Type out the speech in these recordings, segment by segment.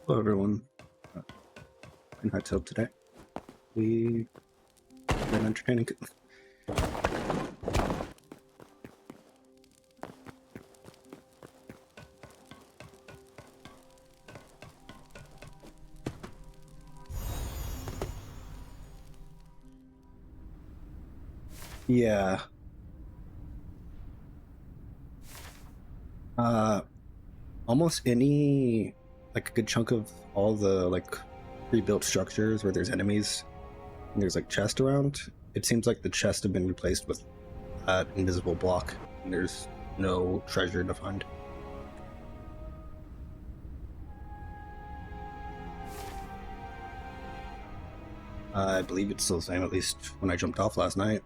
Hello everyone, uh, in Hytale today. We been entertaining. Yeah, uh, almost any, like a good chunk of all the pre-built structures where there's enemies and there's like chests around, it seems like the chests have been replaced with that invisible block and there's no treasure to find. I believe it's still the same, at least when I jumped off last night.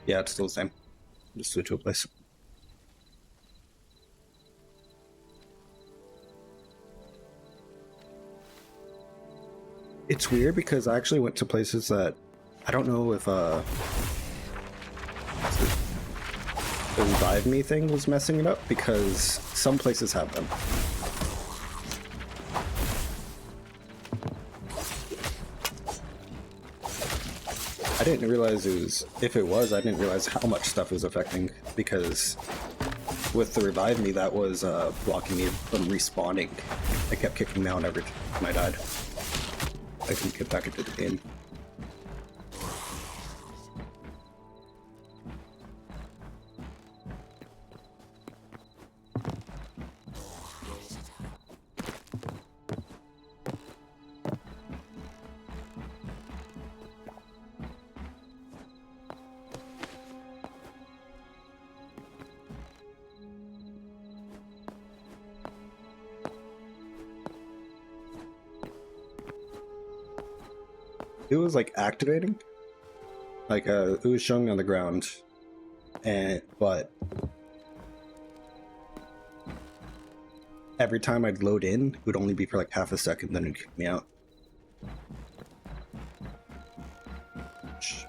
Yeah, it's still the same. Just switch to a place. It's weird because I actually went to places that I don't know if the revive me thing was messing it up, because some places have them. I didn't realize it was, if it was, I didn't realize how much stuff was affecting, because with the revive me, that was blocking me from respawning. It kept kicking me out every time I died. I couldn't get back into the game. It was like activating, like it was showing on the ground, but every time I'd load in, it would only be for like half a second, then it'd kick me out. Which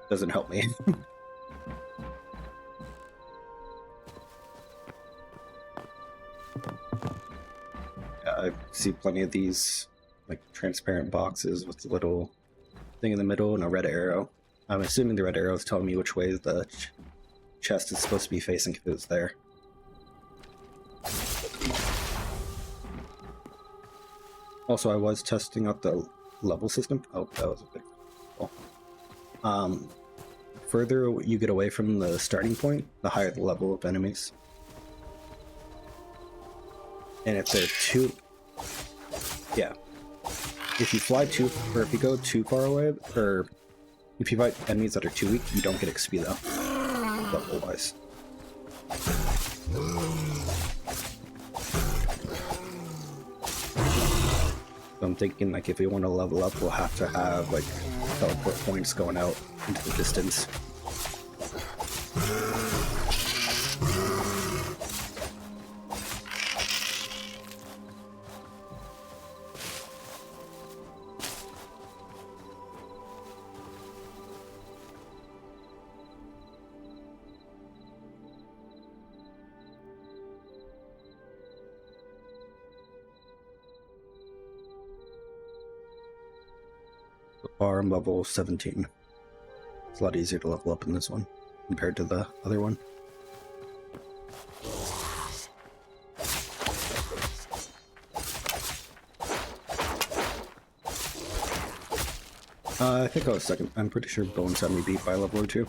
doesn't help me. I see plenty of these like transparent boxes with the little thing in the middle and a red arrow. I'm assuming the red arrow is telling me which way the chest is supposed to be facing if it was there. Also, I was testing out the level system. Oh, that was a big cool. Further you get away from the starting point, the higher the level of enemies. And if they're too... Yeah. If you fly too... or if you go too far away, or if you fight enemies that are too weak, you don't get XP though, level-wise. So I'm thinking, like, if we want to level up, we'll have to have, like, teleport points going out into the distance. So far, I'm level 17. It's a lot easier to level up in this one compared to the other one. I think I was second. I'm pretty sure Bones had me beat by level or 2.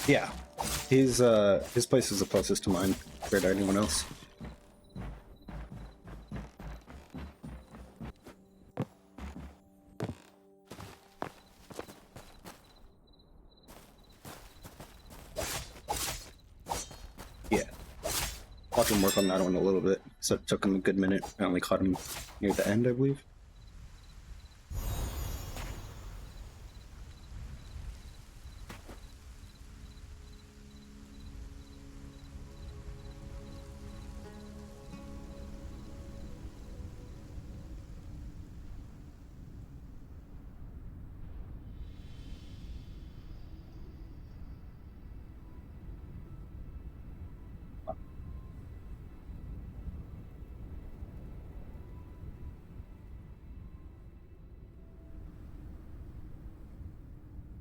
Yeah, his place is the closest to mine compared to anyone else. Yeah, watch him work on that one a little bit. So it took him a good minute. I only caught him near the end, I believe.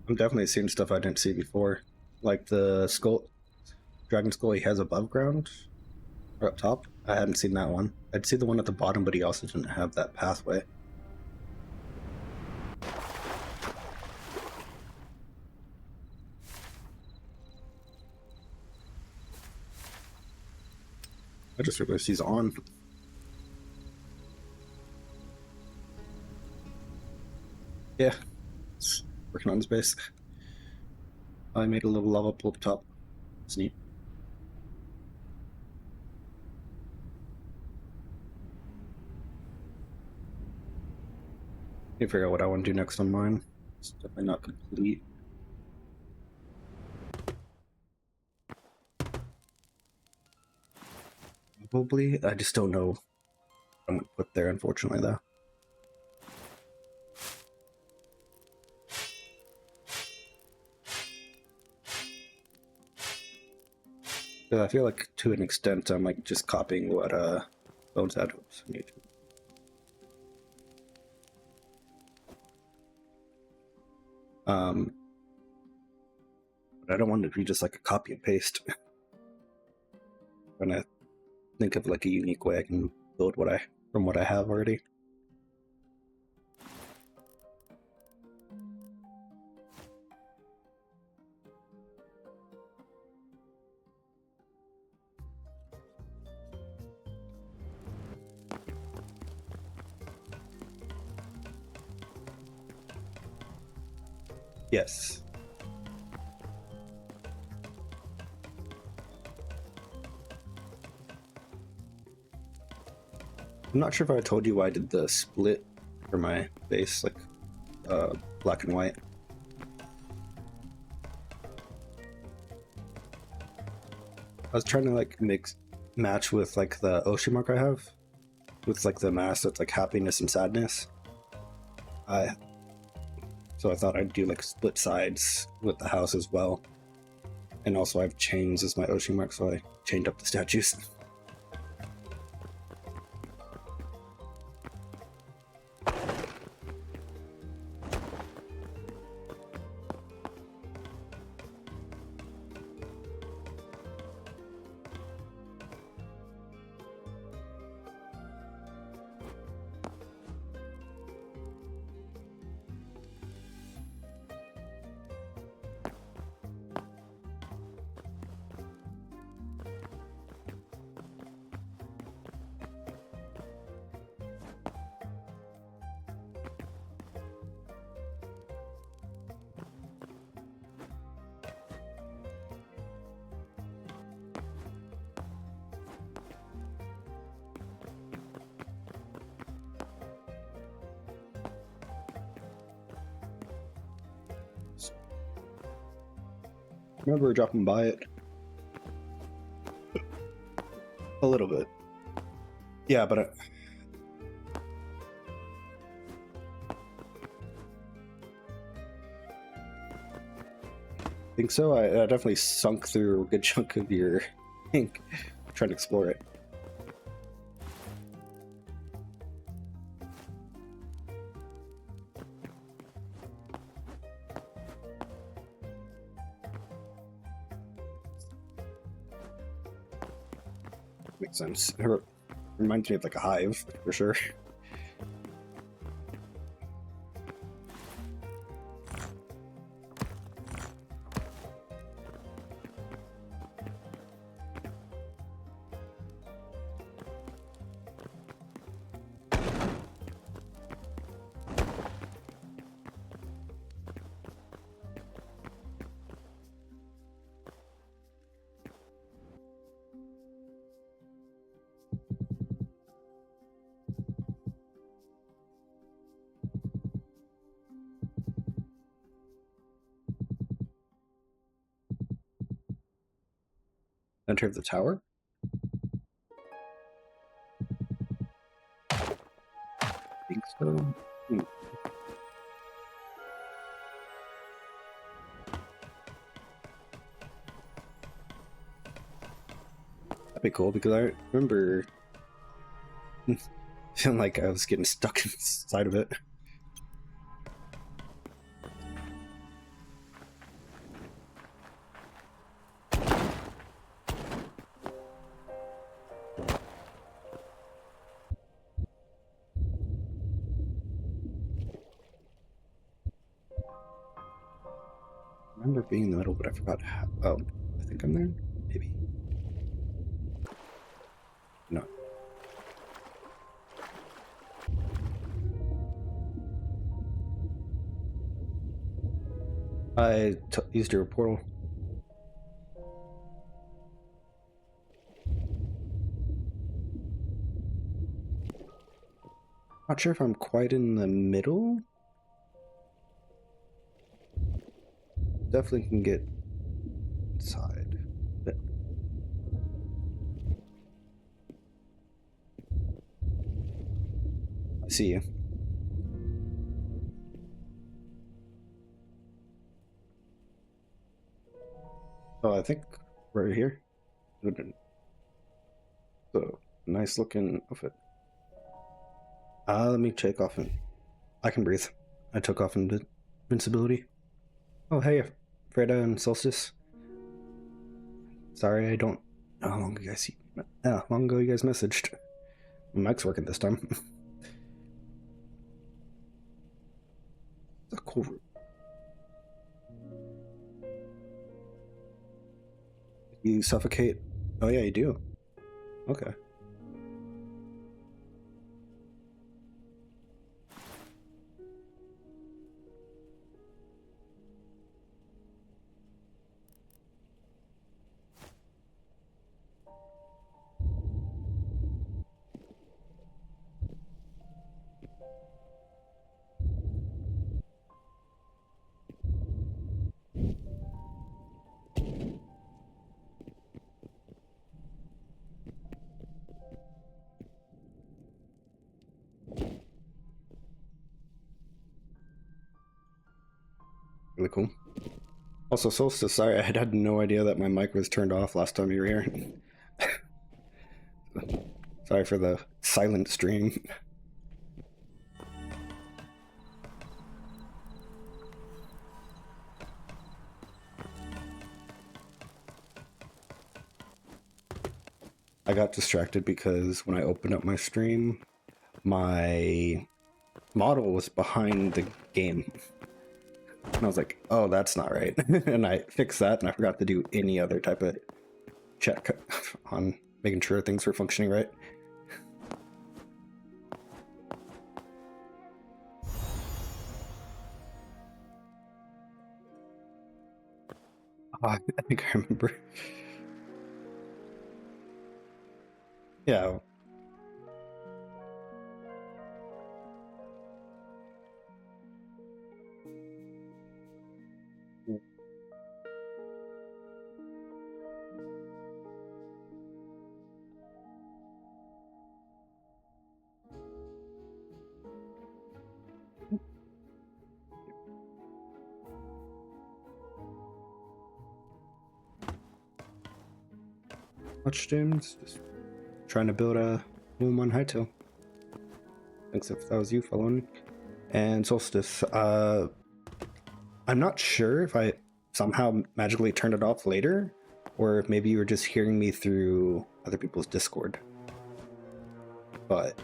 I'm definitely seeing stuff I didn't see before. Like the dragon skull he has above ground or up top. I hadn't seen that one. I'd see the one at the bottom, but he also didn't have that pathway. I just realized he's on. Yeah, it's working on his base. I made a little lava pool up top. It's neat. I need to figure out what I want to do next on mine. It's definitely not complete. Probably. I just don't know what I'm going to put there, unfortunately, though. I feel like to an extent I'm like just copying what Bones had. Oops, I need to. But I don't want it to be just like a copy and paste. I'm trying to think of like a unique way I can build from what I have already. Yes. I'm not sure if I told you why I did the split for my base, like black and white. I was trying to like match with like the ocean mark I have, with like the mask that's like happiness and sadness. So I thought I'd do like split sides with the house as well. And also I have chains as my ocean mark, so I chained up the statues. Remember dropping by it a little bit. Yeah, but I think so. I definitely sunk through a good chunk of your ink trying to explore it. Makes sense. It reminds me of like a hive, for sure. Center of the tower? I think so. That'd be cool because I remember feeling like I was getting stuck inside of it. remember being in the middle, but I forgot how. Oh, I think I'm there? Maybe. No. I used your portal. Not sure if I'm quite in the middle. Definitely can get inside. But I see you. Oh, I think we're here. So nice looking outfit. Let me take off and I can breathe. I took off invincibility. Oh, hey, Freda and Solstice. Sorry, I don't know how long you guys how long ago you guys messaged. My mic's working this time. It's a cool room. You suffocate? Oh yeah, you do. Okay. Really cool. Also, Solstice, sorry, I had no idea that my mic was turned off last time you were here. Sorry for the silent stream. I got distracted because when I opened up my stream, my model was behind the game. And I was like, oh, that's not right. And I fixed that, and I forgot to do any other type of check on making sure things were functioning right. Oh, I think I remember. Yeah. Watch streams, just trying to build a home on Hytale. Thanks if that was you following. And Solstice, I'm not sure if I somehow magically turned it off later, or if maybe you were just hearing me through other people's Discord. But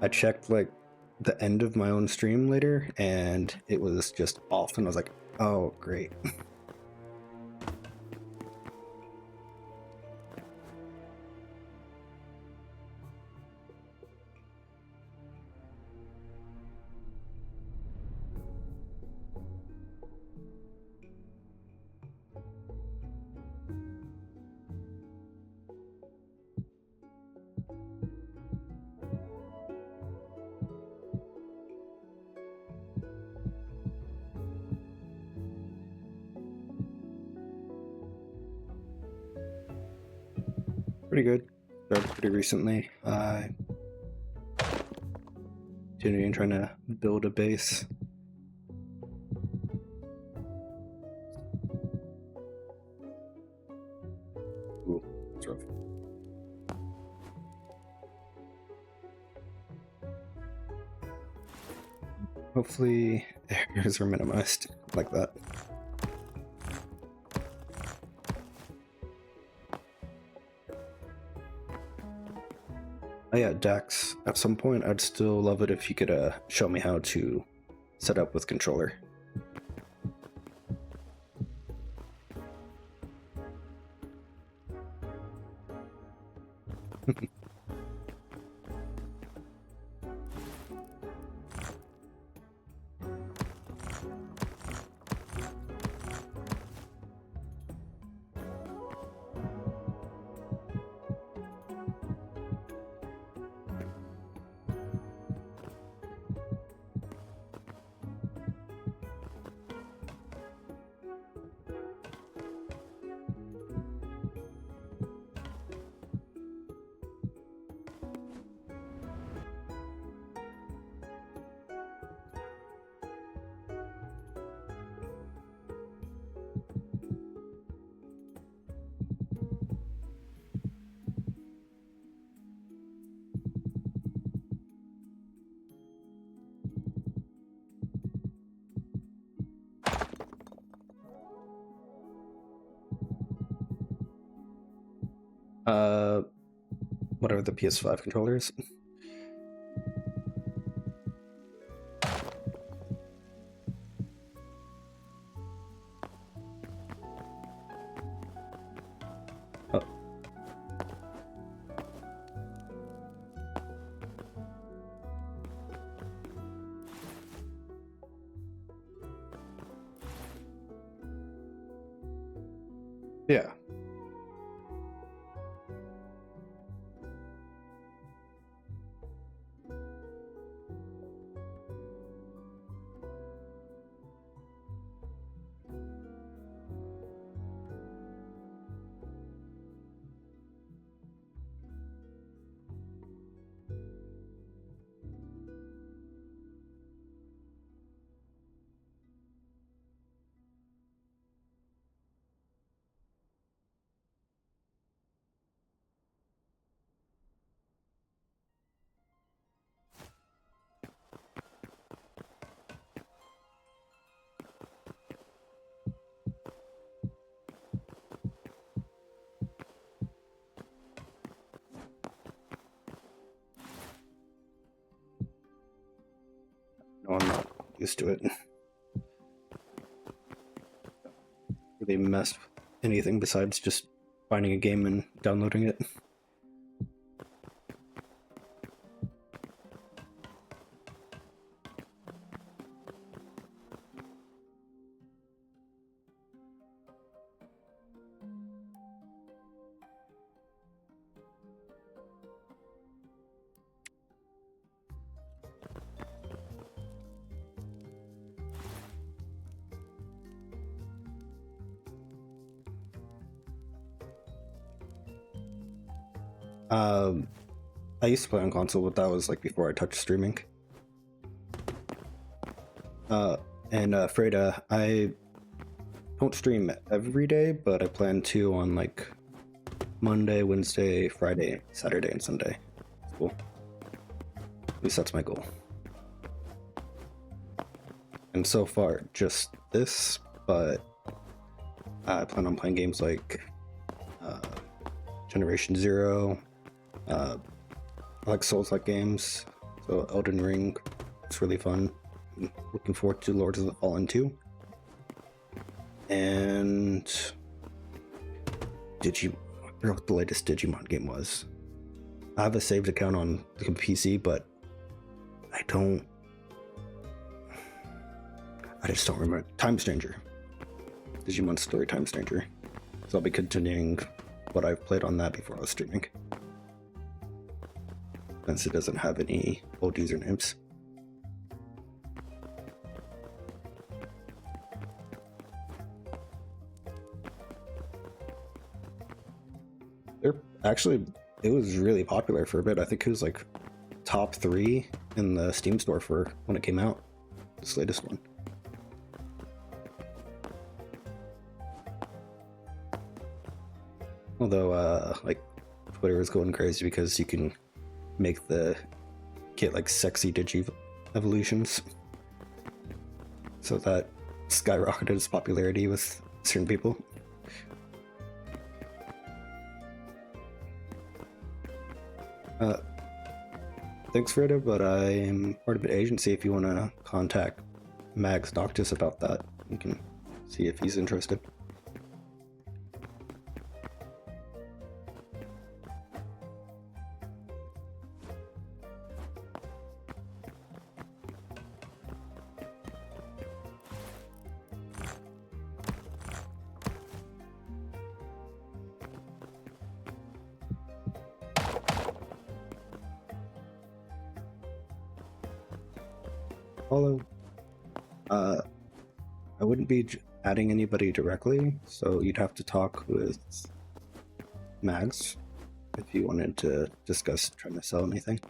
I checked like the end of my own stream later, and it was just off, and I was like, oh, great. Pretty good. Started pretty recently. Continuing trying to build a base. Ooh, that's rough. Hopefully errors are minimized like that. Oh yeah, Dax, at some point I'd still love it if you could show me how to set up with controller. Uh, what are the PS5 controllers? Oh, yeah. No, I'm not used to it. Really messed with anything besides just finding a game and downloading it. Um, I used to play on console, but that was like before I touched streaming. Uh, and Freda, I don't stream every day, but I plan to on like Monday, Wednesday, Friday, Saturday, and Sunday. Cool. At least that's my goal. And so far, just this, but I plan on playing games like uh, Generation Zero. I like Souls-like games, so Elden Ring, it's really fun. I'm looking forward to Lords of the Fallen 2. And I forgot what the latest Digimon game was. I have a saved account on the PC, but I just don't remember. Time Stranger. Digimon Story Time Stranger. So I'll be continuing what I've played on that before I was streaming, since it doesn't have any old usernames. It was really popular for a bit. I think it was like top 3 in the Steam store for when it came out. This latest one. Although, like, Twitter is going crazy because you can get like sexy Digi evolutions. So that skyrocketed its popularity with certain people. Thanks, Freda, but I'm part of an agency. If you want to contact Max Noctis about that, you can see if he's interested. follow. I wouldn't be adding anybody directly, so you'd have to talk with Mags if you wanted to discuss trying to sell anything.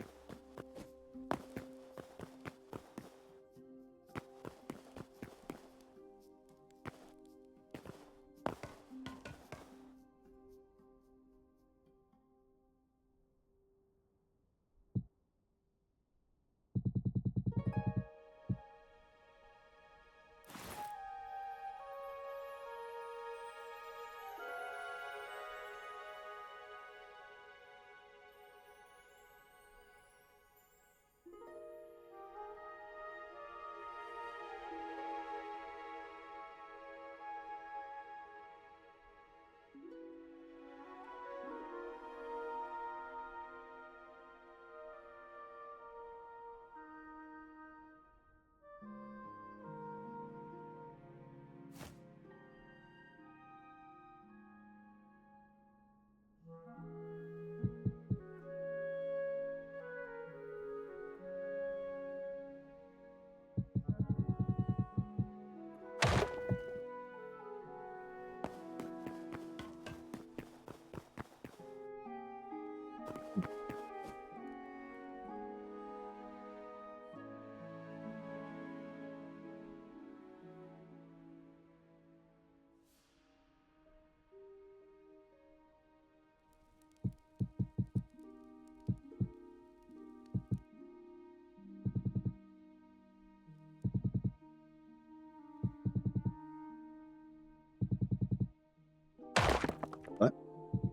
What?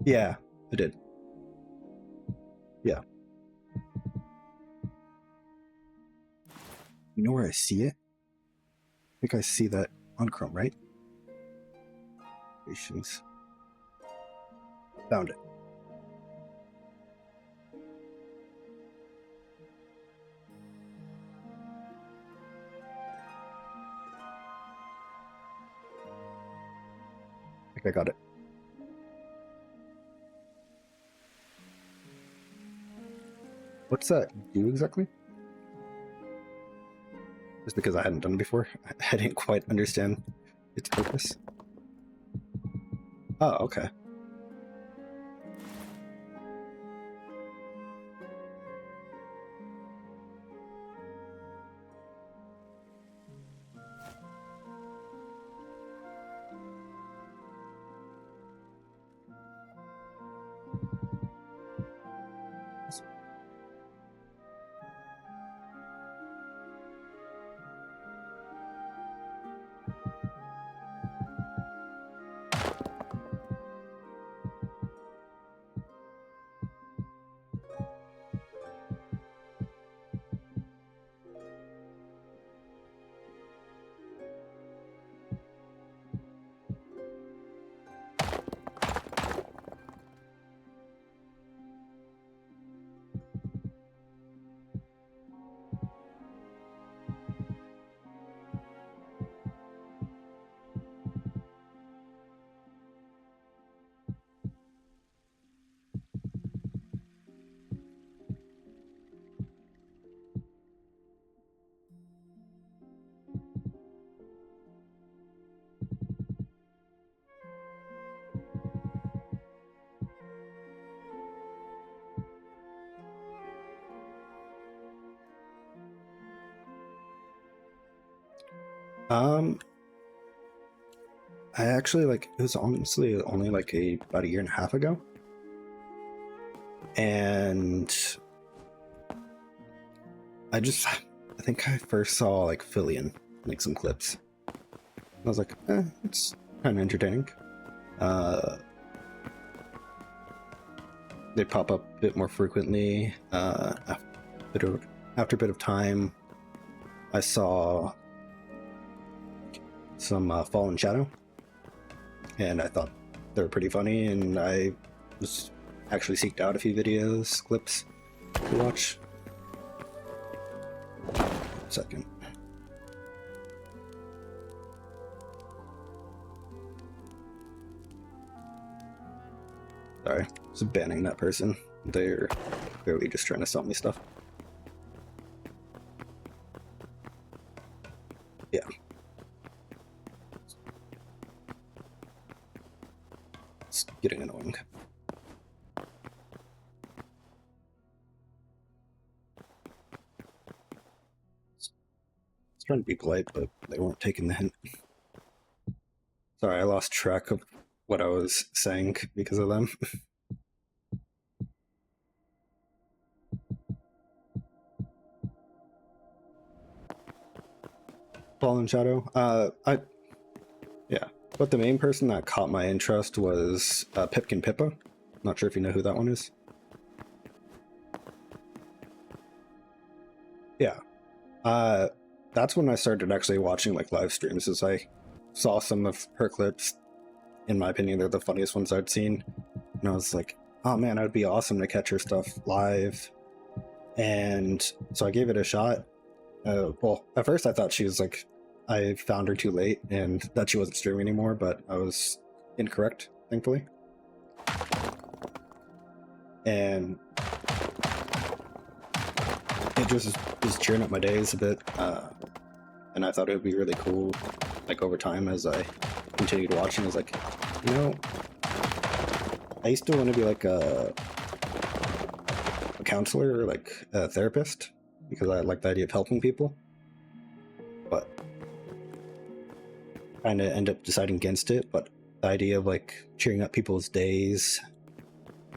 Yeah, I did. Yeah. You know where I see it? I think I see that on Chrome, right? Patience. Found it. I think I got it. What's that do exactly? Just because I hadn't done it before, I didn't quite understand its purpose. Oh, okay. Um, I actually it was honestly only about a year and a half ago, and I think I first saw Fillion, some clips. I was like, it's kind of entertaining. They pop up a bit more frequently. After a bit of time, I saw some Fallen Shadow, and I thought they were pretty funny, and I was actually seeked out a few videos, clips to watch. Second. Sorry, just banning that person. They're clearly just trying to sell me stuff. Yeah. It's getting annoying. I was trying to be polite, but they weren't taking the hint. Sorry, I lost track of what I was saying because of them. Fallen Shadow. Yeah. But the main person that caught my interest was Pipkin Pippa. Not sure if you know who that one is. Yeah. That's when I started actually watching like live streams, as I saw some of her clips. In my opinion, they're the funniest ones I'd seen. And I was like, oh man, it would be awesome to catch her stuff live. And so I gave it a shot. Well, at first I thought she was like, I found her too late and that she wasn't streaming anymore, but I was incorrect, thankfully. And it just was cheering up my days a bit. And I thought it would be really cool, like over time as I continued watching. I was like, you know, I used to want to be like a counselor or like a therapist because I like the idea of helping people, but kind of end up deciding against it. But the idea of like cheering up people's days,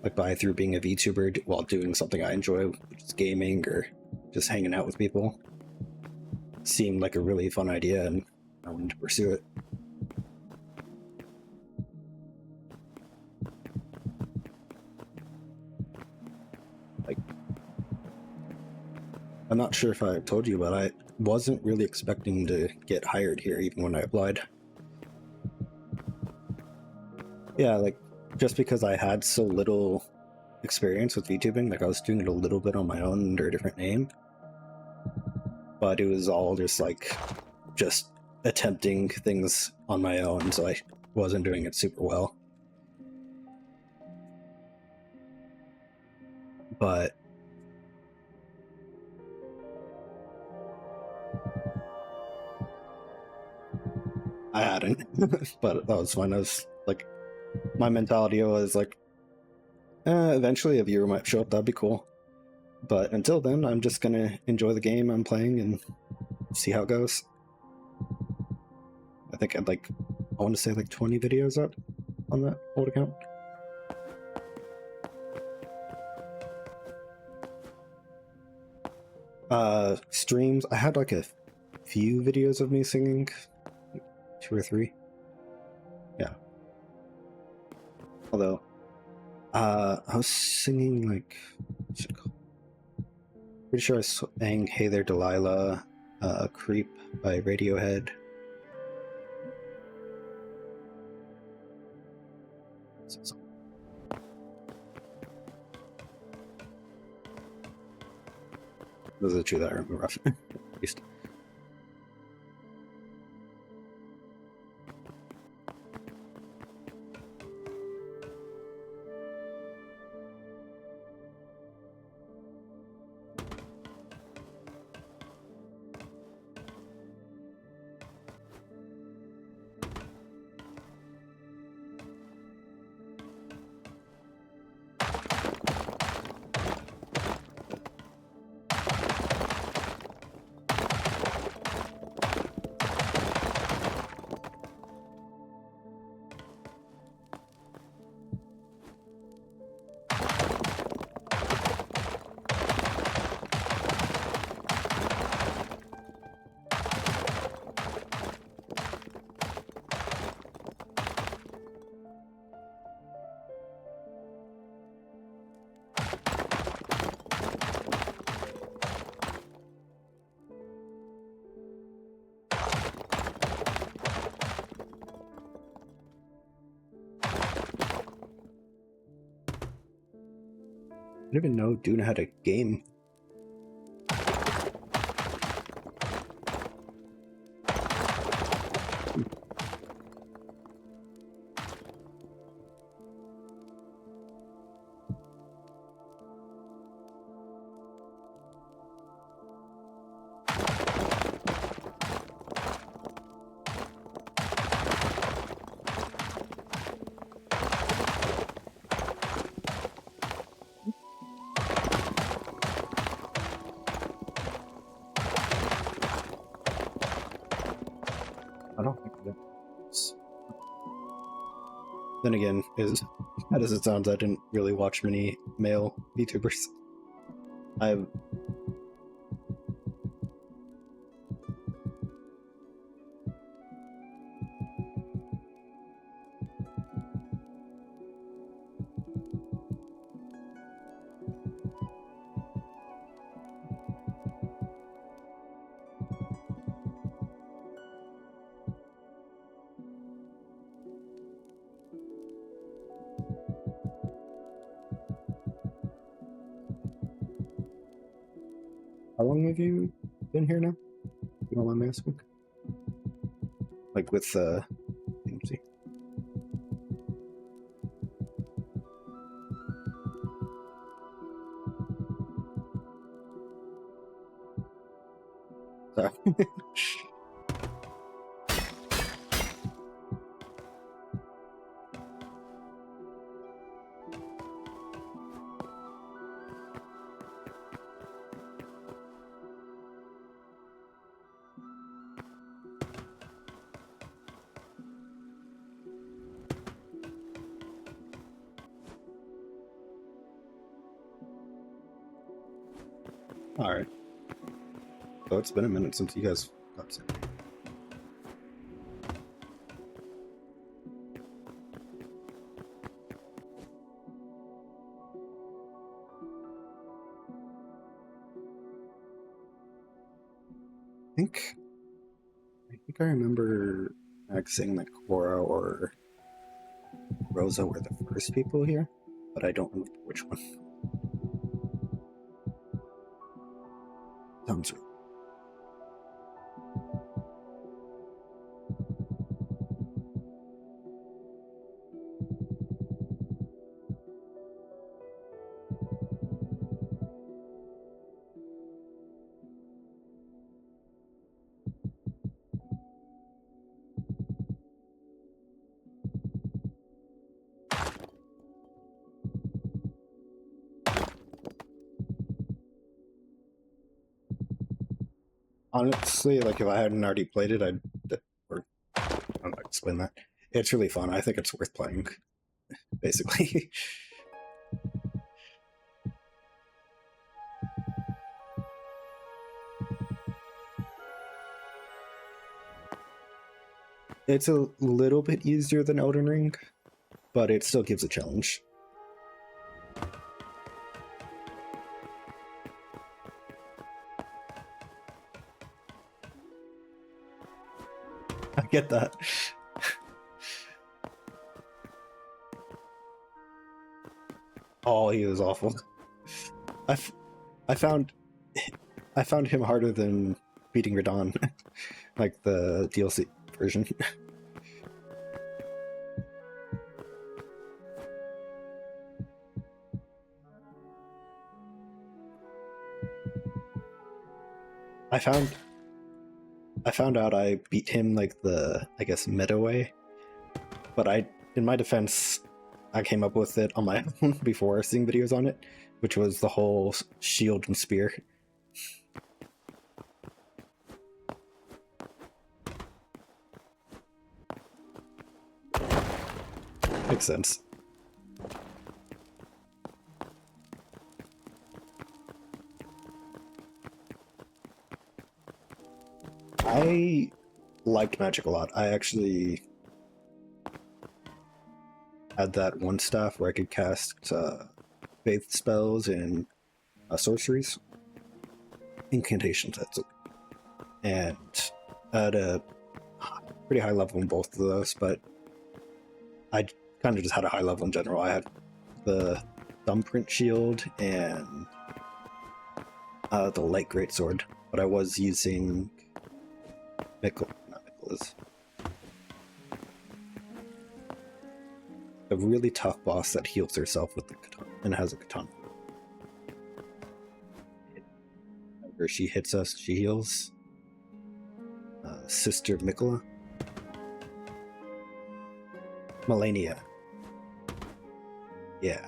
like by through being a VTuber while doing something I enjoy, which is gaming or just hanging out with people, seemed like a really fun idea, and I wanted to pursue it. Like, I'm not sure if I told you, but I wasn't really expecting to get hired here even when I applied. Yeah, like, just because I had so little experience with VTubing, like I was doing it a little bit on my own under a different name, but it was all just attempting things on my own, so I wasn't doing it super well. But I hadn't. But that was fun. I was like, my mentality was like, eventually a viewer might show up, that'd be cool. But until then, I'm just gonna enjoy the game I'm playing and see how it goes. I think I want to say like 20 videos up on that old account. Streams, I had like a few videos of me singing, 2 or 3. Yeah. Although, I was singing like, what's it called? Pretty sure I sang Hey There Delilah, Creep by Radiohead. Those are the two that I remember. At least. I didn't even know Duna had a game. I don't think that. Then again, as bad as it sounds, I didn't really watch many male VTubers. I've how long have you been here now? You don't mind me asking? Like with AMC? Sorry. All right. So it's been a minute since you guys got sick. I think I remember saying that Cora or Rosa were the first people here, but I don't remember which one. Sounds right. Honestly, like if I hadn't already played it, or I don't know how to explain that. It's really fun. I think it's worth playing, basically. It's a little bit easier than Elden Ring, but it still gives a challenge. I get that. Oh, he was awful. I, f- I found I found him harder than beating Radon, like the DLC version. I found I found out I beat him like the, I guess, meta way, but in my defense, I came up with it on my own before seeing videos on it, which was the whole shield and spear. Makes sense. I liked magic a lot. I actually had that one staff where I could cast faith spells and sorceries, incantations, that's it. And at a pretty high level in both of those, but I kind of just had a high level in general. I had the thumbprint shield and the light greatsword, but I was using not Nicholas. A really tough boss that heals herself with the katana and has a katana. Whenever she hits us, she heals. Sister Mikola. Melania. Yeah.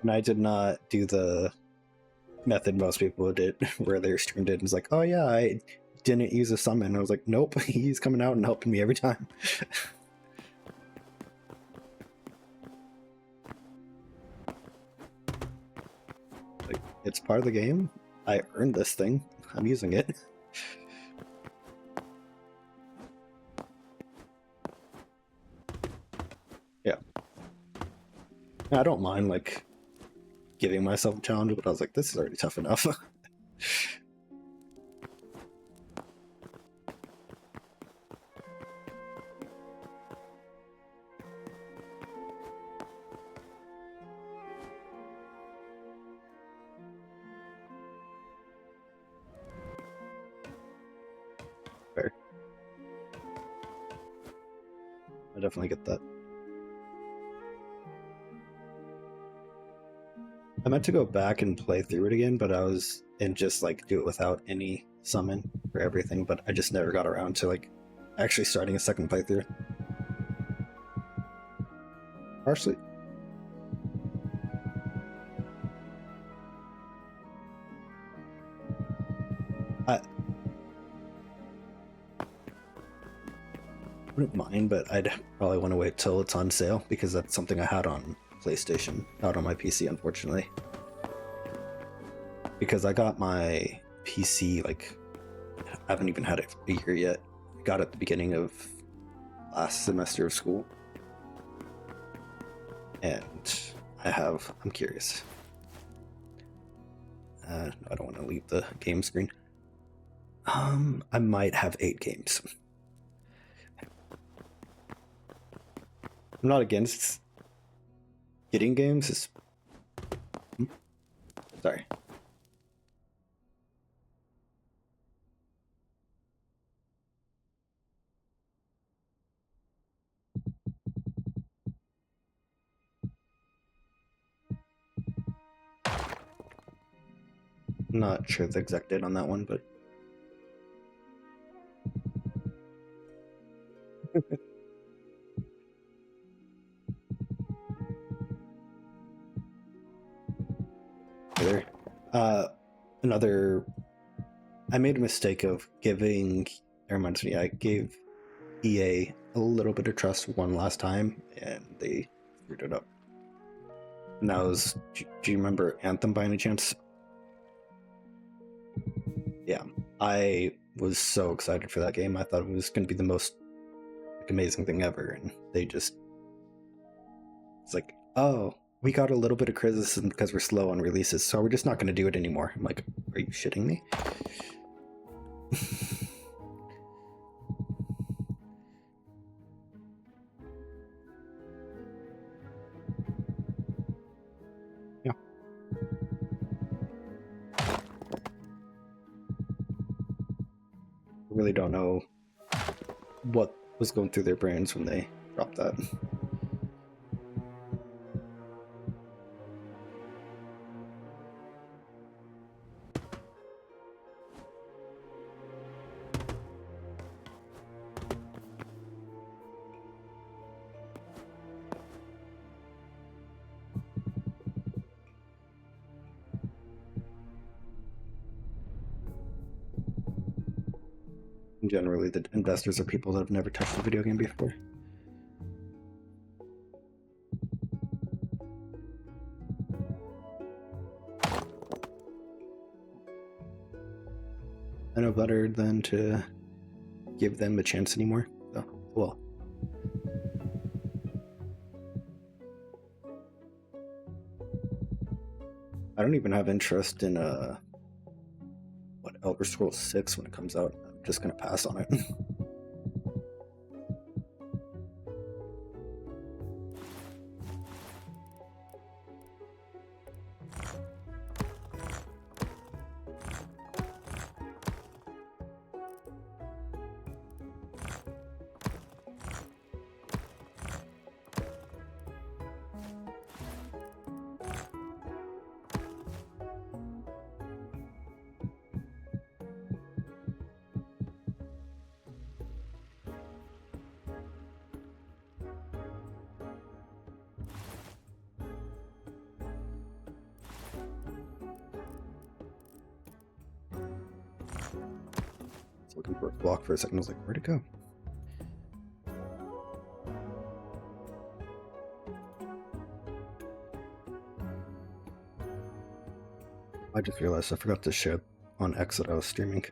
And I did not do the method most people did, where they streamed it and was like, "Oh yeah, I didn't use a summon." I was like, "Nope, he's coming out and helping me every time." Like, it's part of the game. I earned this thing. I'm using it. Yeah. I don't mind like giving myself a challenge, but I was like, this is already tough enough. Fair. I definitely get that. I meant to go back and play through it again, but I was and just like do it without any summon for everything, but I just never got around to like actually starting a second playthrough. Partially. I wouldn't mind, but I'd probably want to wait till it's on sale because that's something I had on PlayStation, not on my PC, unfortunately. Because I got my PC, like, I haven't even had it for a year yet. I got it at the beginning of last semester of school. And I'm curious. No, I don't want to leave the game screen. I might have 8 games. I'm not against getting games. Sorry. I'm not sure the exact date on that one, but there. Another. I made a mistake of giving. It reminds me, I gave EA a little bit of trust one last time, and they screwed it up. And that was. Do you remember Anthem by any chance? Yeah, I was so excited for that game. I thought it was going to be the most like, amazing thing ever, and they just. It's like, oh, we got a little bit of criticism because we're slow on releases, so we're just not going to do it anymore. I'm like, are you shitting me? Yeah. I really don't know what was going through their brains when they dropped that. Generally, the investors are people that have never touched a video game before. I know better than to give them a chance anymore. So, well. I don't even have interest in Elder Scrolls 6 when it comes out. I'm just gonna pass on it. looking for a block for a second. I was like, where'd it go? I just realized I forgot to share on X that I was streaming.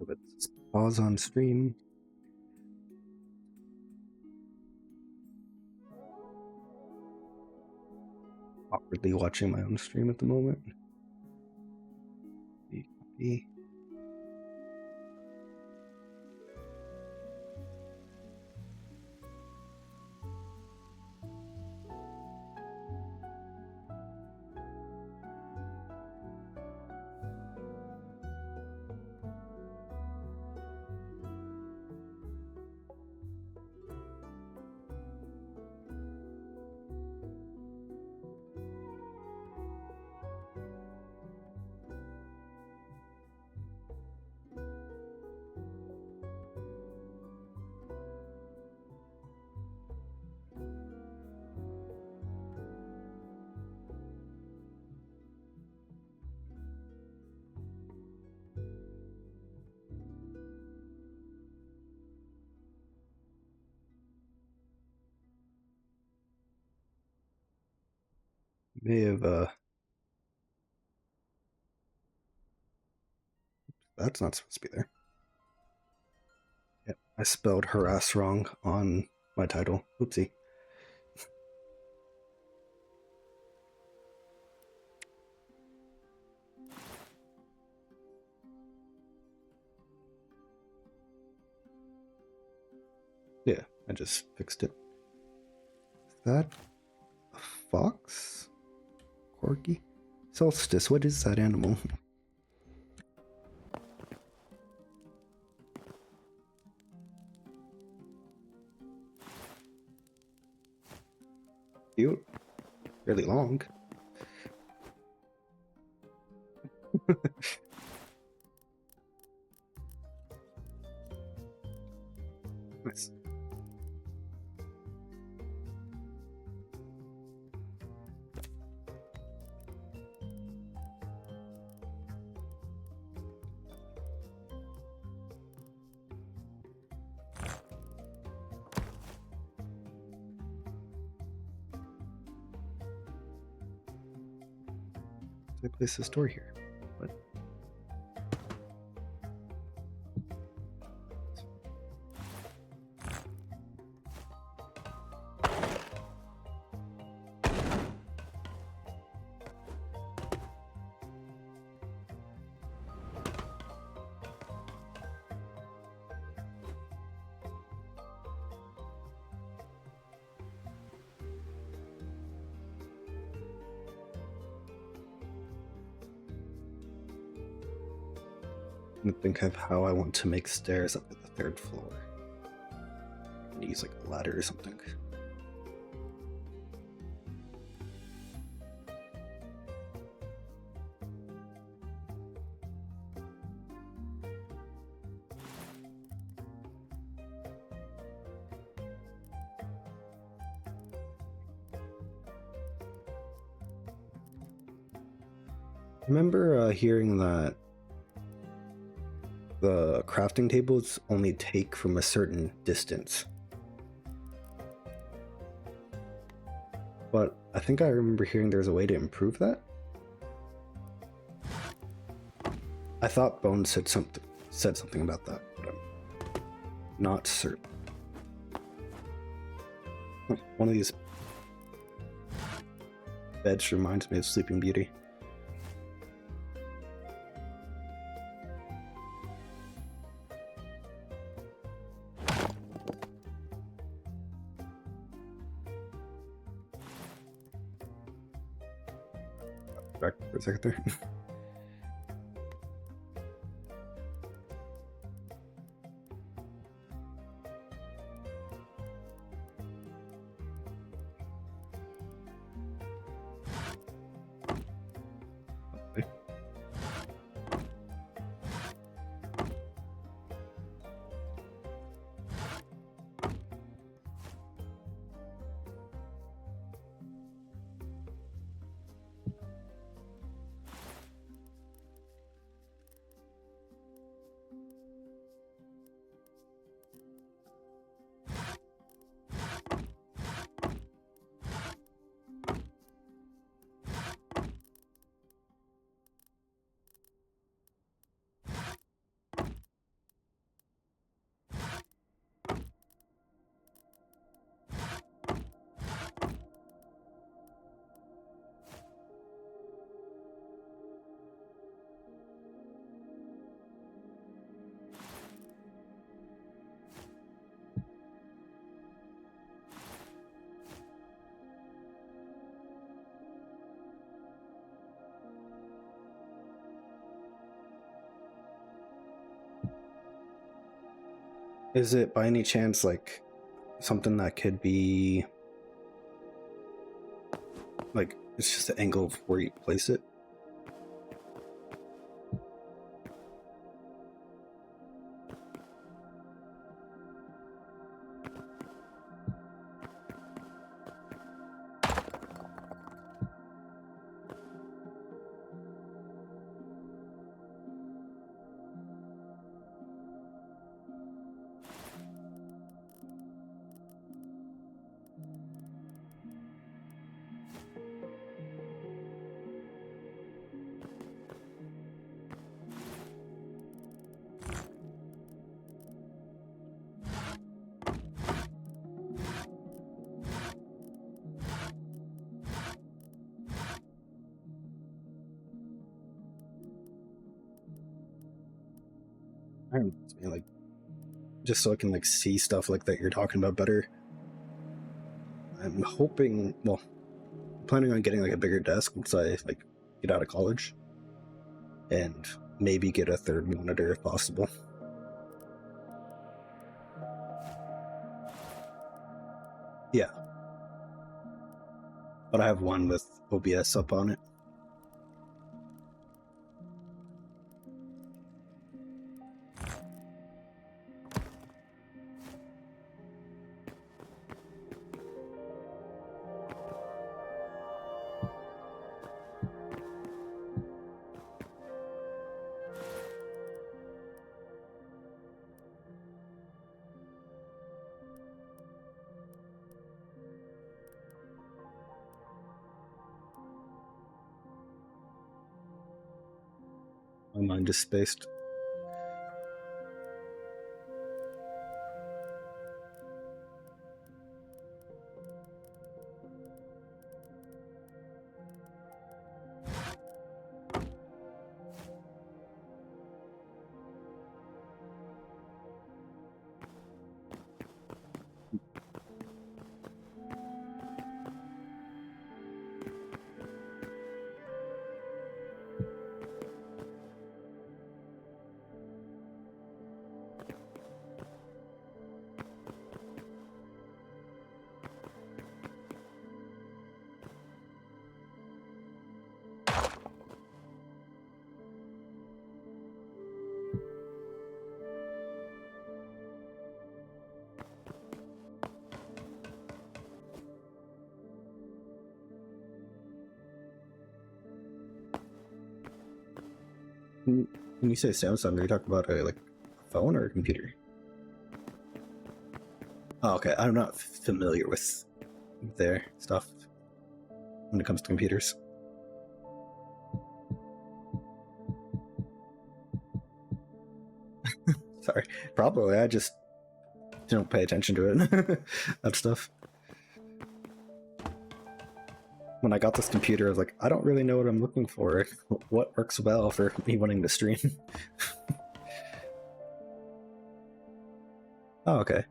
Let's pause on stream. Awkwardly watching my own stream at the moment. Copy. May have that's not supposed to be there. Yeah, I spelled harass wrong on my title. Oopsie. Yeah, I just fixed it. Is that a fox? Corgi? Solstice, what is that animal? Cute. Really long. Nice. I place this door here. What? And think of how I want to make stairs up at the 3rd floor. Use like a ladder or something. I remember hearing that the crafting tables only take from a certain distance. But I think I remember hearing there's a way to improve that. I thought Bones said something about that, but I'm not certain. One of these beds reminds me of Sleeping Beauty. Back for a second there. Is it by any chance like something that could be like it's just the angle of where you place it? I don't know, like just so I can like see stuff like that you're talking about better. I'm hoping, well, planning on getting like a bigger desk once I like get out of college, and maybe get a third monitor if possible. Yeah, but I have one with OBS up on it. My mind is spaced. When you say Samsung, are you talking about a like phone or a computer? Oh, okay. I'm not familiar with their stuff when it comes to computers. Sorry. Probably. I just don't pay attention to it. That stuff. When I got this computer, I was like, I don't really know what I'm looking for. What works well for me wanting to stream? Oh, okay.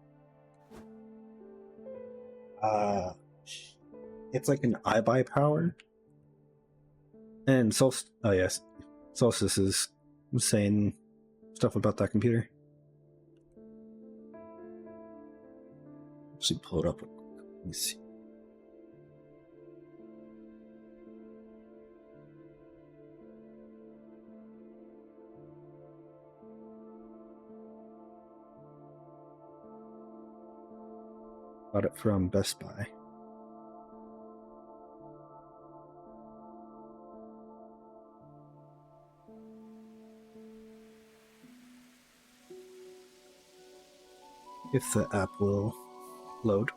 Uh, it's like an iBuy power. And oh yes, Solstice is saying stuff about that computer. Actually, pull it up. Let me see. Got it from Best Buy. If the app will load.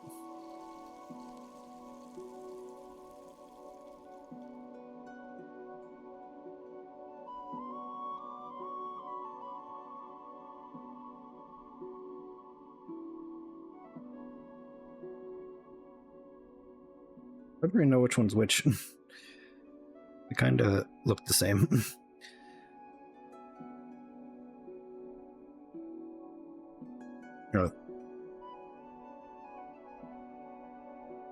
I don't really know which one's which. They kind of look the same.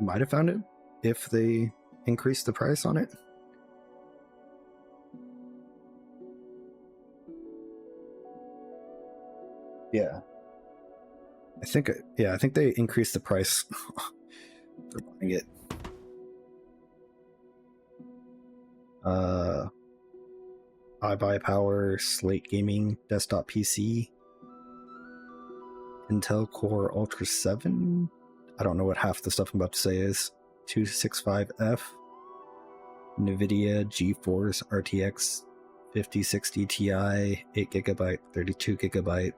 Might have found it if they increase the price on it. Yeah. I think, yeah, I think they increased the price for buying it. iBuy Slate Gaming desktop PC, Intel Core Ultra 7. I don't know what half the stuff I'm about to say is. 265F, NVIDIA GeForce RTX 5060 Ti, 8GB, 32GB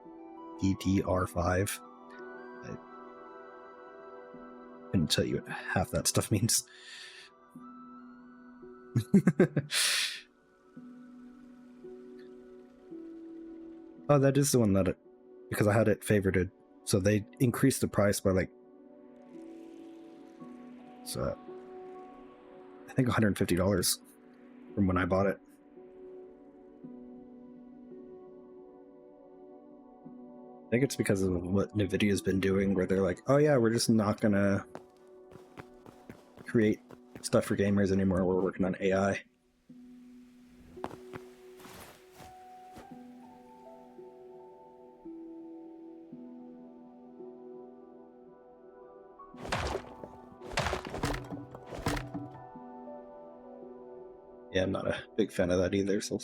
DDR5. I couldn't tell you what half that stuff means. Oh, that is the one that because I had it favorited, so they increased the price by like, so I think $150 from when I bought it. I think it's because of what NVIDIA's been doing, where they're like, oh yeah, we're just not gonna create stuff for gamers anymore, we're working on AI. Yeah, I'm not a big fan of that either, so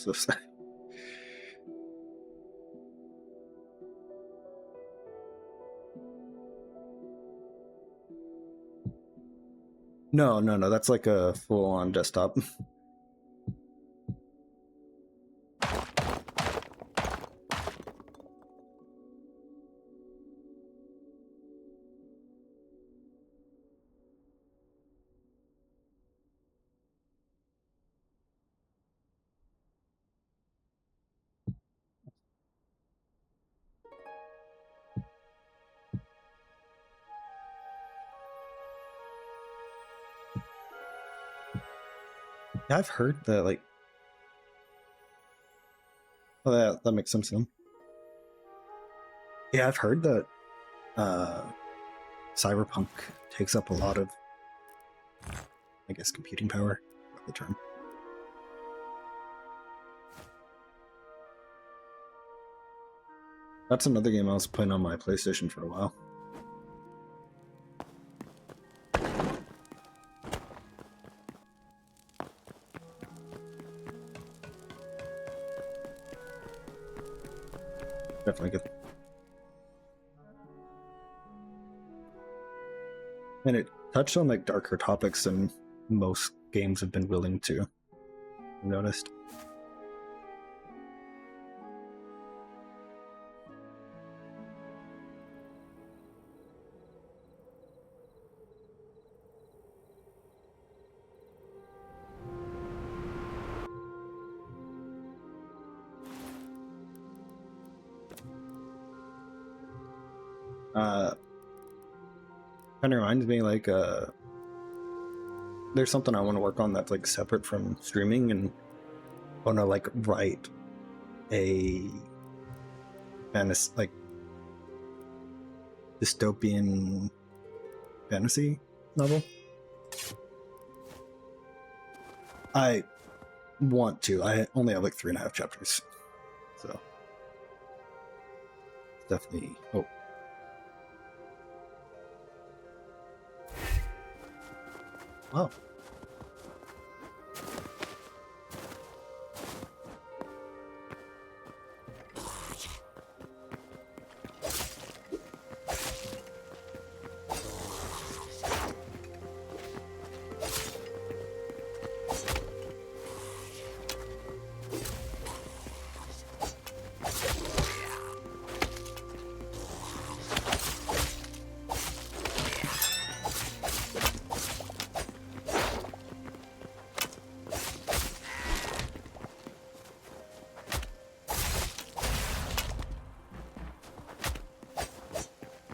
No, that's like a full-on desktop. Yeah, I've heard that, like, oh, that makes sense then. Yeah, I've heard that Cyberpunk takes up a lot of, I guess, computing power, the term. That's another game I was playing on my PlayStation for a while. Definitely good. And it touched on like darker topics than most games have been willing to. I've noticed. Kind of reminds me like there's something I want to work on that's like separate from streaming, and I want to like write a fantasy, like dystopian fantasy novel. I want to. I only have like 3.5 chapters, so definitely. Oh. Wow.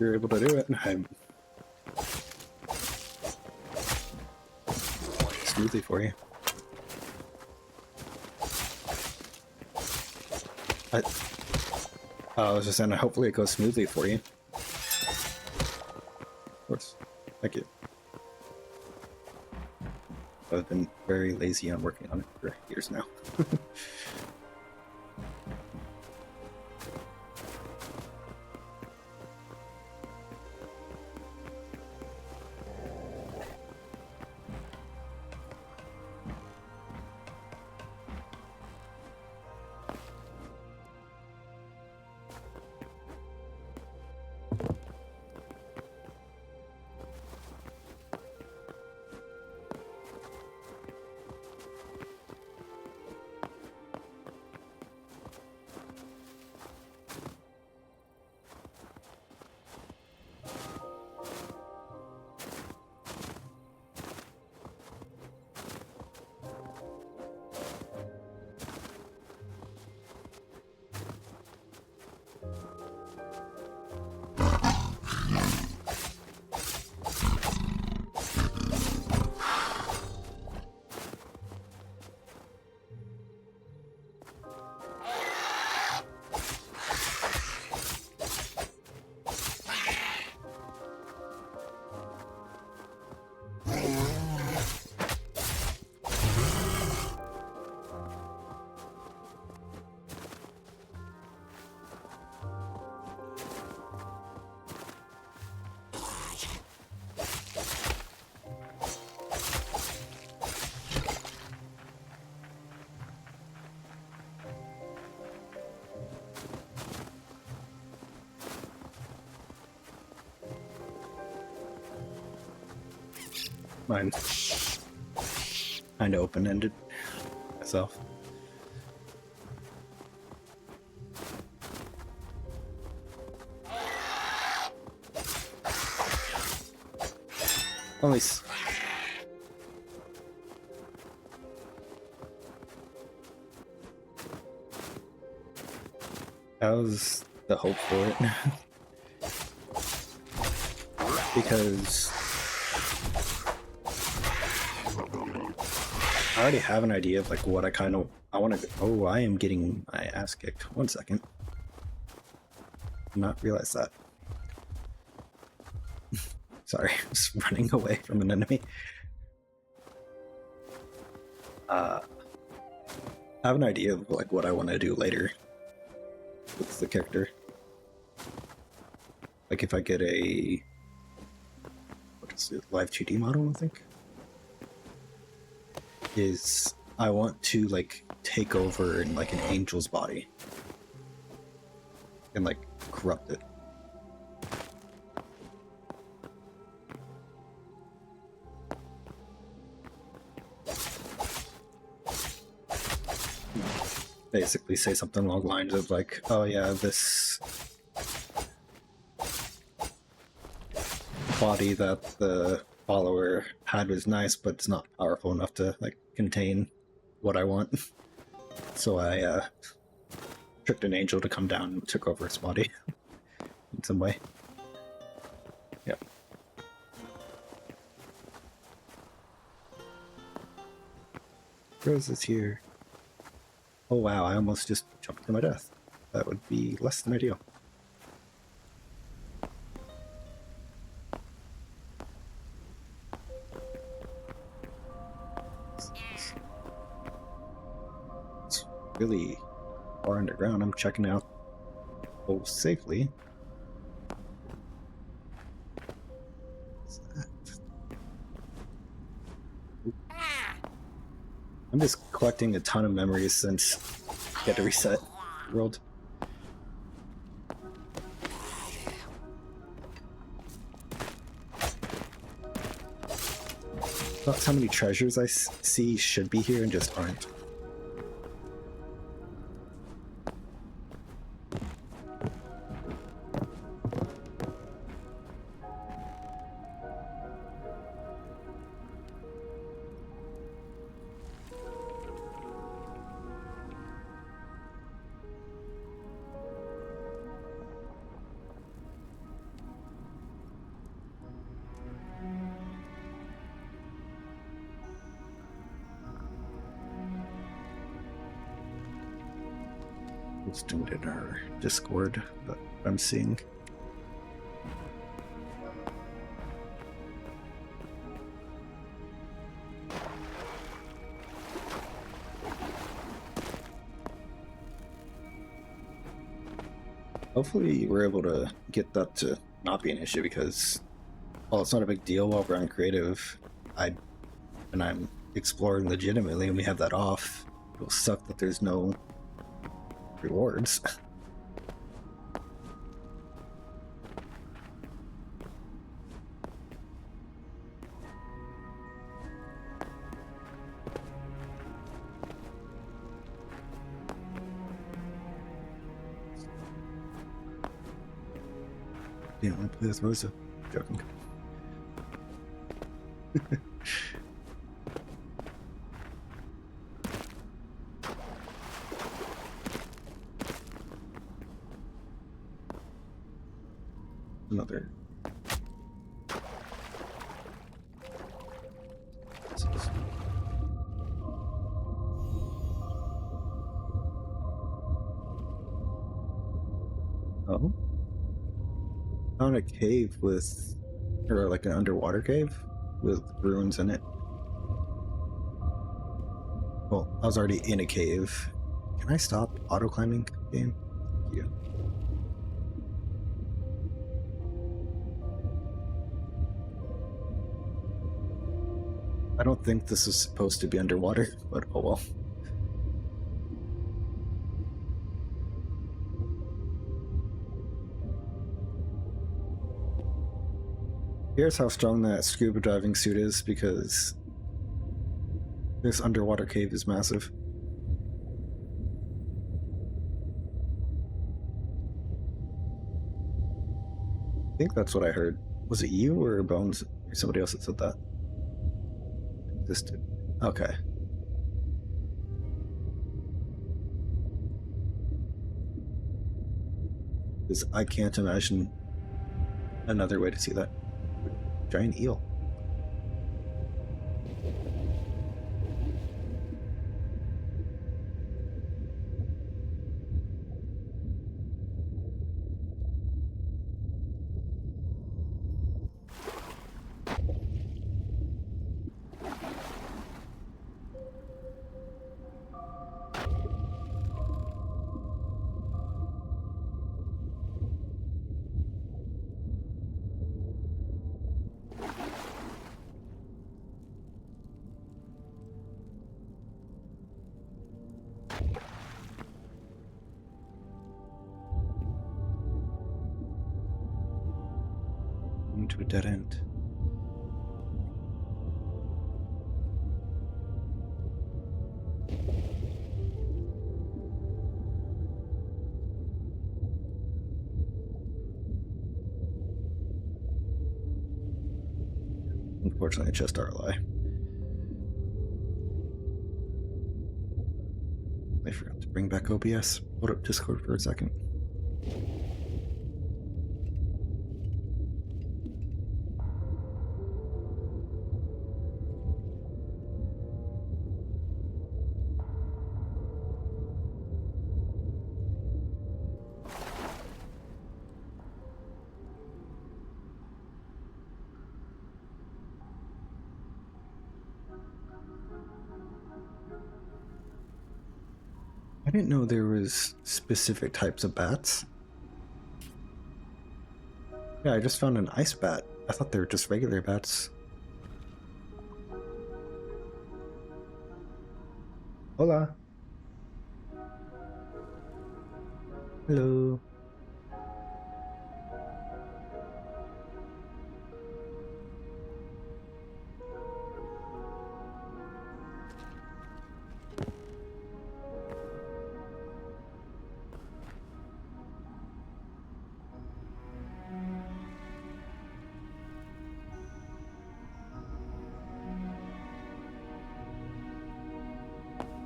You're able to do it. I'm smoothly for you. I was just saying, hopefully it goes smoothly for you. Of course. Thank you. I've been very lazy on working on it for years now. Mine kind of open-ended myself. Only that was the hope for it. Because I already have an idea of like what I want to. Oh, I am getting my ass kicked. 1 second. Did not realize that. Sorry, just running away from an enemy. I have an idea of like what I want to do later with the character. Like if I get a what is it, live 2D model, I think, is I want to like take over in like an angel's body and like corrupt it. Basically say something along the lines of like, oh yeah, this body that the follower had was nice, but it's not powerful enough to like contain what I want. So I tricked an angel to come down and took over its body in some way. Yep. Rose is here. Oh wow, I almost just jumped to my death. That would be less than ideal. It's really far underground. I'm checking out safely. What's that? I'm just collecting a ton of memories since I had to reset the world. That's how many treasures I see should be here and just aren't. Let's do it in our Discord, but I'm seeing. Hopefully we're able to get that to not be an issue because, well, it's not a big deal while we're on creative. And I'm exploring legitimately and we have that off. It'll suck that there's no rewards. Yeah, I play as Rosa. Joking. Another. Oh. Found a cave with, or like an underwater cave with ruins in it. Well, I was already in a cave. Can I stop auto climbing game? Yeah. I don't think this is supposed to be underwater, but oh well. Here's how strong that scuba diving suit is, because this underwater cave is massive. I think that's what I heard. Was it you or Bones or somebody else that said that? Existed. Okay. Because I can't imagine another way to see that. Giant eel. Into a dead end. Unfortunately, just our lie. I forgot to bring back OBS. Hold up Discord for a second. I didn't know there was specific types of bats. Yeah, I just found an ice bat. I thought they were just regular bats. Hola. Hello.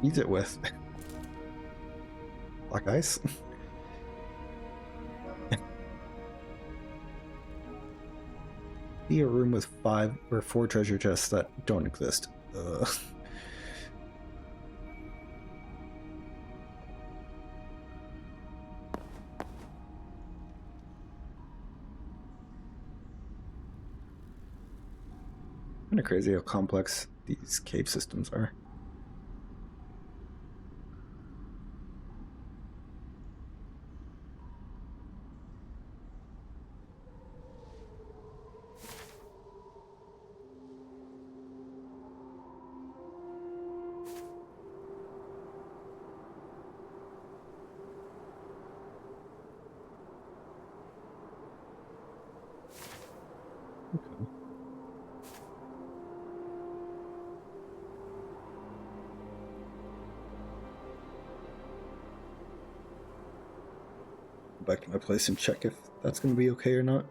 Eat it with black ice. Be a room with 5 or 4 treasure chests that don't exist. Kind of crazy how complex these cave systems are. Okay. Go back to my place and check if that's going to be okay or not.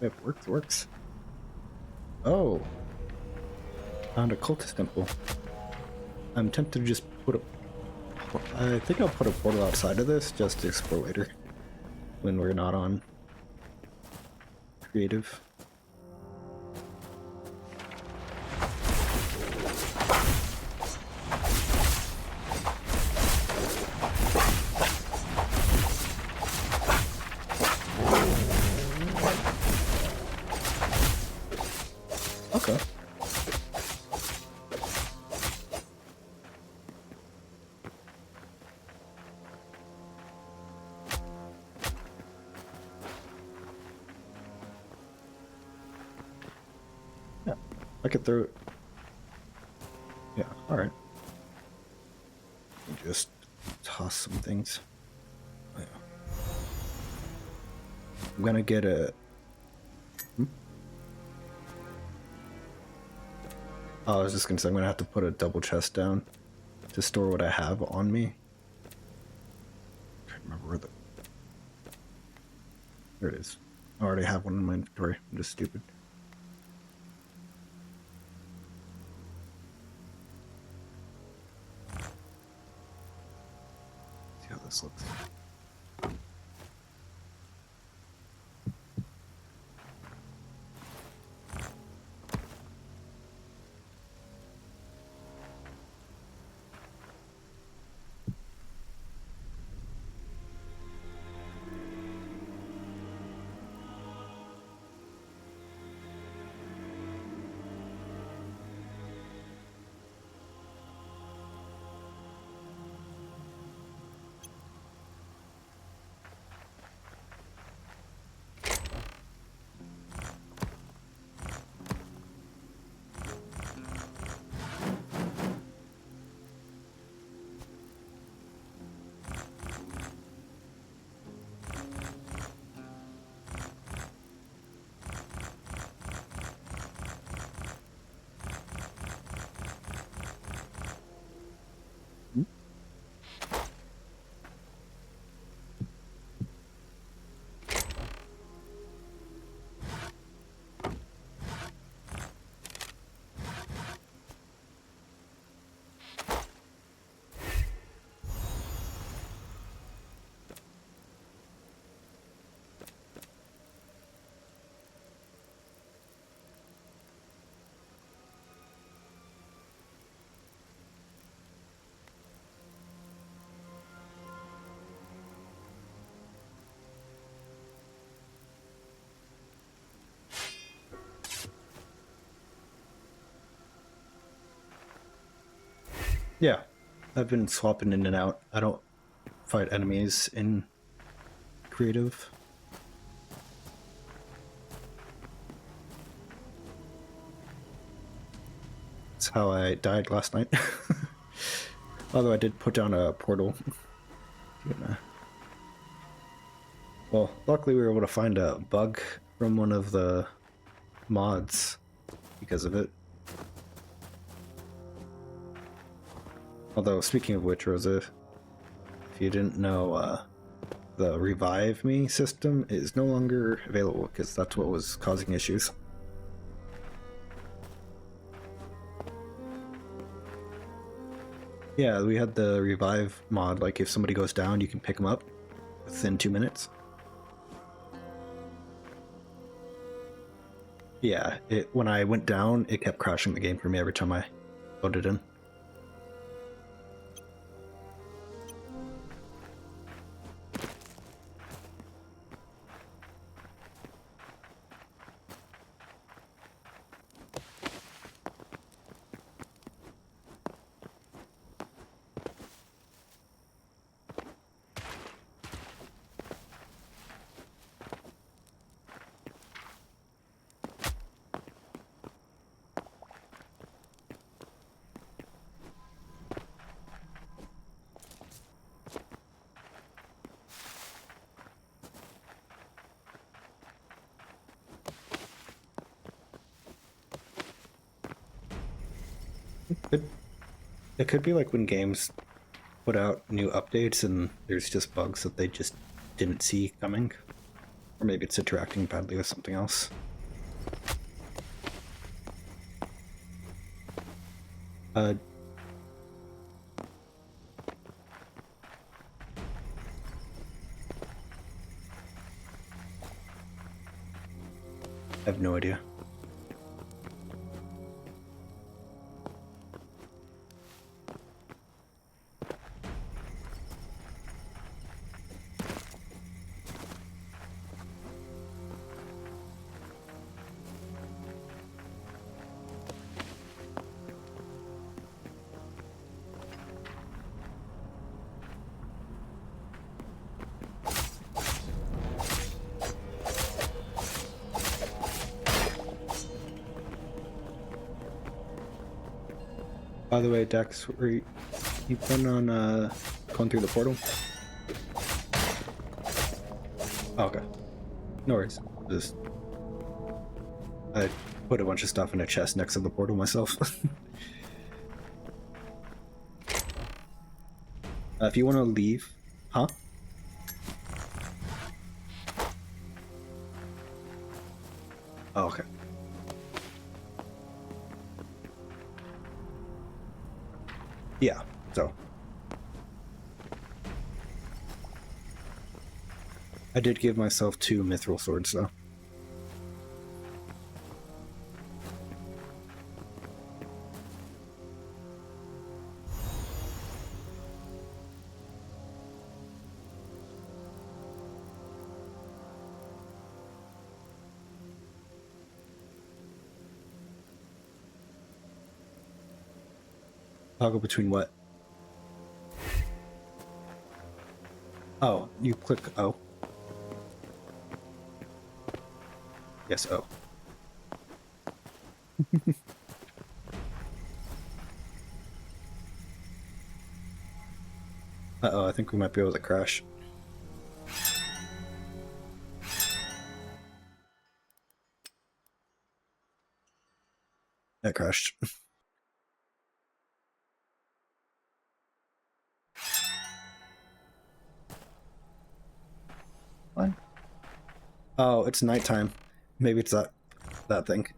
It works. Oh, found a cultist temple. I'm tempted to just put a... I think I'll put a portal outside of this just to explore later when we're not on creative. Okay. Yeah, I could throw. Yeah. All right. Just toss some things. Oh, yeah. I'm gonna get a. Hmm? Oh, I was just gonna say I'm gonna have to put a double chest down to store what I have on me. I can't remember where the. There it is. I already have one in my inventory. I'm just stupid. See how this looks. Hmm? Yeah, I've been swapping in and out. I don't fight enemies in creative. That's how I died last night. Although I did put down a portal. Well, luckily we were able to find a bug from one of the mods because of it. Although, speaking of which, Rosa, if you didn't know, the revive me system is no longer available because that's what was causing issues. Yeah, we had the revive mod, like if somebody goes down, you can pick them up within 2 minutes. Yeah, when I went down, it kept crashing the game for me every time I loaded in. It could be like when games put out new updates and there's just bugs that they just didn't see coming. Or maybe it's interacting badly with something else. I have no idea. By the way, Dex, you plan on going through the portal? Oh, okay. No worries. Just I put a bunch of stuff in a chest next to the portal myself. If you want to leave, huh? Oh, okay. Yeah. So I did give myself 2 mithril swords though. Toggle between what? Oh, you click O. Yes, O. Uh-oh, I think we might be able to crash. That crashed. What? Oh, it's nighttime. Maybe it's that thing.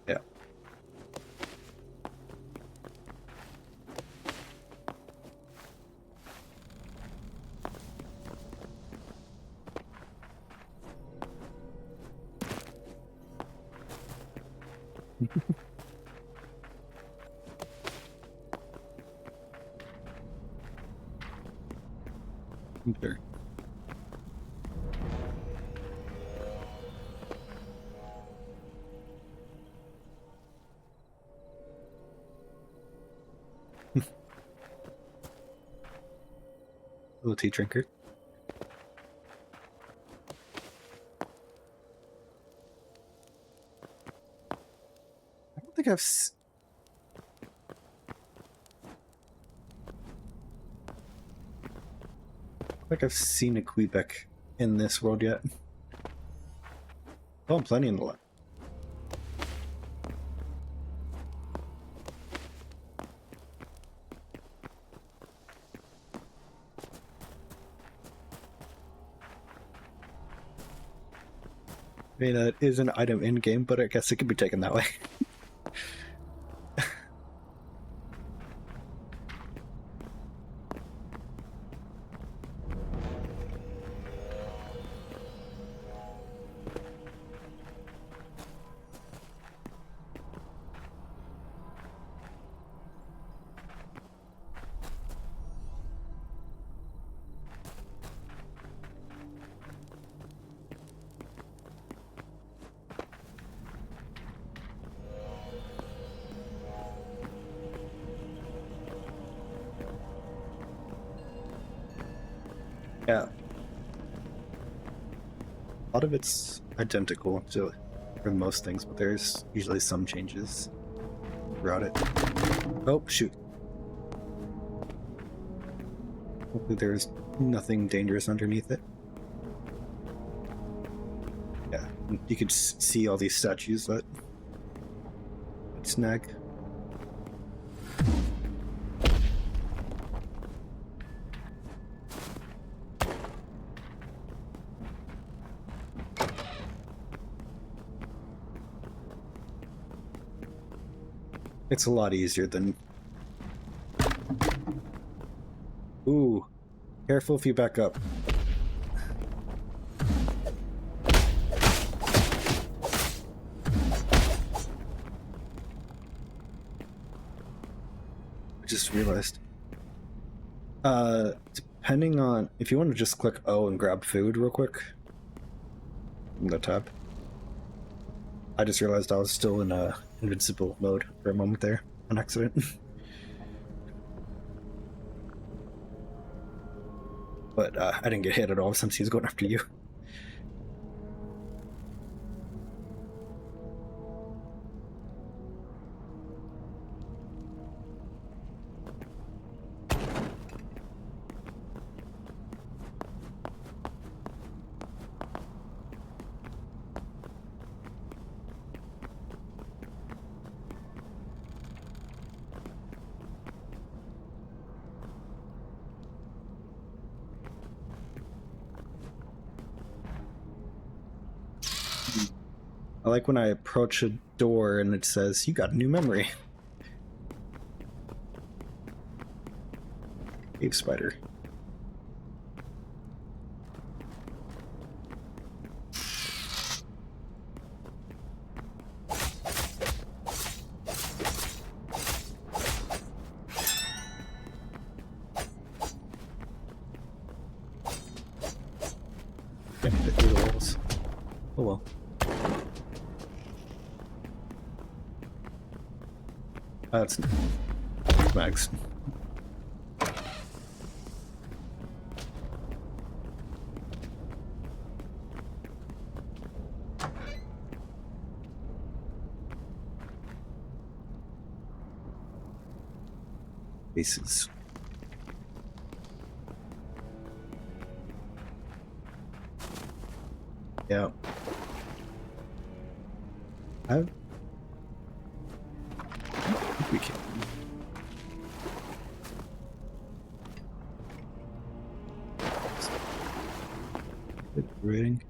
Yeah. Sure. Little tea drinker. I don't think I've seen a Quebec in this world yet. Oh, plenty in the lab. I mean, it is an item in game, but I guess it could be taken that way. Yeah. A lot of it's identical to for most things, but there's usually some changes throughout it. Oh, shoot. Hopefully there's nothing dangerous underneath it. Yeah, you could see all these statues that snag. It's a lot easier than... Ooh, careful if you back up. I just realized. Depending on... If you want to just click O and grab food real quick. From the tab. I just realized I was still in invincible mode for a moment there, on accident. But I didn't get hit at all since he's going after you. I like when I approach a door and it says, "You got a new memory." Cave spider. Can't fit through the walls. Oh well. That's Max. Faces. Yeah. I think we can. Good rating.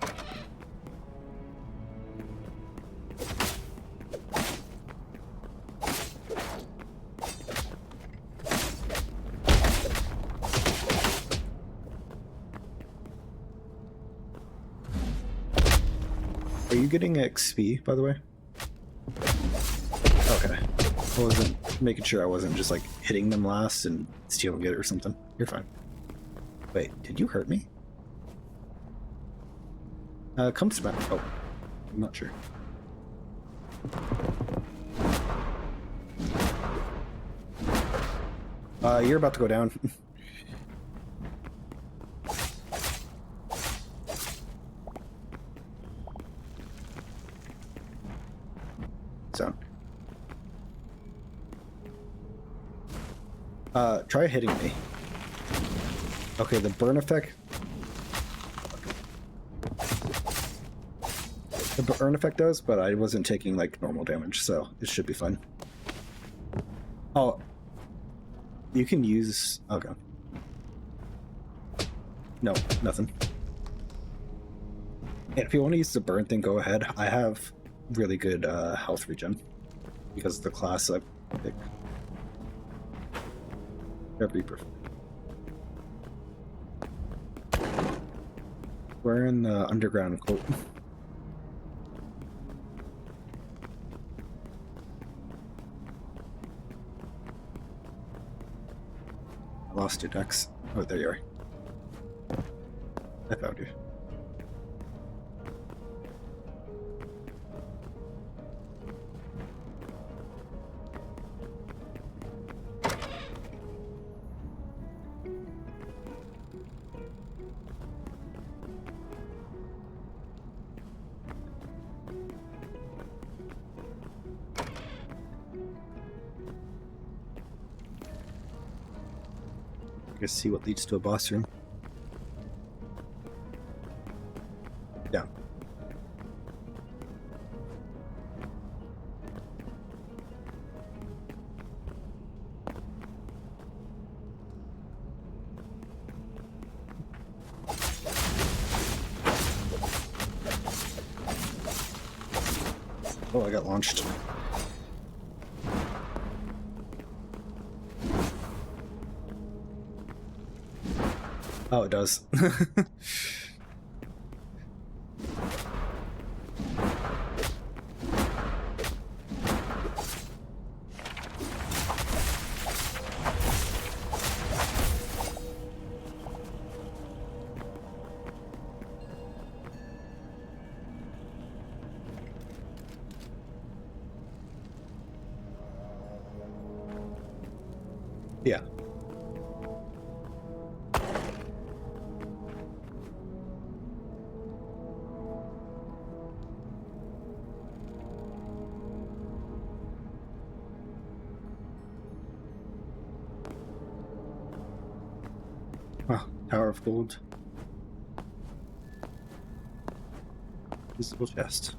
Are you getting XP, by the way? Okay. I wasn't making sure I wasn't just like hitting them last and stealing it or something. You're fine. Wait, did you hurt me? Come smack. Oh, I'm not sure. You're about to go down. So. Try hitting me. Okay, the burn effect. The burn effect does, but I wasn't taking like normal damage, so it should be fine. Oh, you can use. Okay. No, nothing. And if you want to use the burn thing, go ahead. I have really good health regen because of the class I pick. Every perfect. We're in the underground quote. I lost your Dex. Oh, there you are. I found you. Let's see what leads to a boss room. Yeah. Oh, I got launched. Oh, it does. Yeah. Oh, Tower of Gold. Visible chest.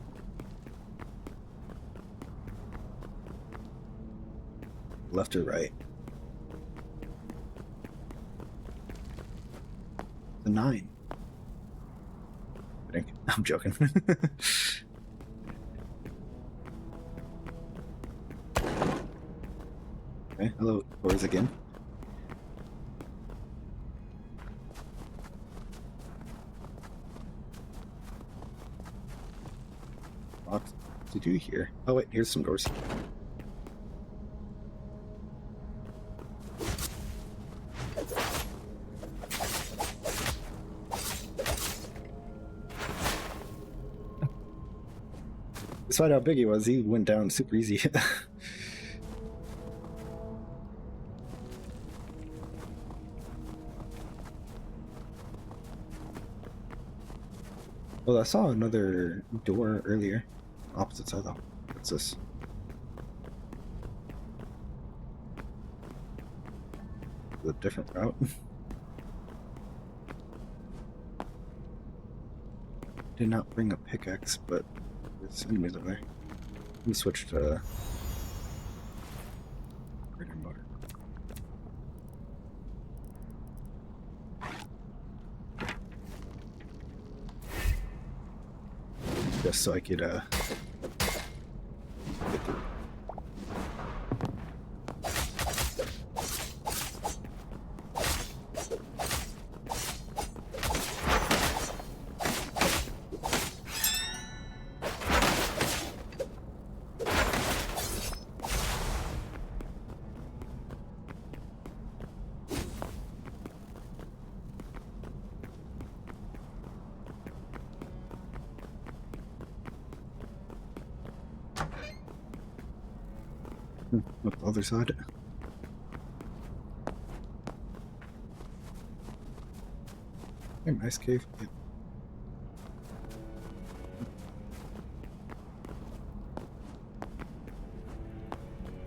Left or right? The 9. I'm joking. Okay, hello, doors again. Lots to do here. Oh wait, here's some doors. Despite how big he was, he went down super easy. Well, I saw another door earlier. Opposite side though. What's this? A different route. Did not bring a pickaxe, but there's enemies over there. Let me switch to greater motor. Just so I could get through. Up the other side. Hey, nice cave. Yeah.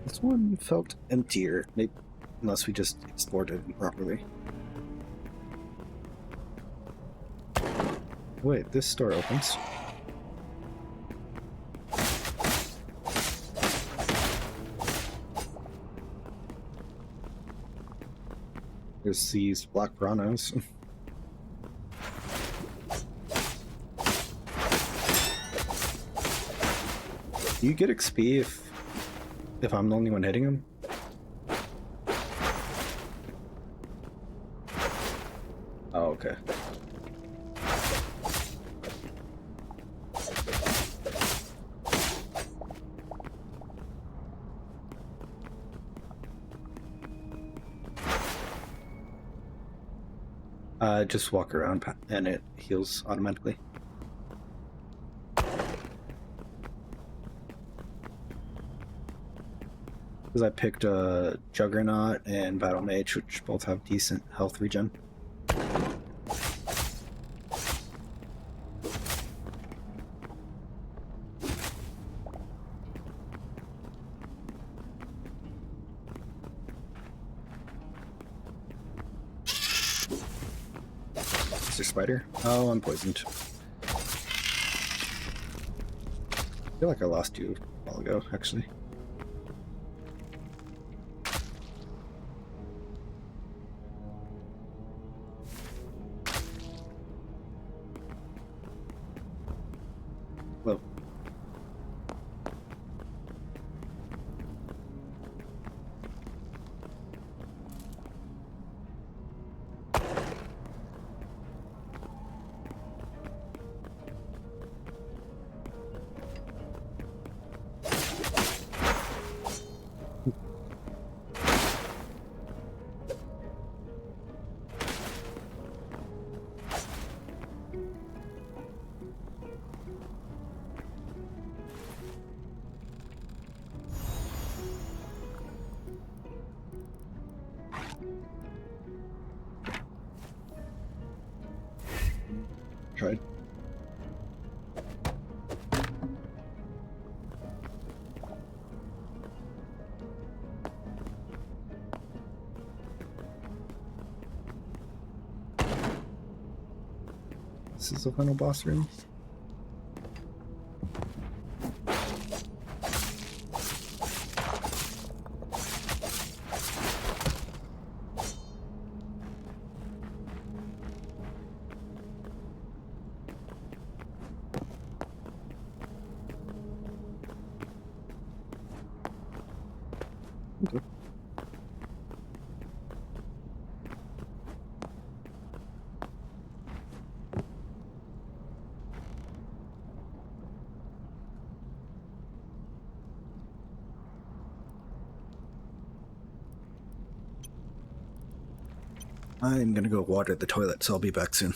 This one felt emptier, maybe, unless we just explored it properly. Wait, this door opens. There's these black piranhas. Do you get XP if I'm the only one hitting them? Oh, okay. Just walk around and it heals automatically. Because I picked Juggernaut and Battle Mage, which both have decent health regen. Mr. Spider? Oh, I'm poisoned. I feel like I lost you a while ago, actually. Well, tried. This is the final boss room. Okay. I'm gonna go water the toilet, so I'll be back soon.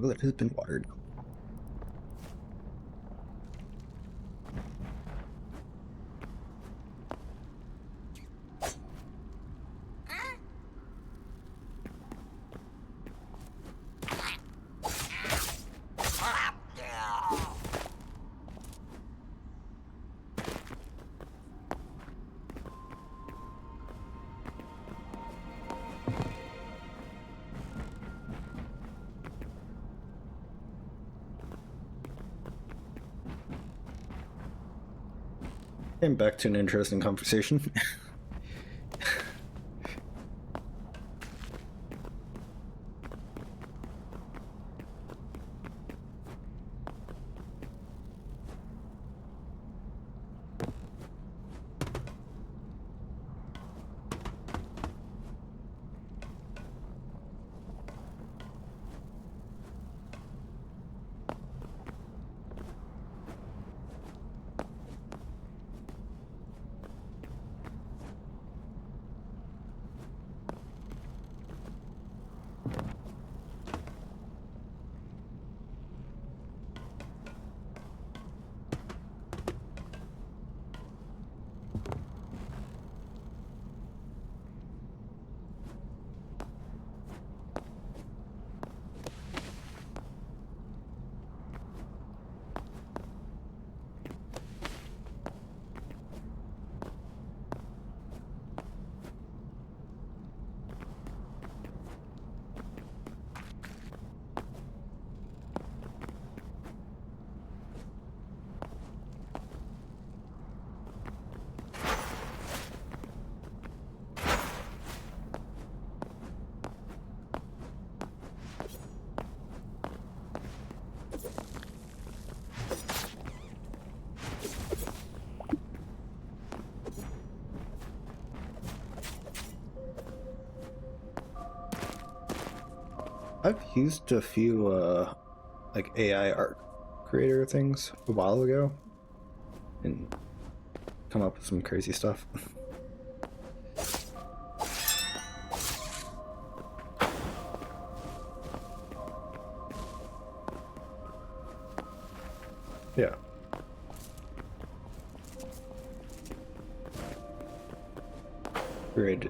Toilet has been watered. Came back to an interesting conversation. I've used a few like AI art creator things a while ago and come up with some crazy stuff. Yeah. Great.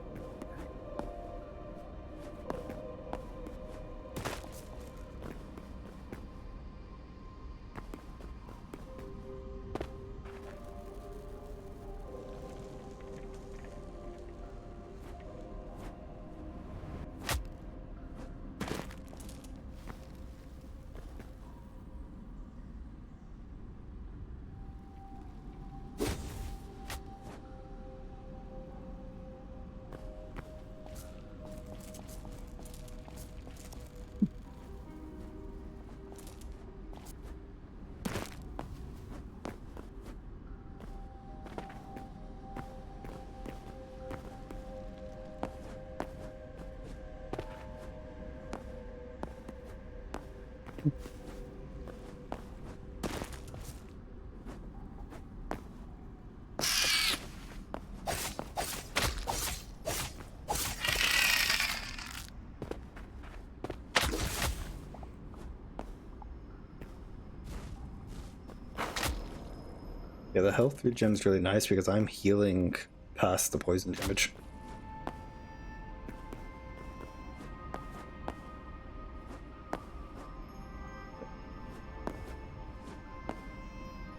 Yeah, the health regen's really nice because I'm healing past the poison damage.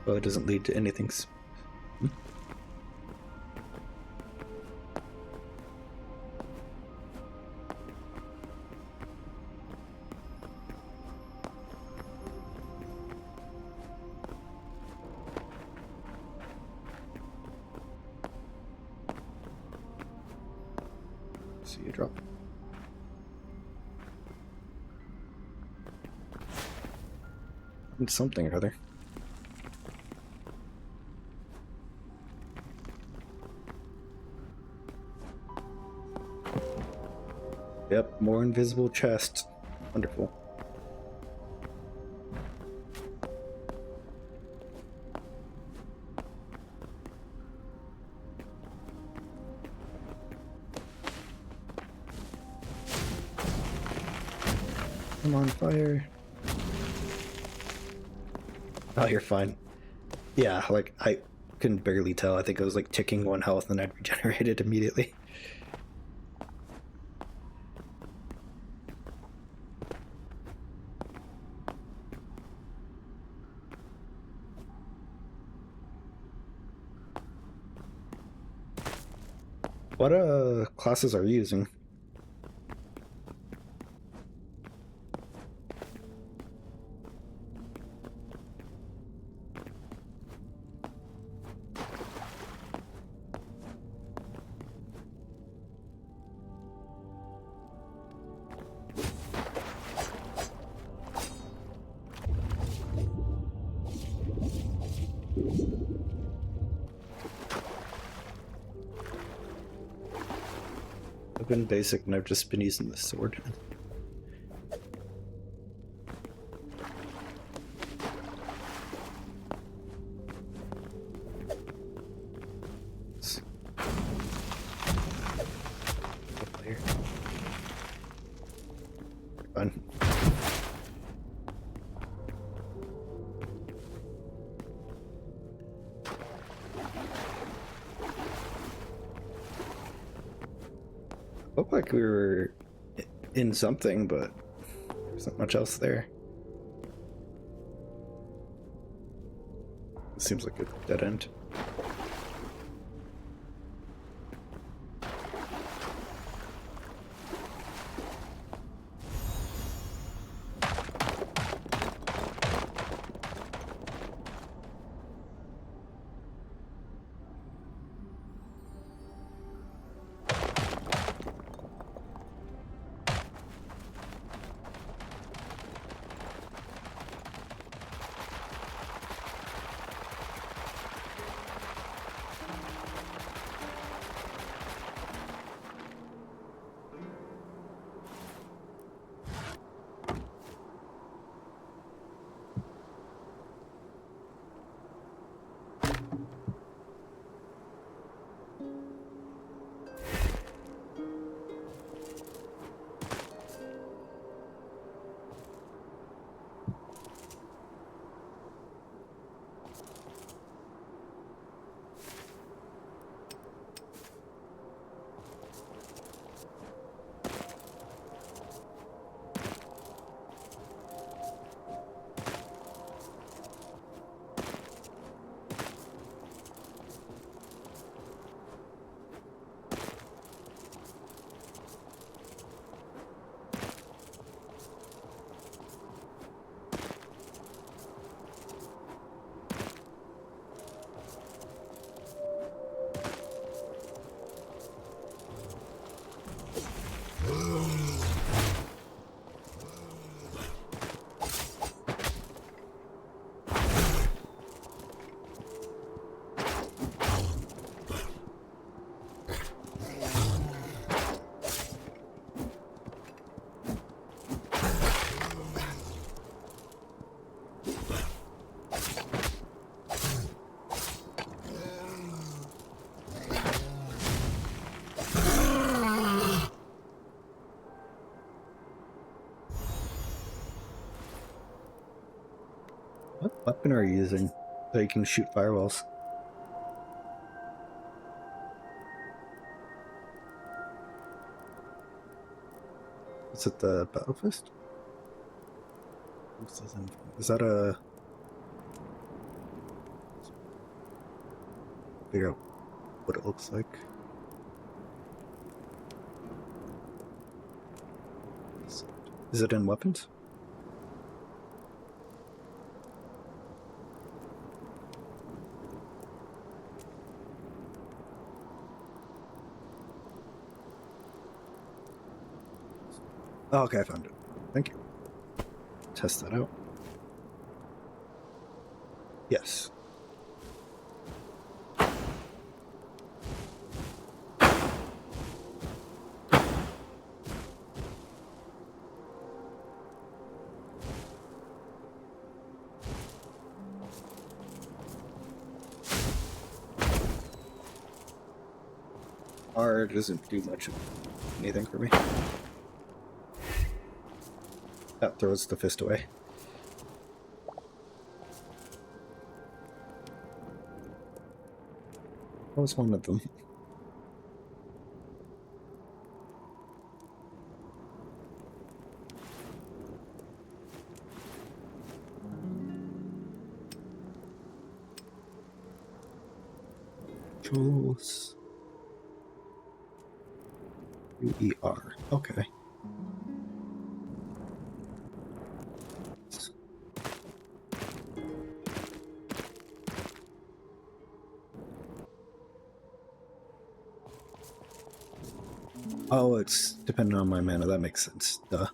Well, it doesn't lead to anything. See you drop. It's something or other. Yep, more invisible chests. Wonderful. I'm on fire. Oh, you're fine. Yeah, like I can barely tell. I think it was like ticking 1 health and I'd regenerated immediately. What classes are you using? I've been basic and I've just been using the sword. Fun. Looked like we were in something, but there's not much else there. It seems like a dead end. What weapon are you using that you can shoot firewalls? Is it the Battle Fist? Is that a... Figure out what it looks like. Is it in weapons? Oh, okay, I found it. Thank you. Test that out. Yes. R doesn't do much of anything for me. That throws the fist away. What was one of them? Controls. UER. Okay. Oh, it's dependent on my mana. That makes sense. Duh.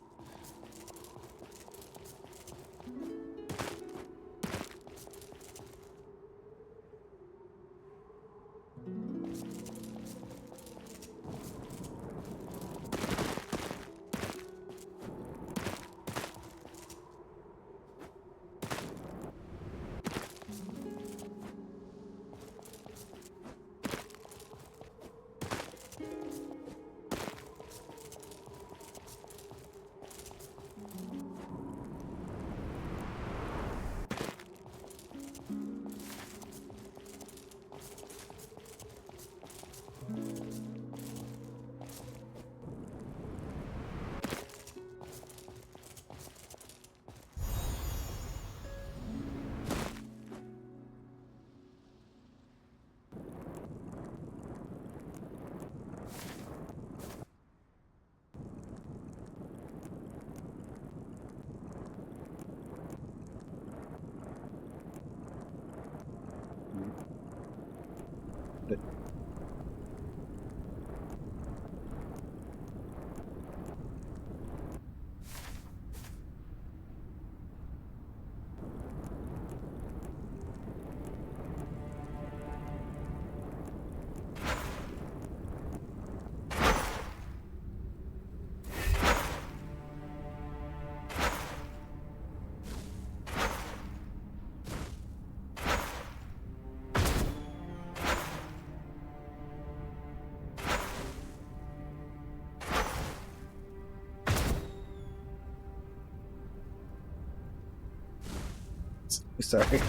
Sorry,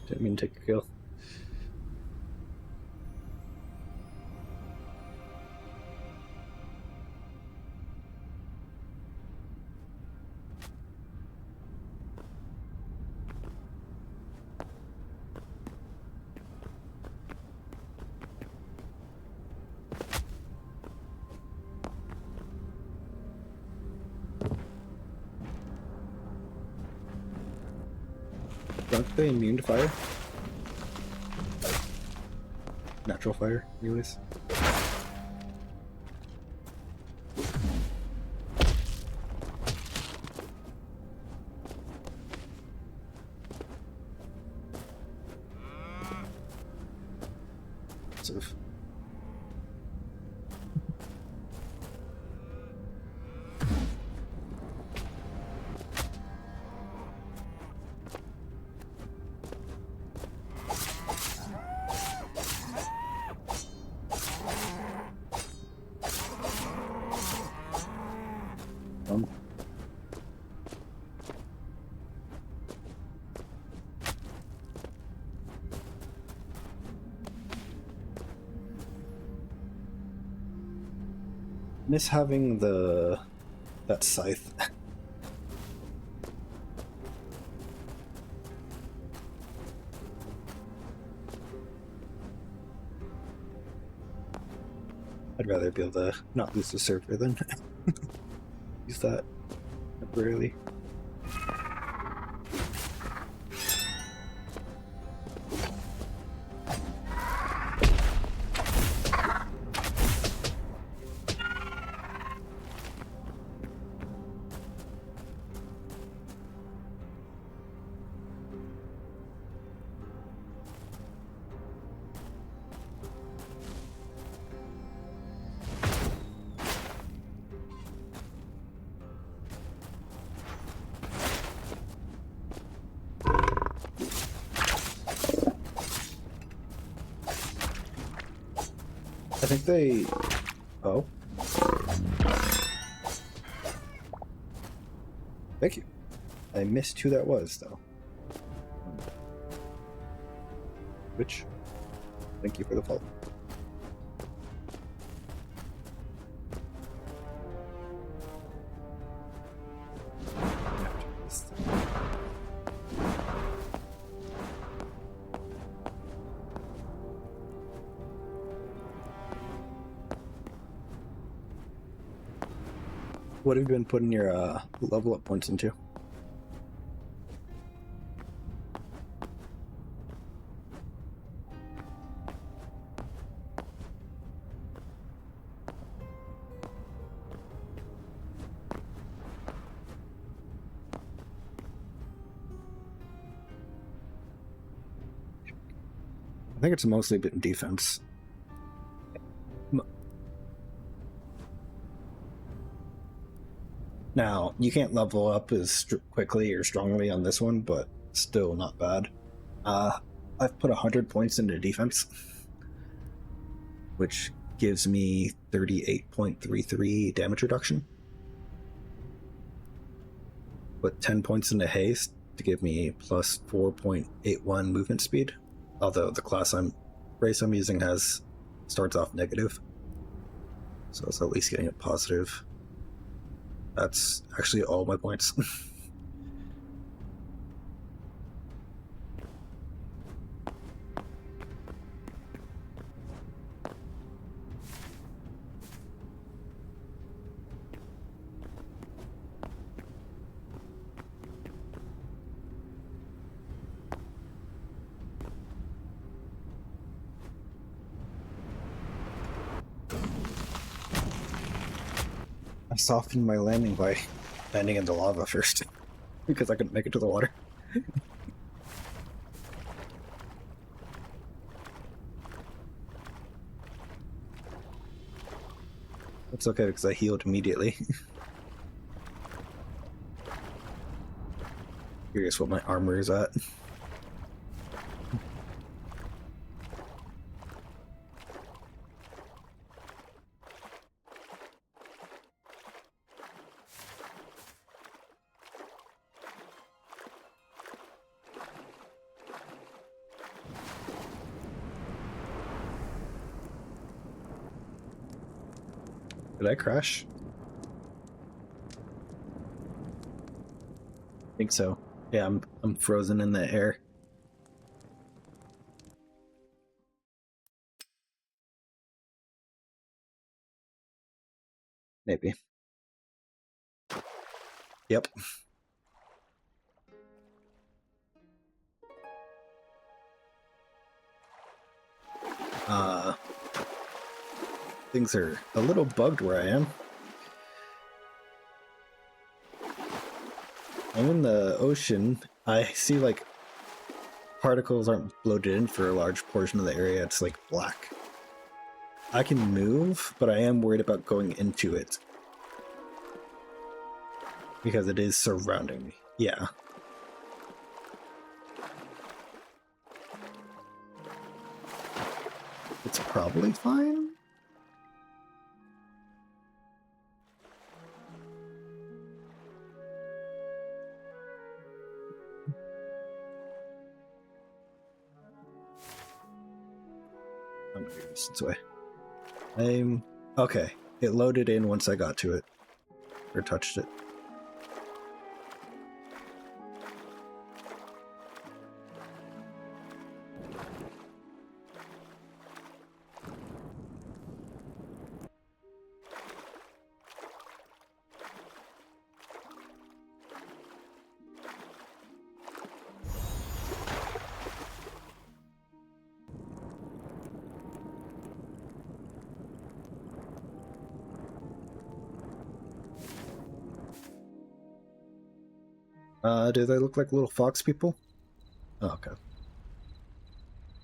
didn't mean to take a kill. Aren't they immune to fire? Natural fire, anyways. Sort of. Miss having that scythe. I'd rather be able to not lose the server than use that temporarily. I think they... Oh. Thank you. I missed who that was, though. Which? Thank you for the follow. What have you been putting your level up points into? I think it's mostly been defense. Now, you can't level up as quickly or strongly on this one, but still not bad. I've put 100 points into defense, which gives me 38.33 damage reduction. Put 10 points into haste to give me plus 4.81 movement speed, although the race I'm using starts off negative, so it's at least getting a positive. That's actually all my points. I softened my landing by landing in the lava first, because I couldn't make it to the water. It's okay, because I healed immediately. Curious what my armor is at. Did I crash? I think so. Yeah, I'm frozen in the air. Maybe. Yep. Things are a little bugged where I am. I'm in the ocean. I see like particles aren't bloated in for a large portion of the area. It's like black. I can move, but I am worried about going into it, because it is surrounding me. Yeah. It's probably fine. I'm gonna go distance away. I'm okay. It loaded in once I got to it or touched it. Do they look like little fox people? Oh, okay.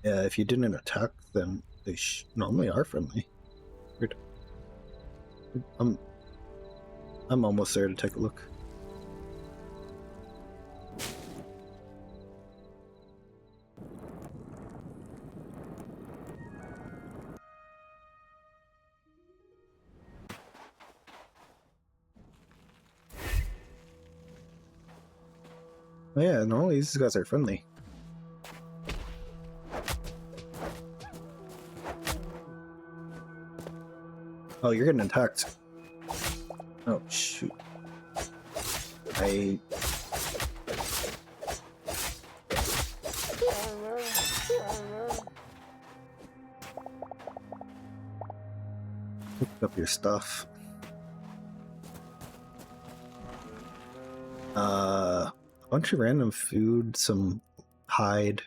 Yeah, if you didn't attack them, they normally are friendly. Weird. I'm almost there to take a look. Oh yeah, normally these guys are friendly. Oh, you're getting attacked. Oh, shoot. I... picked up your stuff. A bunch of random food, some hide,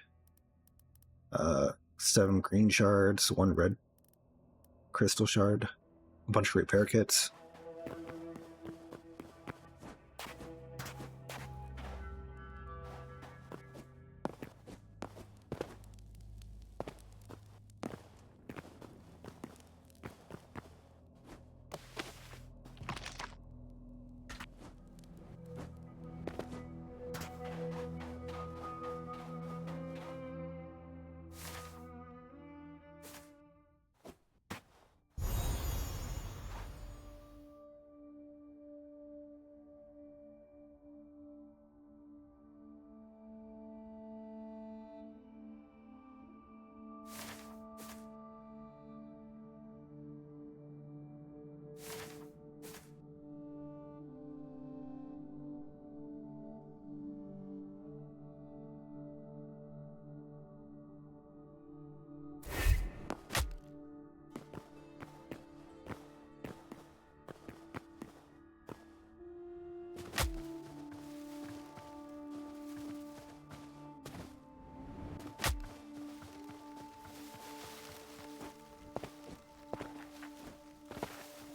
7 green shards, 1 red crystal shard, a bunch of repair kits.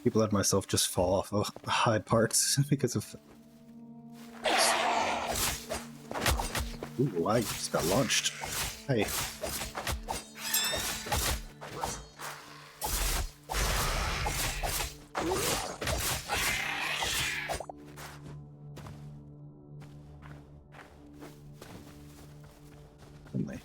People let myself just fall off of high parts because of... Ooh, I just got launched. Hey. Friendly.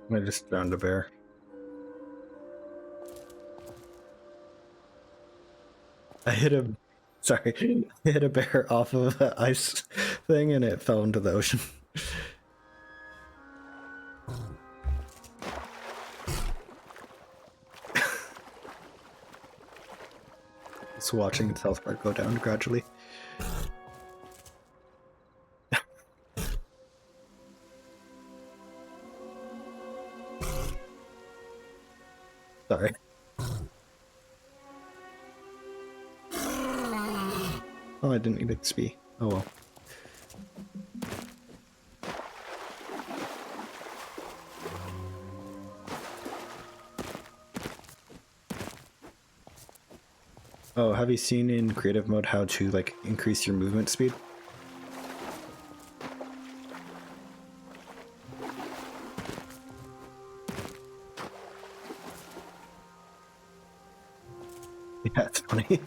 I just found a bear. I hit a sorry, I hit a bear off of an ice thing and it fell into the ocean. Just watching South Park go down gradually. Sorry. Oh, I didn't need XP. Oh well. Oh, have you seen in creative mode how to like increase your movement speed? Yeah, it's funny.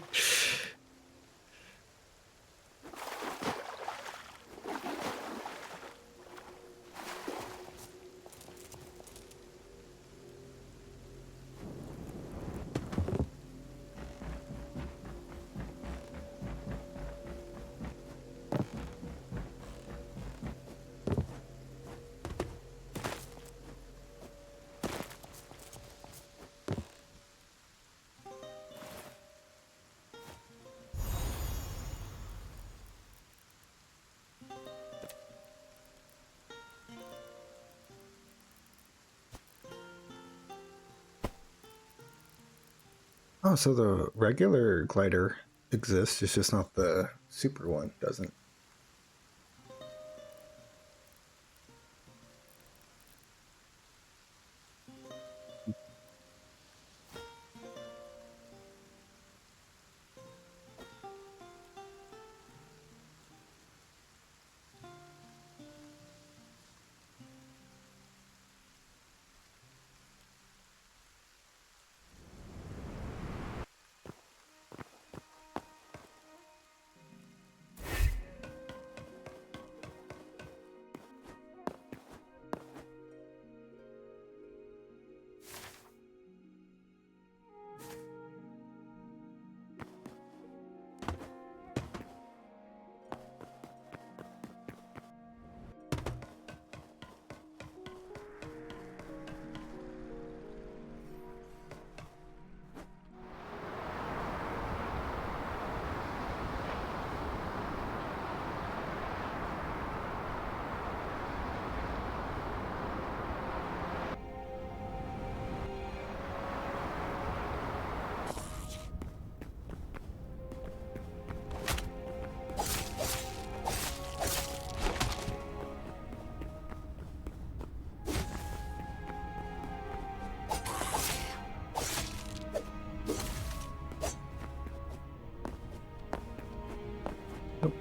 Oh, so the regular glider exists, it's just not the super one, doesn't. Nope.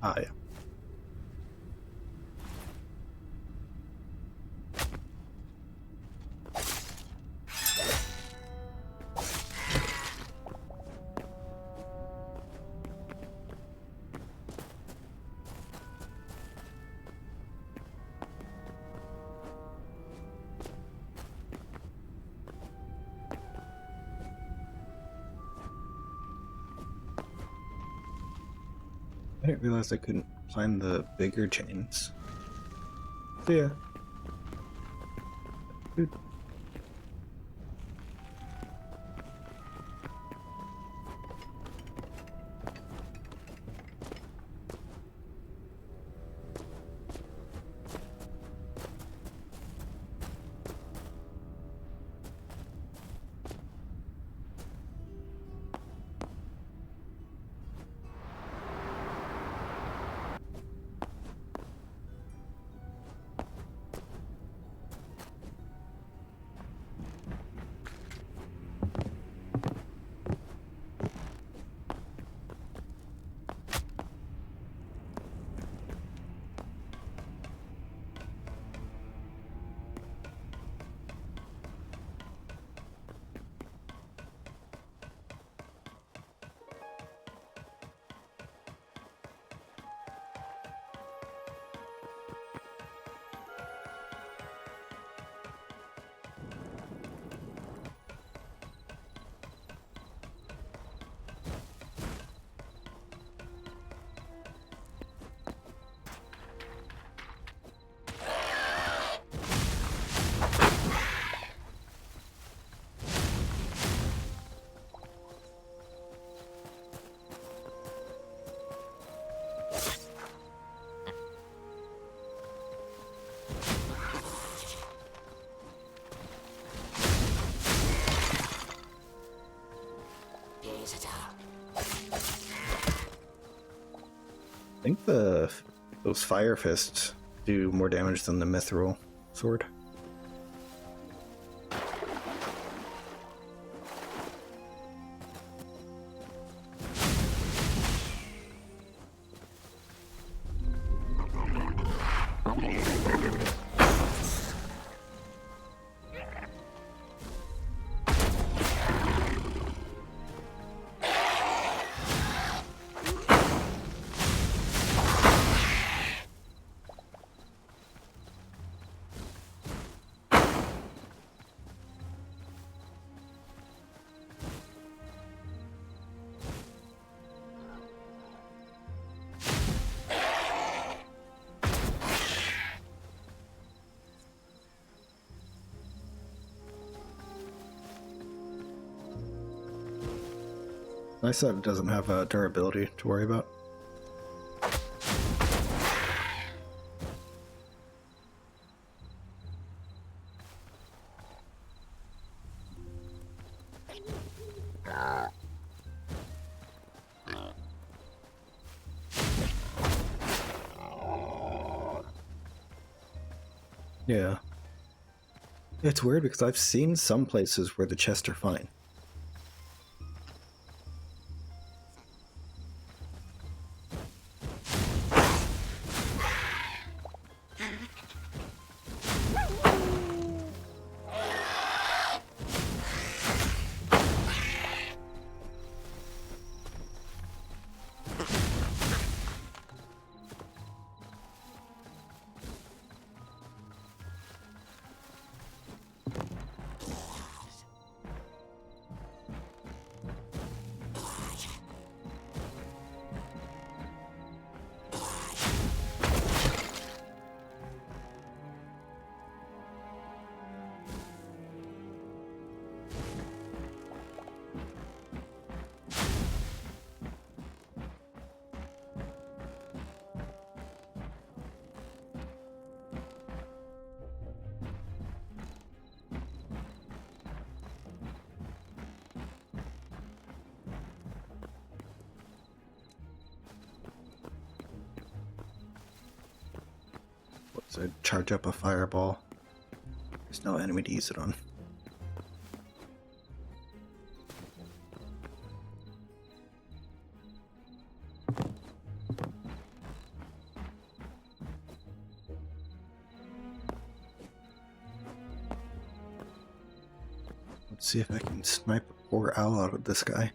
Ah, yeah. I didn't realize I couldn't climb the bigger chains. So yeah. Dude. think those fire fists do more damage than the mithril sword. Nice that it doesn't have durability to worry about. Yeah. It's weird because I've seen some places where the chests are fine. So charge up a fireball. There's no enemy to use it on. Let's see if I can snipe a poor owl out of this guy.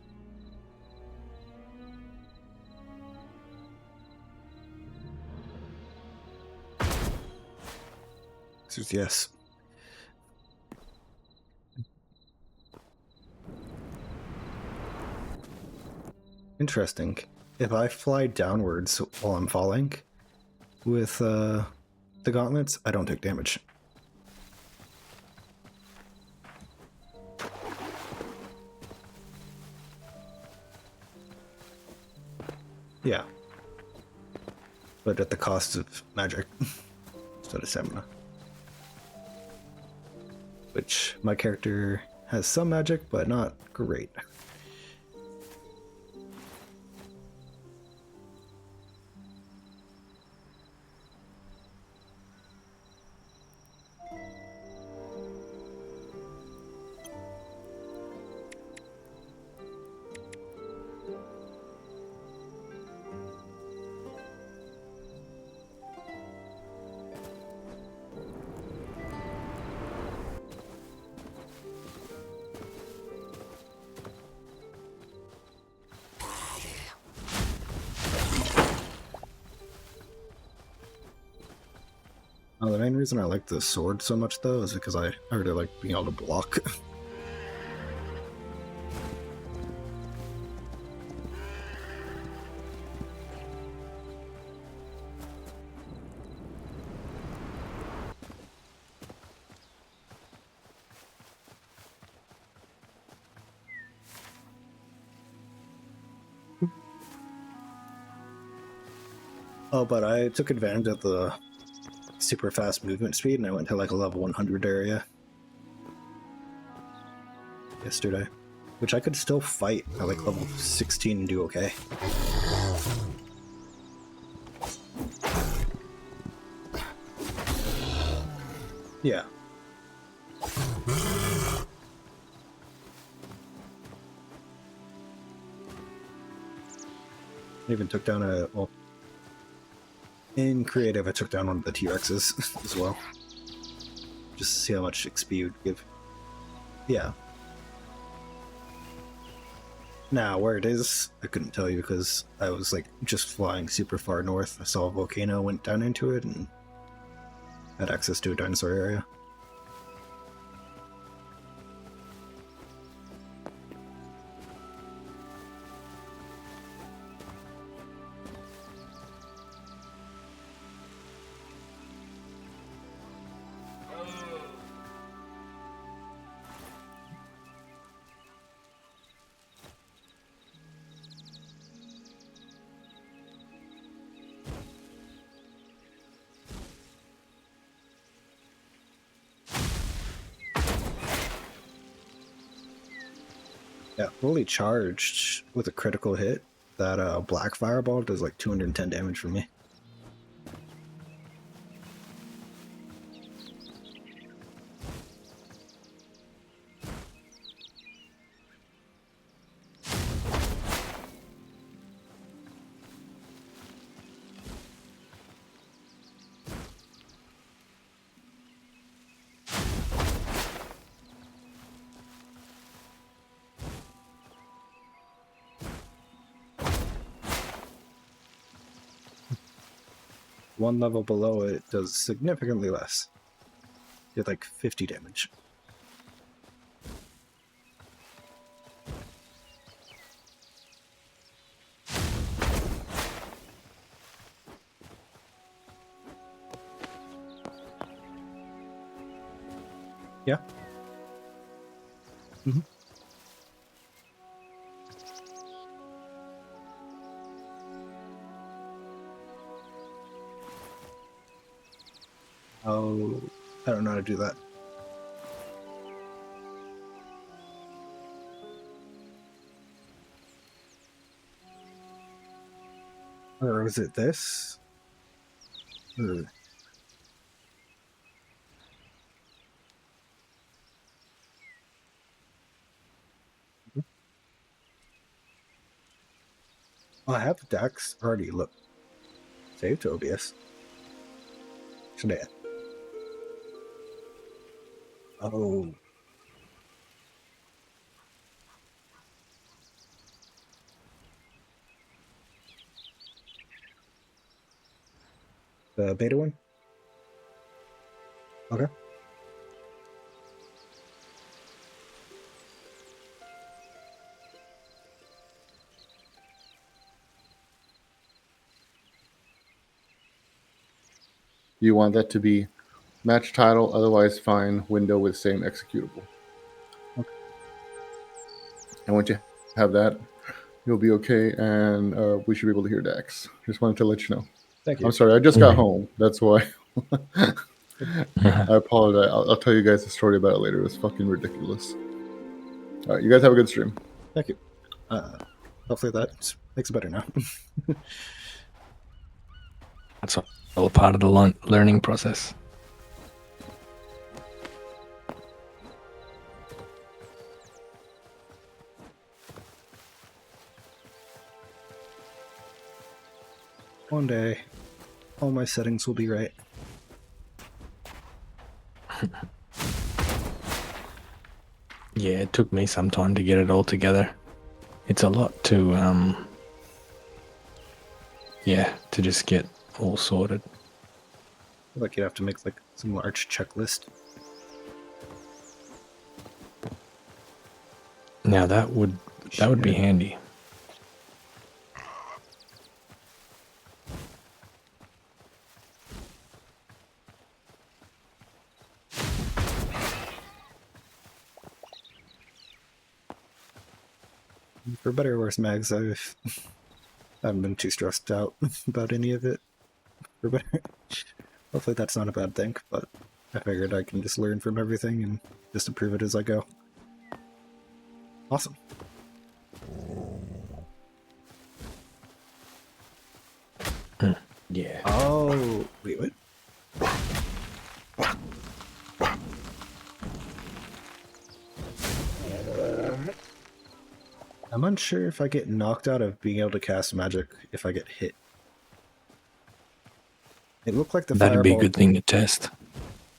Yes. Interesting. If I fly downwards while I'm falling with the gauntlets, I don't take damage. Yeah. But at the cost of magic instead of stamina. Which my character has some magic, but not great. The main reason I like the sword so much, though, is because I really like being able to block. Oh, but I took advantage of the super fast movement speed and I went to like a level 100 area yesterday, which I could still fight at like level 16 and do okay. Yeah. I even took down in creative, I took down one of the T-Rexes as well. Just to see how much XP you would give. Yeah. Now, where it is, I couldn't tell you because I was like just flying super far north. I saw a volcano, went down into it, and had access to a dinosaur area. Yeah, fully charged with a critical hit. That black fireball does like 210 damage for me. One level below it does significantly less. Did like 50 damage. Yeah. Mm-hmm. Oh, I don't know how to do that. Or was it this? Or... Oh, I have the decks already. Look, saved to OBS. Should I? Oh, the beta one. Okay. You want that to be match title, otherwise fine, window with same executable. Okay. And once you have that, you'll be okay, and we should be able to hear Dax. Just wanted to let you know. Thank you. I'm sorry, I just got home. That's why. I apologize. I'll tell you guys the story about it later. It was fucking ridiculous. All right, you guys have a good stream. Thank you. Hopefully that makes it better now. That's all a part of the learning process. One day, all my settings will be right. Yeah, it took me some time to get it all together. It's a lot to, to just get all sorted. I feel like you'd have to make like some large checklist. Now that would be handy. For better or worse, Mags, I haven't been too stressed out about any of it. For better, hopefully that's not a bad thing. But I figured I can just learn from everything and just improve it as I go. Awesome. Yeah. Oh, wait, what? I'm unsure if I get knocked out of being able to cast magic if I get hit. It looked like the That'd be a fireball good thing to test.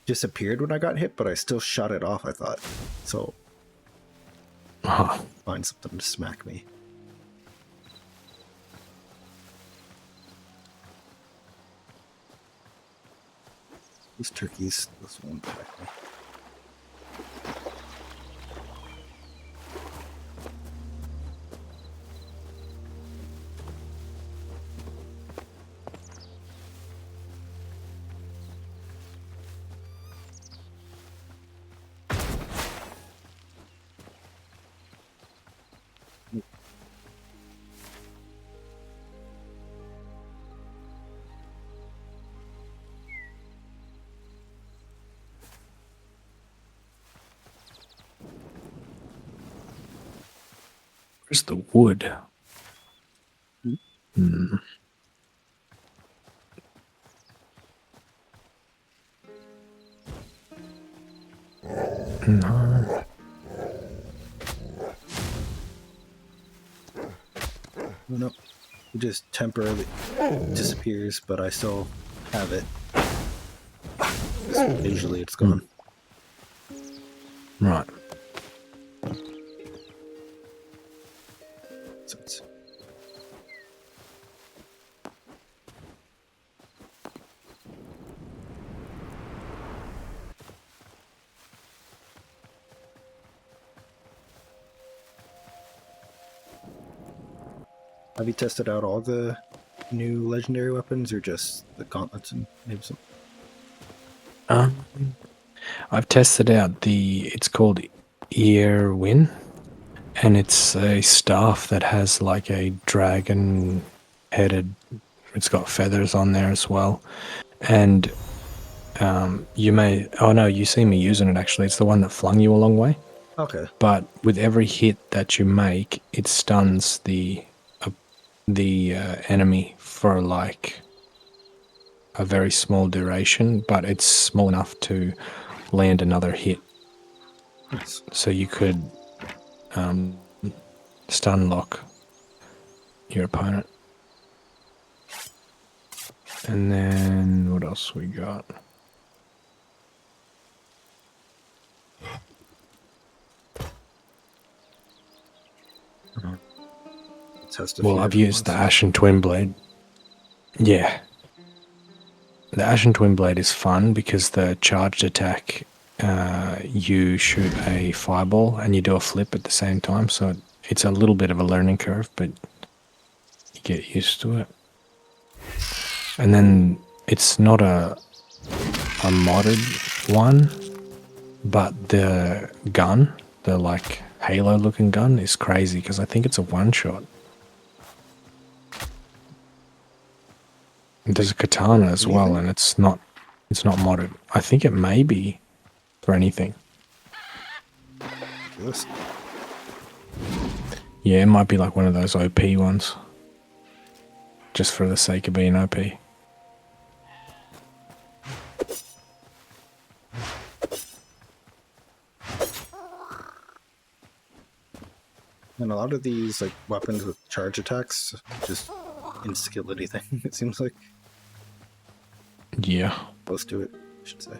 disappeared when I got hit, but I still shot it off, I thought. So, Oh, find something to smack me. These turkeys, this won't affect me. where's the wood? Hmm. No. Oh, no, it just temporarily disappears, but I still have it. Just visually, it's gone. Right. So it's Have you tested out all the new legendary weapons, or just the gauntlets and maybe some? I've tested out it's called Earwin, and it's a staff that has like a dragon headed, it's got feathers on there as well. And you may, oh no, you see me using it actually. It's the one that flung you a long way. Okay. But with every hit that you make, it stuns the enemy for like a very small duration, but it's small enough to land another hit. Nice. So you could stun lock your opponent. And then what else we got? Test a Well, few I've different used the ones. Ashen Twin Blade. Yeah. The Ashen Twin Blade is fun because the charged attack, you shoot a fireball and you do a flip at the same time. So it's a little bit of a learning curve, but you get used to it. And then it's not a modded one, but the gun, the like Halo looking gun, is crazy because I think it's a one shot. There's a katana as well, and it's not modded. I think it may be for anything. Yes. Yeah, it might be like one of those OP ones, just for the sake of being OP. And a lot of these like weapons with charge attacks just insta-kill anything. It seems like Yeah. close to it, I should say.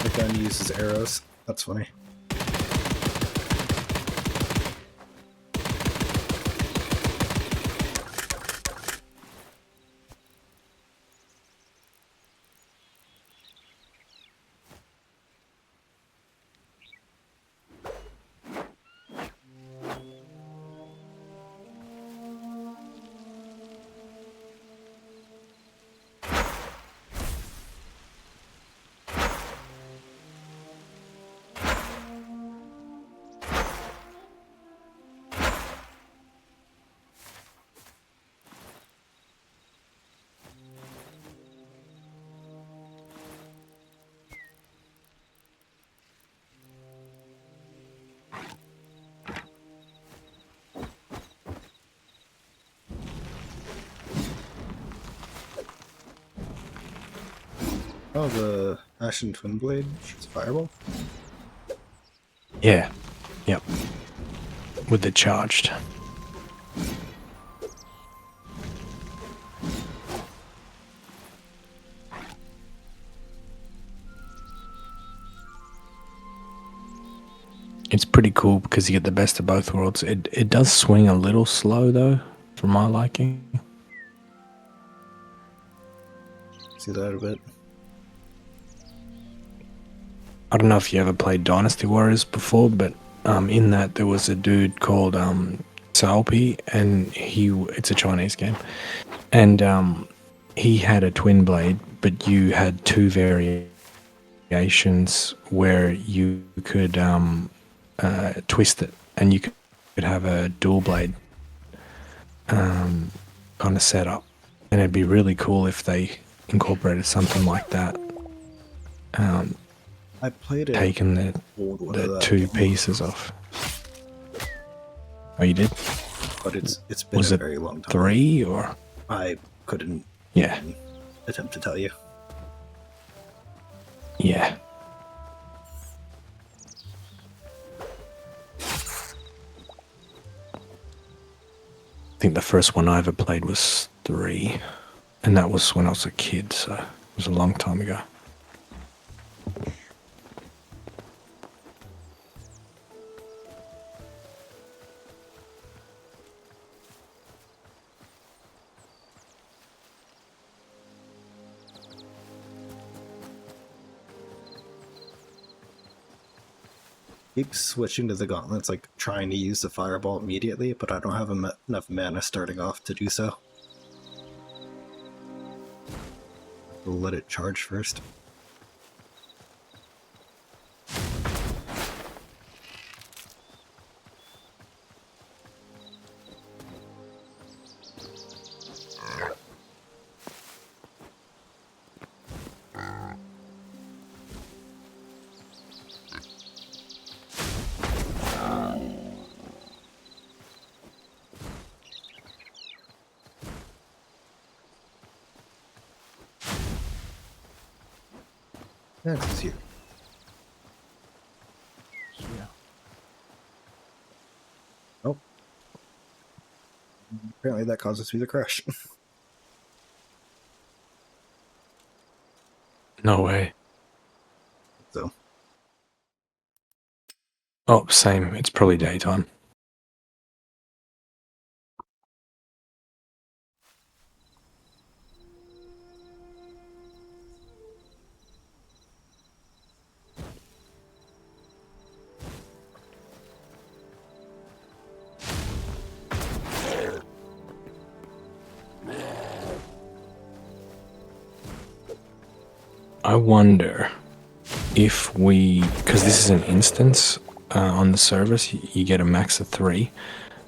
The gun uses arrows. That's funny. Oh, the Ashen Twin Blade shoots fireball? Yeah. Yep. With the charged. It's pretty cool because you get the best of both worlds. It does swing a little slow though, for my liking. See that a bit. I don't know if you ever played Dynasty Warriors before, but in that there was a dude called Salpi, and it's a Chinese game, and he had a twin blade, but you had two variations where you could twist it, and you could have a dual blade kind of setup, and it'd be really cool if they incorporated something like that. I played it. Taking Old one of the that two game, pieces off. Oh, you did? but it's been Was a it very long time. 3 or? I couldn't Yeah. even attempt to tell you. Yeah. I think the first one I ever played was 3, and that was when I was a kid, so it was a long time ago. Keep switching to the gauntlets, like trying to use the fireball immediately, but I don't have enough mana starting off to do so. We'll let it charge first. Next is here. Yeah. Oh. Apparently that causes me to crash. No way. So, Oh, same. It's probably daytime. I wonder if because this is an instance on the service, you get a max of 3.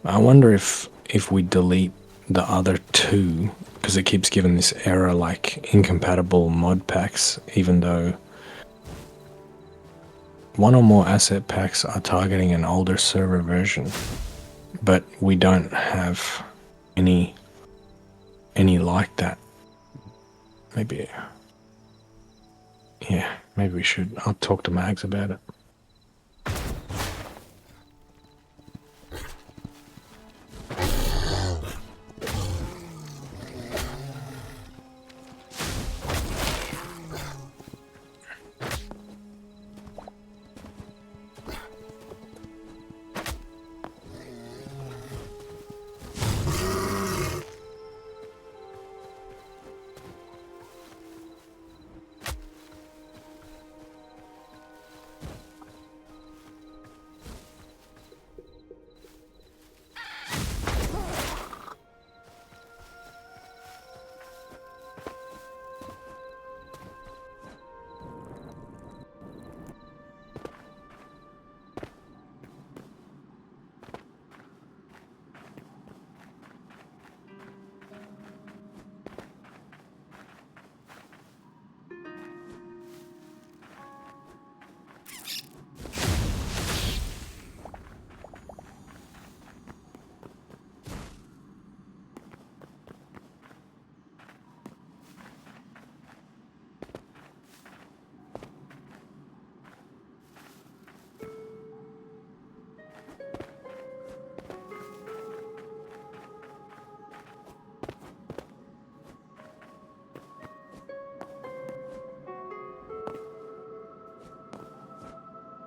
I wonder if we delete the other 2, because it keeps giving this error like incompatible mod packs, even though one or more asset packs are targeting an older server version, but we don't have any like that. Maybe, yeah, maybe we should. I'll talk to Mags about it.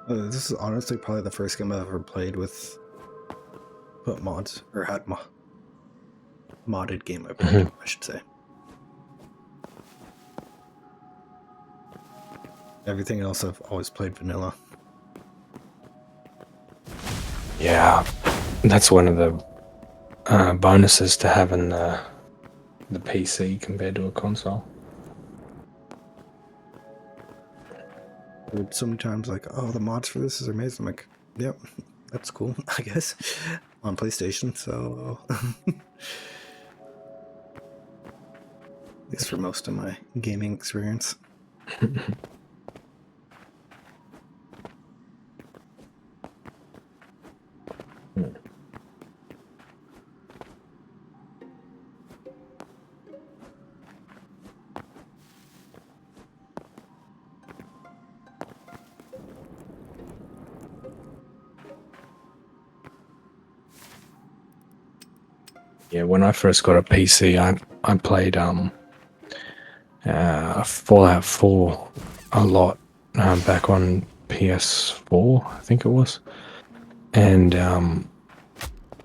This is honestly probably the first game I've ever played with put mods, or had modded game I played, Mhm. I should say. Everything else I've always played vanilla. Yeah, that's one of the bonuses to having the PC compared to a console. Sometimes like, oh, the mods for this is amazing. I'm like, yep, that's cool, I guess. On PlayStation, so at least for most of my gaming experience. Yeah, when I first got a PC, I played Fallout 4 a lot back on PS4, I think it was, and I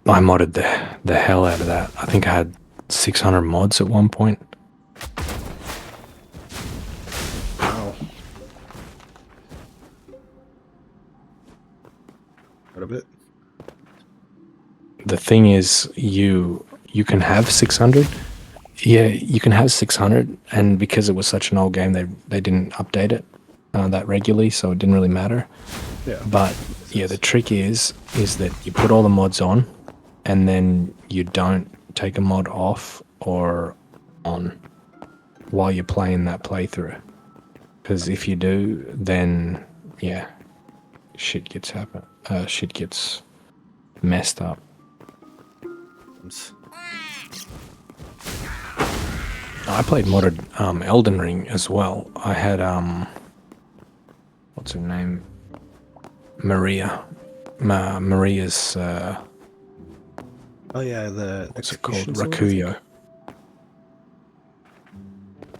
modded the hell out of that. I think I had 600 mods at one point. Wow. Quite a bit. The thing is, you can have 600. Yeah, you can have 600, and because it was such an old game, they didn't update it that regularly, so it didn't really matter. Yeah. But yeah, the trick is that you put all the mods on, and then you don't take a mod off or on while you're playing that playthrough. Because if you do, then yeah, shit gets messed up. I played modded Elden Ring as well. I had what's her name? Maria. Maria's Oh yeah, the what's it called? execution sword, I think. Rakuyo.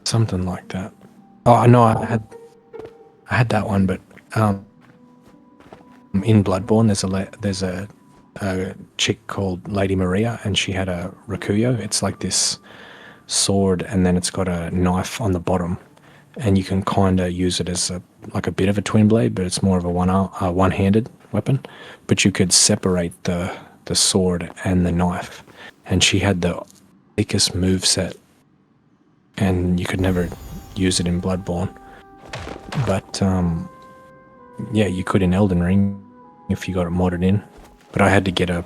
Something like that. Oh no, I had that one, but in Bloodborne there's a chick called Lady Maria, and she had a Rakuyo. It's like this sword, and then it's got a knife on the bottom, and you can kind of use it as like a bit of a twin blade, but it's more of a one-handed weapon. But you could separate the sword and the knife, and she had the thickest move set, and you could never use it in Bloodborne. But yeah, you could in Elden Ring if you got it modded in. But I had to get a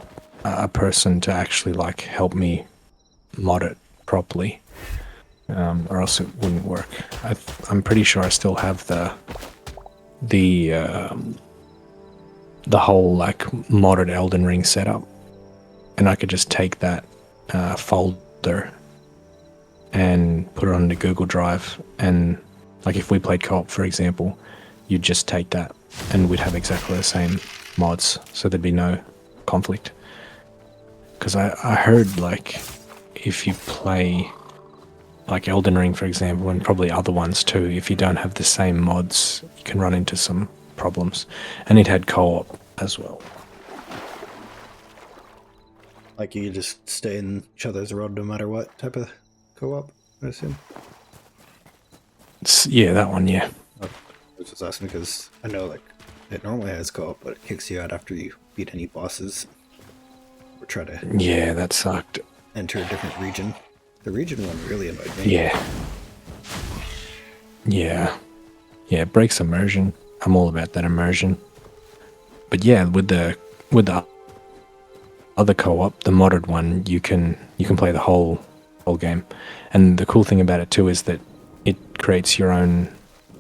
person to actually like help me mod it properly, or else it wouldn't work. I'm pretty sure I still have the whole like modded Elden Ring setup, and I could just take that folder and put it onto Google Drive, and like if we played co-op, for example, you'd just take that and we'd have exactly the same mods, so there'd be no conflict. Because I heard like if you play like Elden Ring, for example, and probably other ones too, if you don't have the same mods, you can run into some problems. And it had co-op as well. Like you just stay in each other's road no matter what type of co-op, I assume. Yeah, that one, yeah. I was just asking because I know like it normally has co-op, but it kicks you out after you beat any bosses or try to Yeah, that sucked. enter a different region. The region one really annoyed me. Yeah. Yeah. Yeah, it breaks immersion. I'm all about that immersion. But yeah, with the other co-op, the modded one, you can play the whole game. And the cool thing about it too is that it creates your own,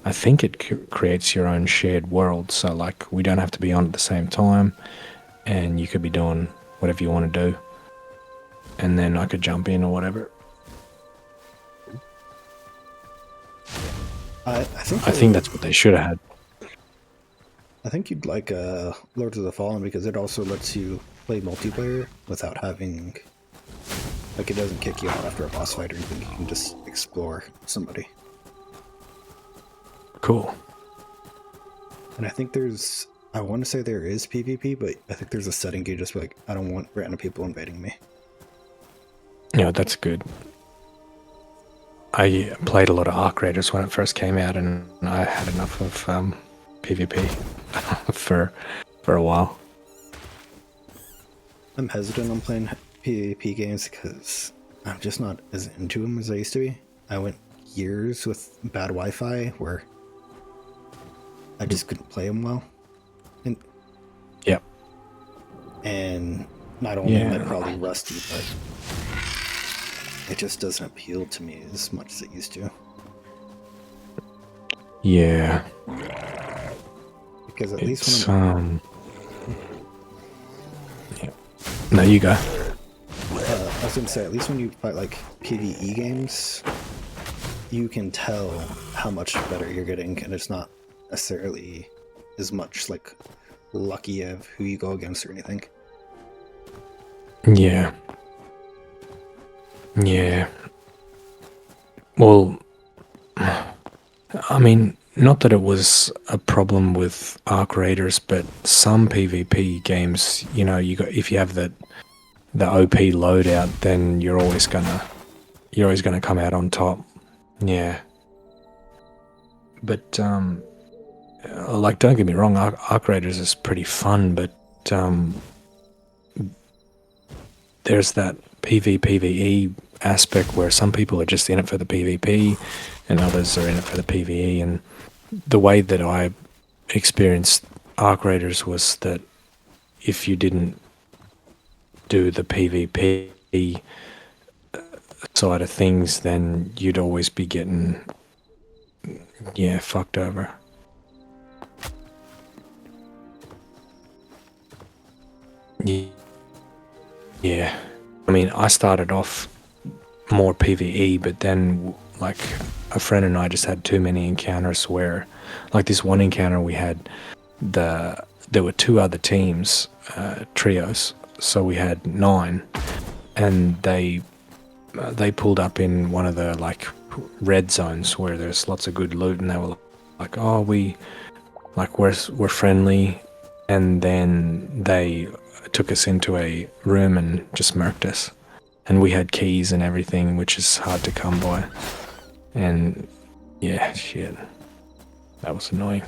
I think it creates your own shared world. So like we don't have to be on at the same time, and you could be doing whatever you want to do, and then I could jump in or whatever. I think that's what they should have had. I think you'd like Lords of the Fallen because it also lets you play multiplayer without having, like, it doesn't kick you out after a boss fight or anything. You can just explore somebody. Cool. And I think there's I want to say there is PvP, but I think there's a setting you just be like, I don't want random people invading me. Yeah, that's good. I played a lot of Arc Raiders when it first came out, and I had enough of PvP for a while. I'm hesitant on playing PvP games because I'm just not as into them as I used to be. I went years with bad Wi-Fi where I just couldn't play them well. Yep. And not only am I Yeah. probably rusty, but it just doesn't appeal to me as much as it used to. Yeah. Because at least It's when I'm... yeah. No, you go. I was gonna say, at least when you fight like PvE games, you can tell how much better you're getting, and it's not necessarily as much like lucky of who you go against or anything. Yeah. Yeah. Well, I mean, not that it was a problem with Arc Raiders, but some PvP games, you know, if you have the OP loadout, then you're always gonna come out on top. Yeah. But like, don't get me wrong, Arc Raiders is pretty fun, but there's that PvE aspect where some people are just in it for the PvP and others are in it for the PvE. And the way that I experienced Arc Raiders was that if you didn't do the PvP side of things, then you'd always be getting, yeah, fucked over. Yeah. I mean, I started off more PvE, but then, like, a friend and I just had too many encounters where, like, this one encounter we had, there were 2 other teams, trios, so we had 9, and they pulled up in one of the, like, red zones where there's lots of good loot, and they were like, oh, we're friendly, and then they took us into a room and just murked us. And we had keys and everything, which is hard to come by. And yeah, shit. That was annoying.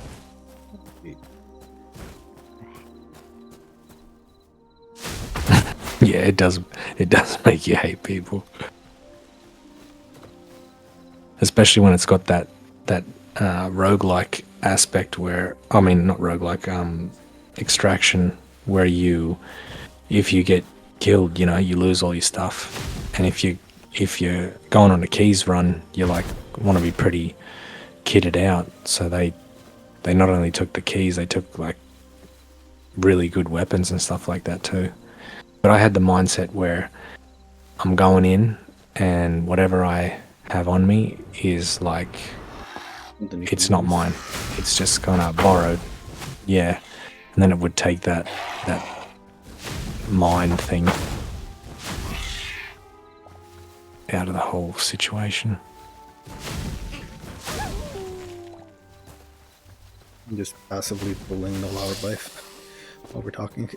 Yeah, it does make you hate people. Especially when it's got that roguelike aspect where, I mean, not roguelike, extraction, where if you get killed, you know, you lose all your stuff. And if you're going on a keys run, you like want to be pretty kitted out. So they not only took the keys, they took like really good weapons and stuff like that too. But I had the mindset where I'm going in and whatever I have on me is like, it's not mine. It's just kind of borrowed. Yeah. And then it would take that mind thing out of the whole situation. I'm just passively pulling the wildlife while we're talking.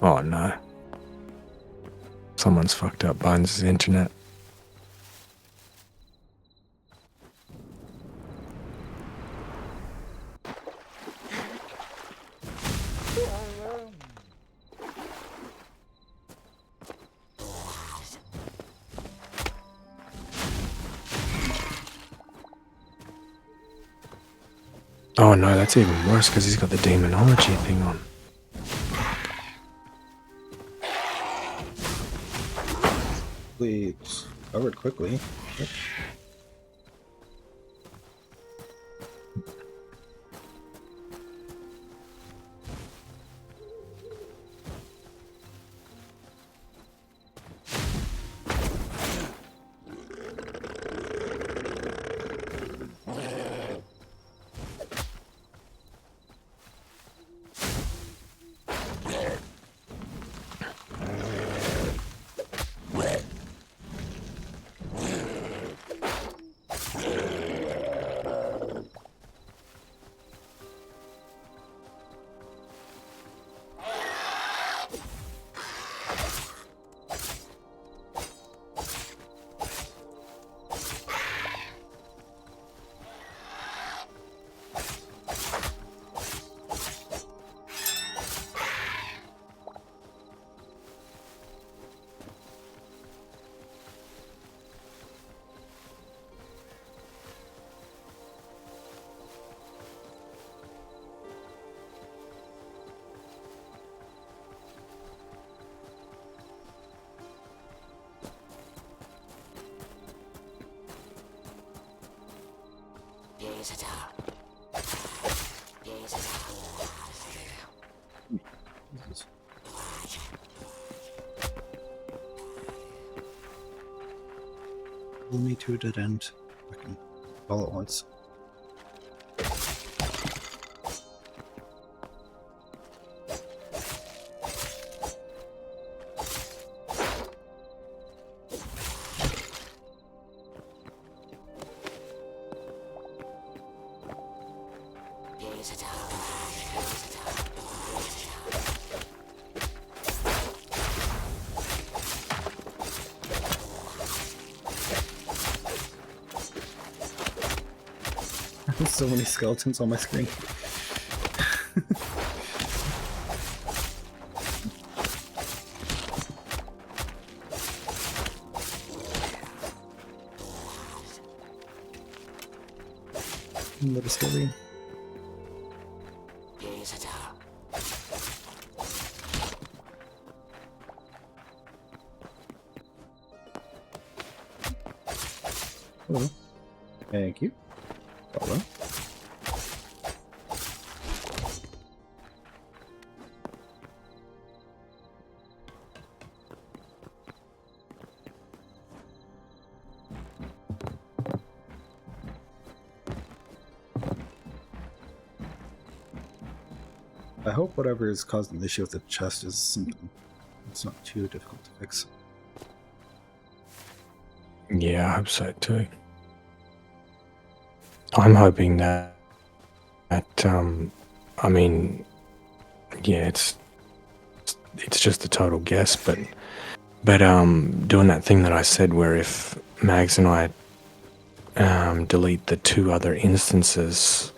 Oh no. Someone's fucked up Bones' internet. Oh no, that's even worse because he's got the demonology thing on. Please covered quickly. Yep. Pull me to a dead end. I can all at once. There's so many skeletons on my screen. No discovery. Hello. Thank you. Follow. I hope whatever is causing the issue with the chest is something it's not too difficult to fix. Yeah, I hope so too. I'm hoping that I mean, yeah, it's just a total guess, but doing that thing that I said where if Mags and I delete the 2 other instances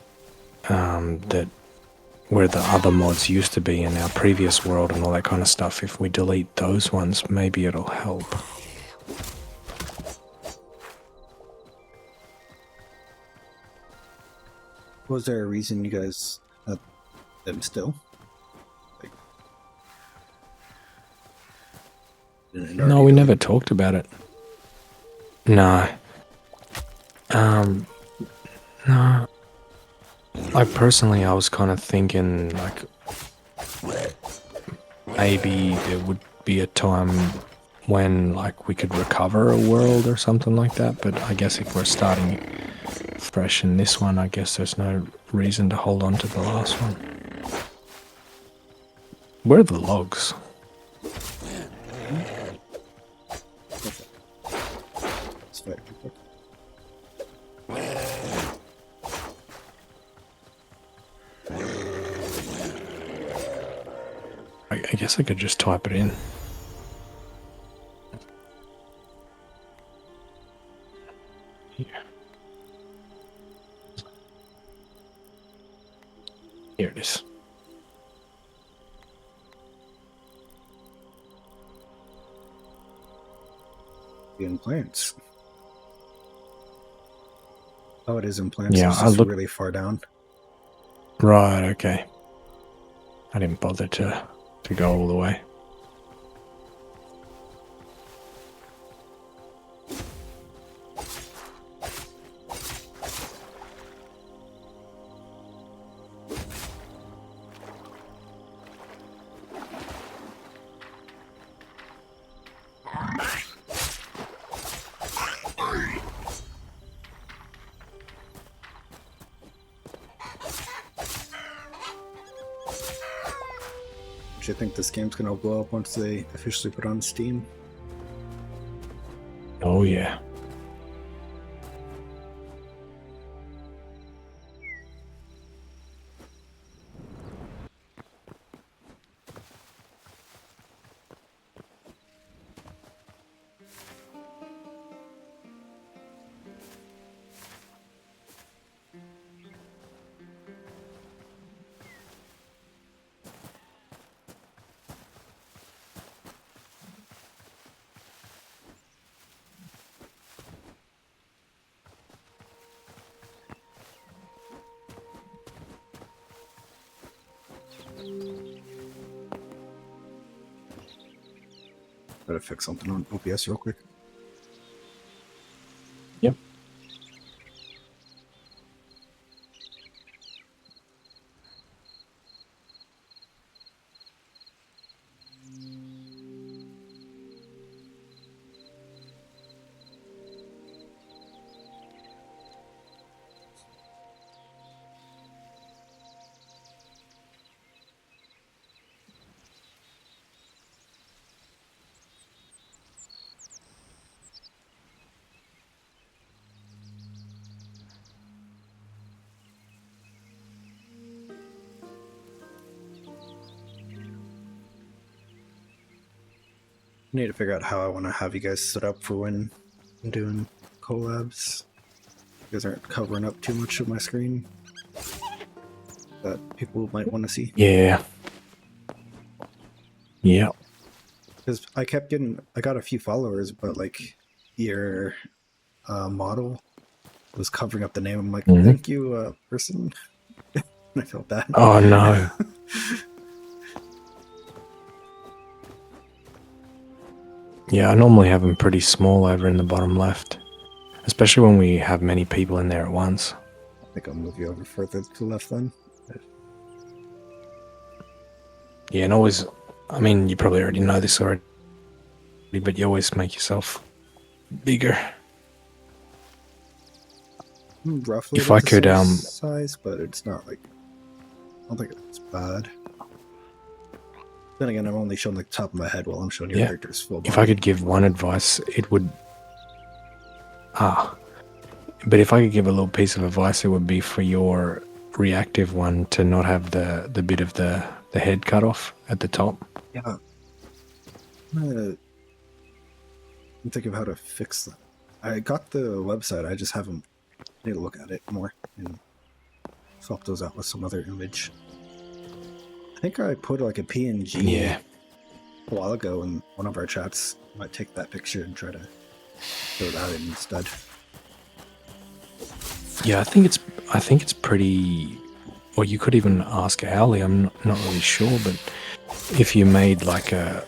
that where the other mods used to be in our previous world and all that kind of stuff, if we delete those ones, maybe it'll help. Was there a reason you guys had them still? Like, No, we never talked about it. No. No. Like, personally, I was kind of thinking, like, maybe there would be a time when, like, we could recover a world or something like that, but I guess if we're starting fresh in this one, I guess there's no reason to hold on to the last one. Where are the logs? It's very quick. I guess I could just type it in. Here. Here it is. In plants. Oh, it is in plants. Yeah, It's I just look really far down. right. Okay, I didn't bother to go all the way. Do you think this game's gonna blow up once they officially put it on Steam? Oh yeah. Gotta fix something on OBS real quick. Yep. need to figure out how I want to have you guys set up for when I'm doing collabs. You guys aren't covering up too much of my screen that people might want to see. Yeah. Yeah. Because I got a few followers, but like your model was covering up the name. I'm like, Mhm. thank you, person. I felt bad. Oh no. Yeah, I normally have them pretty small over in the bottom left, especially when we have many people in there at once. I think I'll move you over further to the left then. Yeah, and always, I mean, you probably already know this already, but you always make yourself bigger. Roughly If I about the could, same size, but it's not like, I don't think it's bad. Then again, I'm only showing the top of my head while I'm showing your Yeah. character's full body. If I could give one advice, it would. But if I could give a little piece of advice, it would be for your reactive one to not have the bit of the head cut off at the top. Yeah. I'm thinking of how to fix that. I got the website, I just haven't need to look at it more and swap those out with some other image. I think I put like a PNG Yeah. a while ago in one of our chats. I might take that picture and try to throw that in instead. Yeah, I think it's pretty. Or you could even ask Ali. I'm not really sure, but if you made like a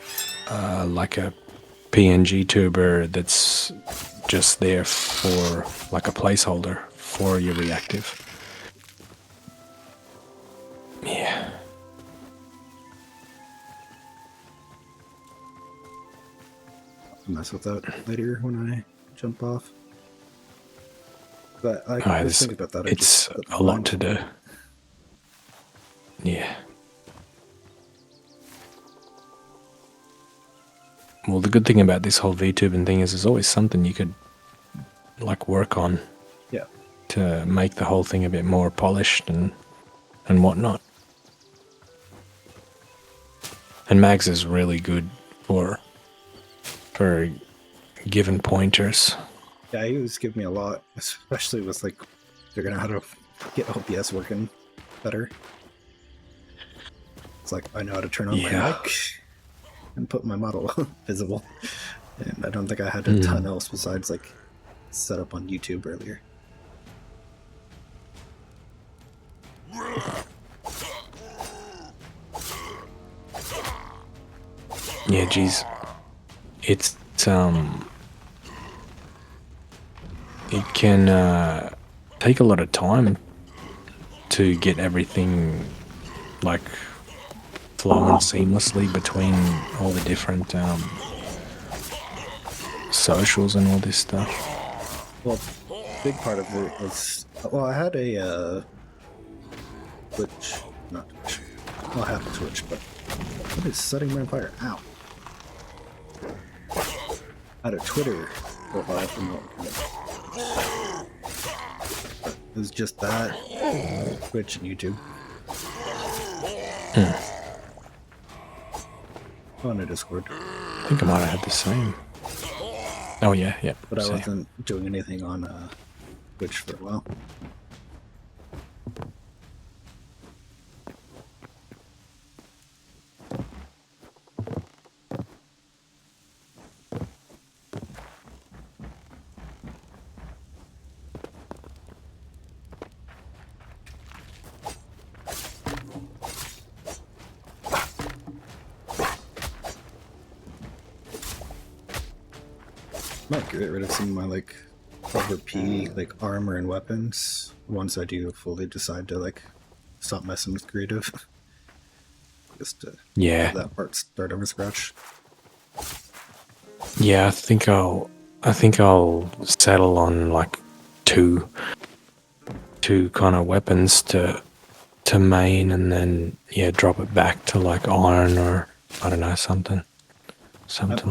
PNG tuber that's just there for like a placeholder for your reactive. Yeah. I'll mess with that later when I jump off. But I Alright, was thinking about that. it's a lot to do. Yeah. Well, the good thing about this whole VTubing thing is there's always something you could like work on. Yeah. To make the whole thing a bit more polished and whatnot. And Mags is really good for giving pointers. Yeah, he was giving me a lot, especially with like figuring out how to get OBS working better. It's like I know how to turn on my mic and put my model visible, and I don't think I had a ton else besides like set up on YouTube earlier. Yeah, geez. It's it can take a lot of time to get everything like flowing seamlessly between all the different socials and all this stuff. Well, big part of it was, well, I had a Twitch, not Twitch. Well, I have a Twitch, but what is setting me on fire? Ow. I had a Twitter profile from it was just that, Twitch and YouTube. On a Discord. I think I might have had the same. Oh yeah, yeah. But I same. wasn't doing anything on Twitch for a while. Might get rid of some of my like over P like armor and weapons once I do fully decide to like stop messing with creative. Just to have that part start over scratch. Yeah, I think I'll settle on like two kind of weapons to main, and then drop it back to like iron or I don't know, something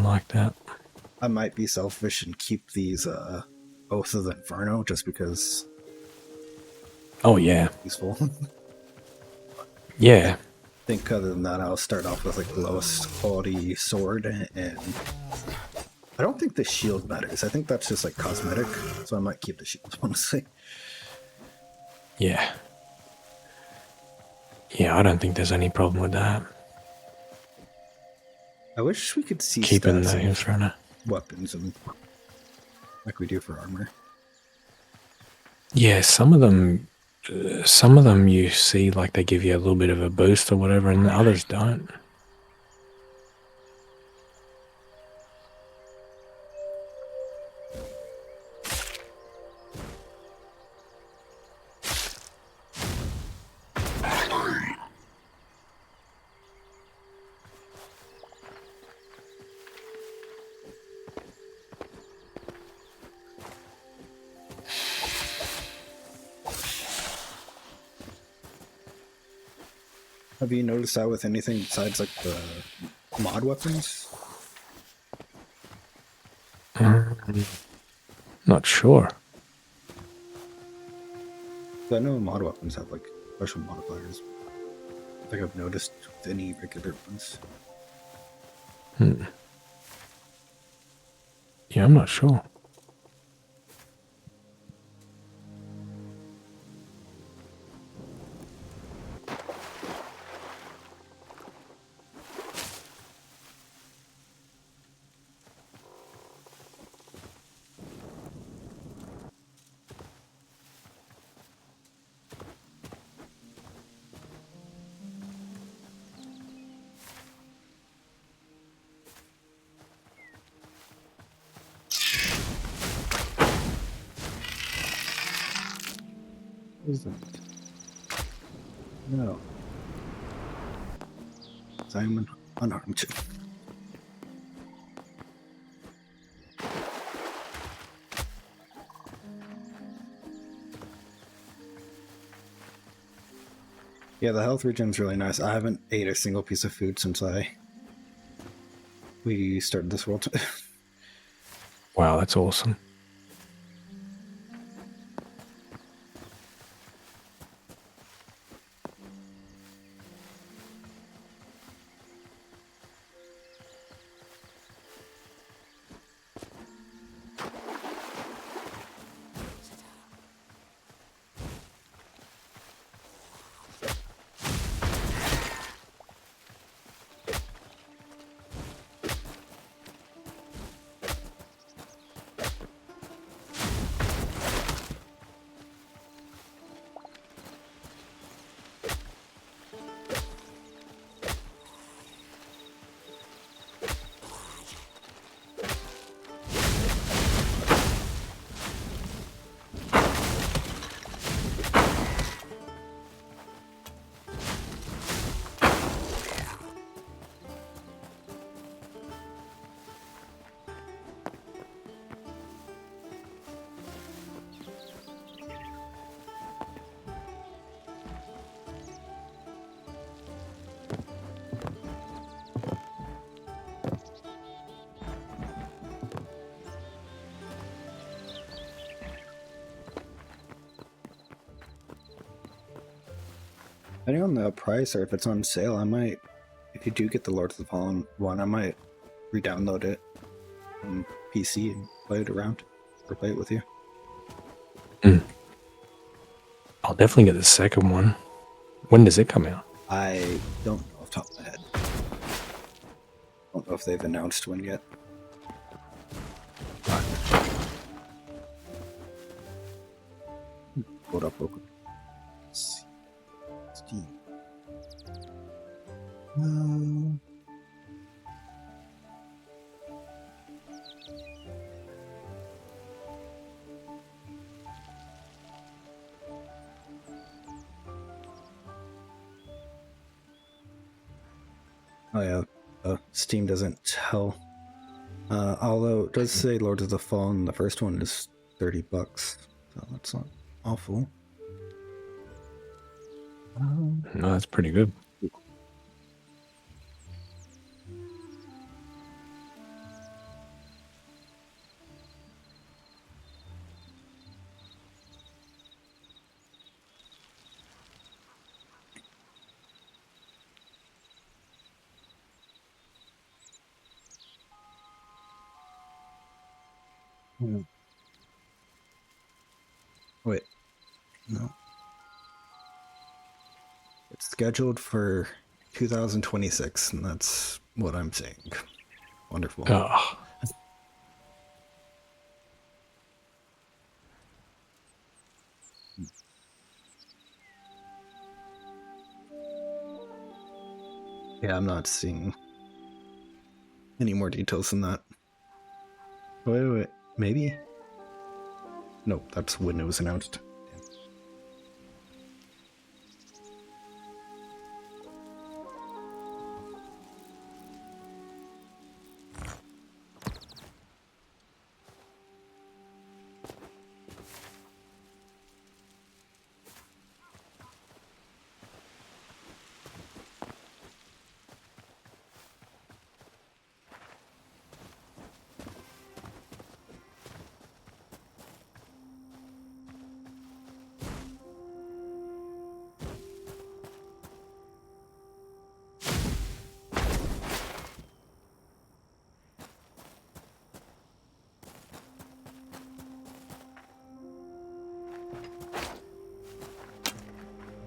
like that. I might be selfish and keep these Oath of the Inferno just because Oh yeah. useful. Yeah. think other than that, I'll start off with like the lowest quality sword, and I don't think the shield matters. I think that's just like cosmetic, so I might keep the shield, honestly. Yeah. Yeah, I don't think there's any problem with that. I wish we could see Keeping stats the of Inferno. weapons and like we do for armor. Yeah, some of them you see like they give you a little bit of a boost or whatever, and the others don't. Have you noticed that with anything besides like the mod weapons? Not sure. I know mod weapons have like special modifiers. I think I've noticed with any regular ones. Yeah, I'm not sure. What is that? No. I'm unarmed. Yeah, the health regen's really nice. I haven't ate a single piece of food since we started this world. Wow, that's awesome. Depending on the price or if it's on sale, I might, if you do get the Lords of the Fallen one, I might re-download it on PC and play it around or play it with you. I'll definitely get the second one. When does it come out? I don't know off the top of my head. I don't know if they've announced one yet. Hold up real quick. Let's see. Steam. Oh yeah, Steam doesn't tell. Although it does say Lords of the Fallen, the first one is $30, so that's not awful. No, that's pretty good. Hmm. Wait, no. It's scheduled for 2026, and that's what I'm saying. Wonderful. Oh, Yeah, I'm not seeing any more details than that. Wait. Maybe? Nope, that's when it was announced.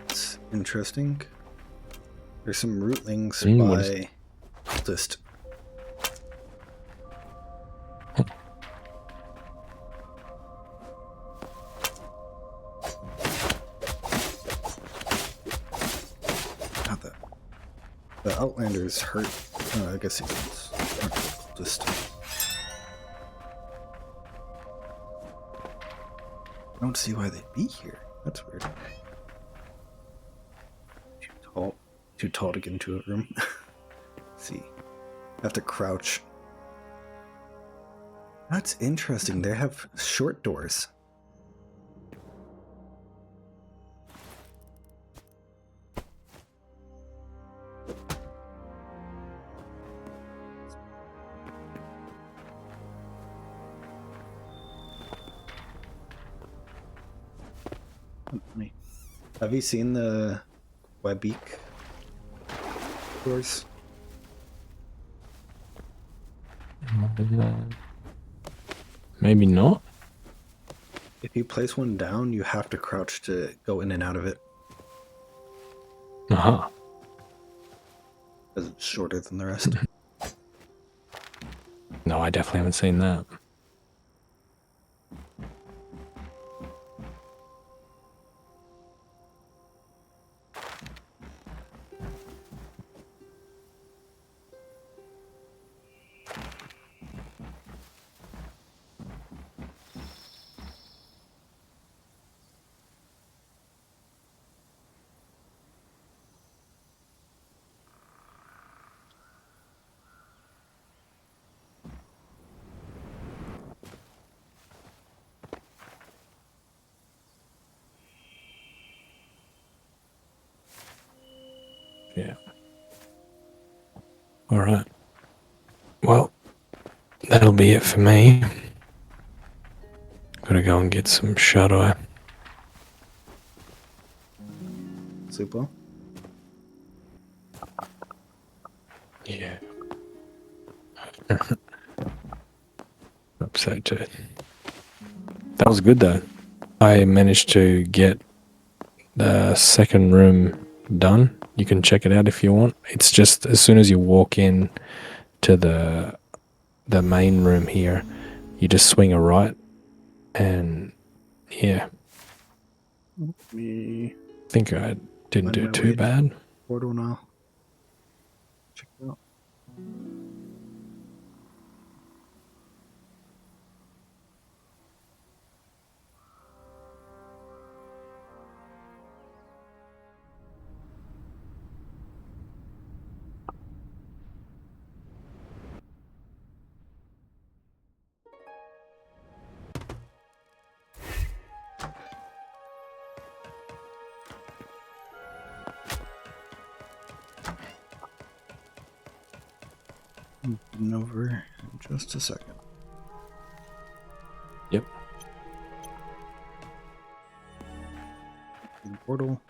It's interesting. There's some rootlings what is by cultist. Not that. The Outlanders hurt. I guess he was cultist. I don't see why they'd be here. That's weird. Too tall to get into a room. Let's see. Have to crouch. That's interesting. They have short doors. Have you seen the Webeek doors? maybe not? If you place one down, you have to crouch to go in and out of it. Uh-huh. Because it's shorter than the rest. No, I definitely haven't seen that. Yeah. All right. Well, that'll be it for me. Gotta go and get some shut eye. Super. Yeah. Upset too. That was good though. I managed to get the second room done. You can check it out if you want. It's just as soon as you walk in to the main room here, you just swing a right, and yeah, Me I think I didn't find do my too way bad. portal now. Check it out. Getting over in just a second. Yep. In portal.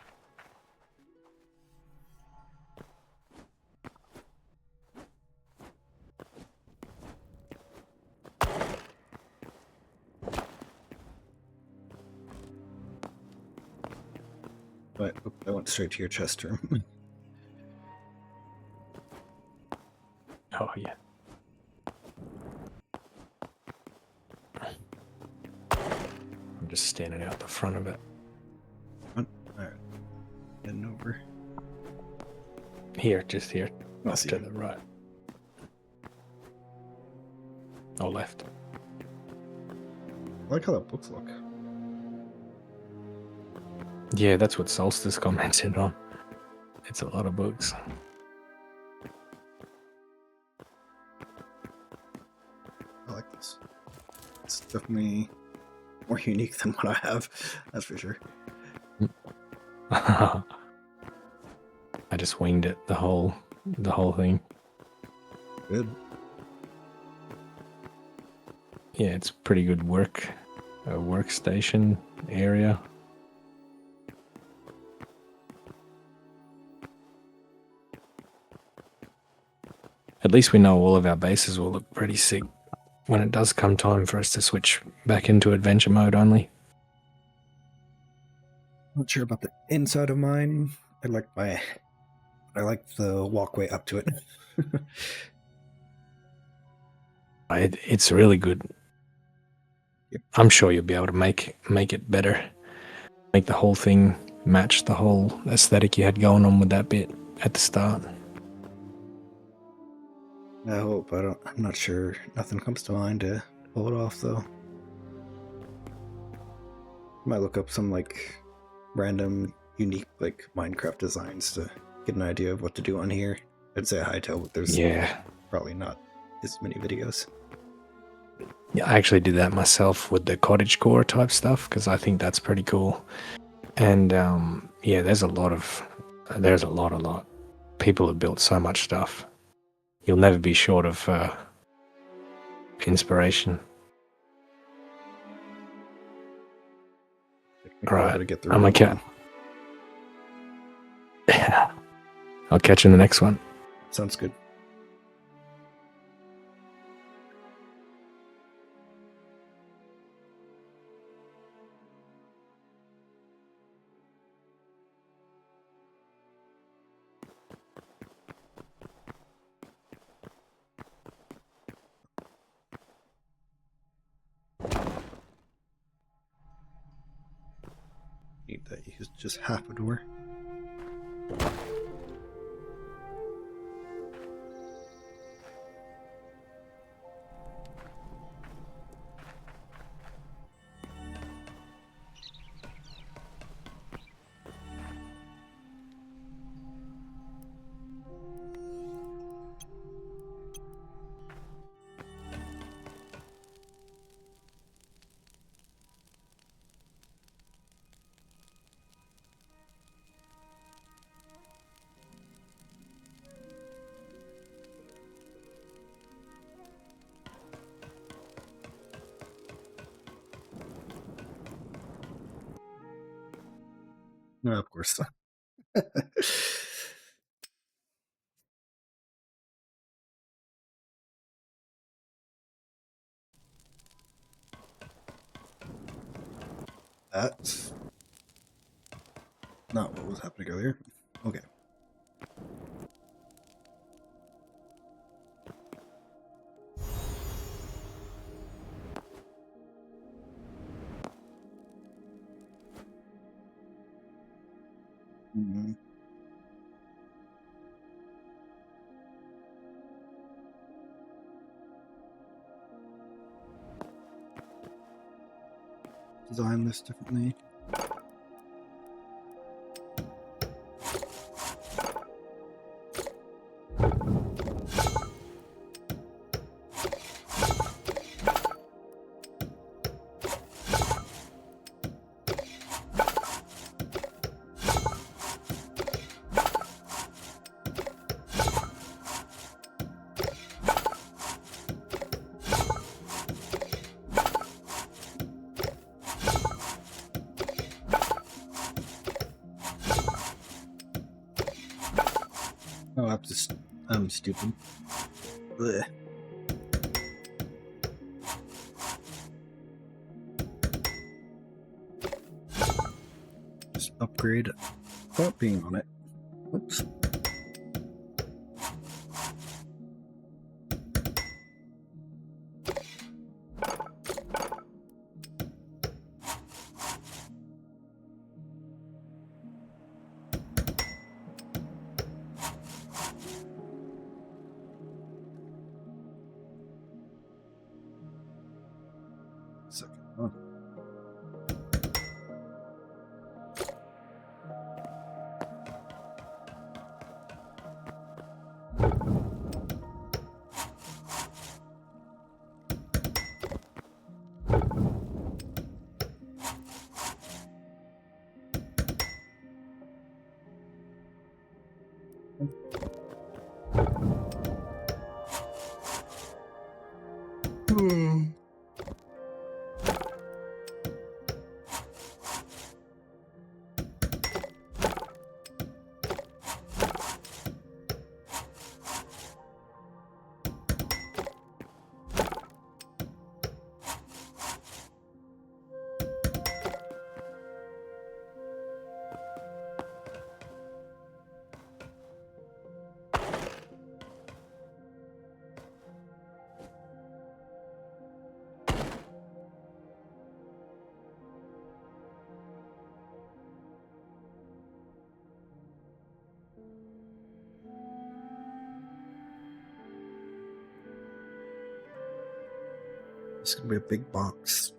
But I went straight to your chest room. Oh, yeah. I'm just standing out the front of it. Alright. Heading over. Here, just here. I Off see. to the right. Or left. I like how that books look. Yeah, that's what Solstice commented on. It's a lot of books. I like this. It's definitely more unique than what I have. That's for sure. I just winged it, the whole thing. Good. Yeah, it's pretty good workstation area. At least we know all of our bases will look pretty sick when it does come time for us to switch back into adventure mode only. Not sure about the inside of mine. I like the walkway up to it. It's really good. Yep. I'm sure you'll be able to make it better. Make the whole thing match the whole aesthetic you had going on with that bit at the start. I hope. I'm not sure. Nothing comes to mind to pull it off, though. Might look up some like random, unique like Minecraft designs to get an idea of what to do on here. I'd say Hytale, but there's probably not as many videos. Yeah, I actually did that myself with the cottagecore type stuff because I think that's pretty cool. And yeah, there's a lot. People have built so much stuff. You'll never be short of inspiration. Right, I'm a cat. I'll catch you in the next one. Sounds good. Need that use just half a door. No, of course. That's not what was happening earlier. Okay. Mhm. Design this differently. Oh, I'm stupid. Blech. Just upgrade without being on it. Oops. Second. Oh. It's gonna be a big box.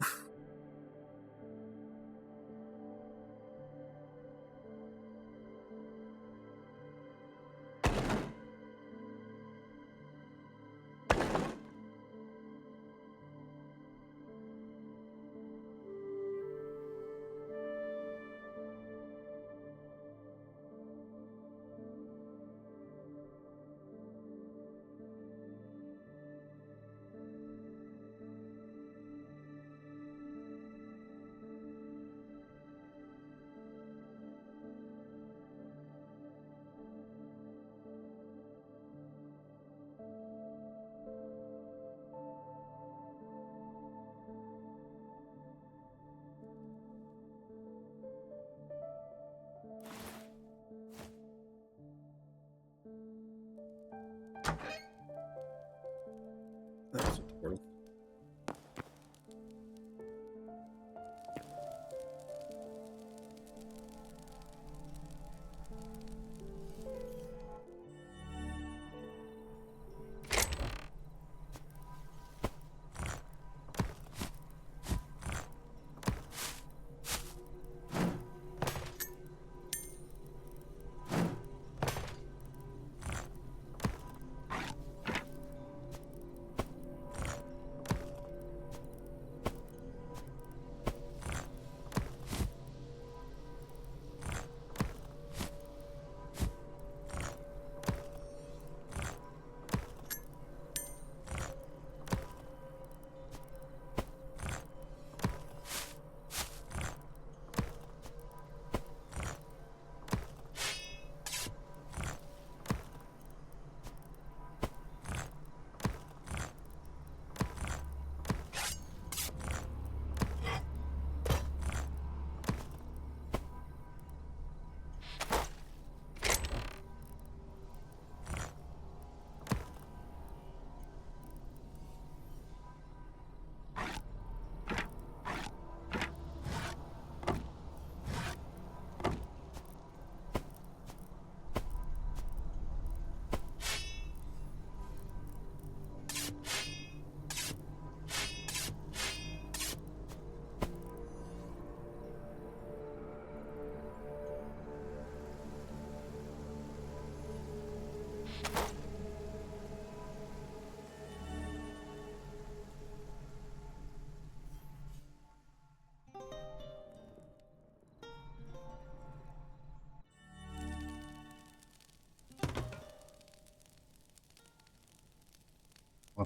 That's important.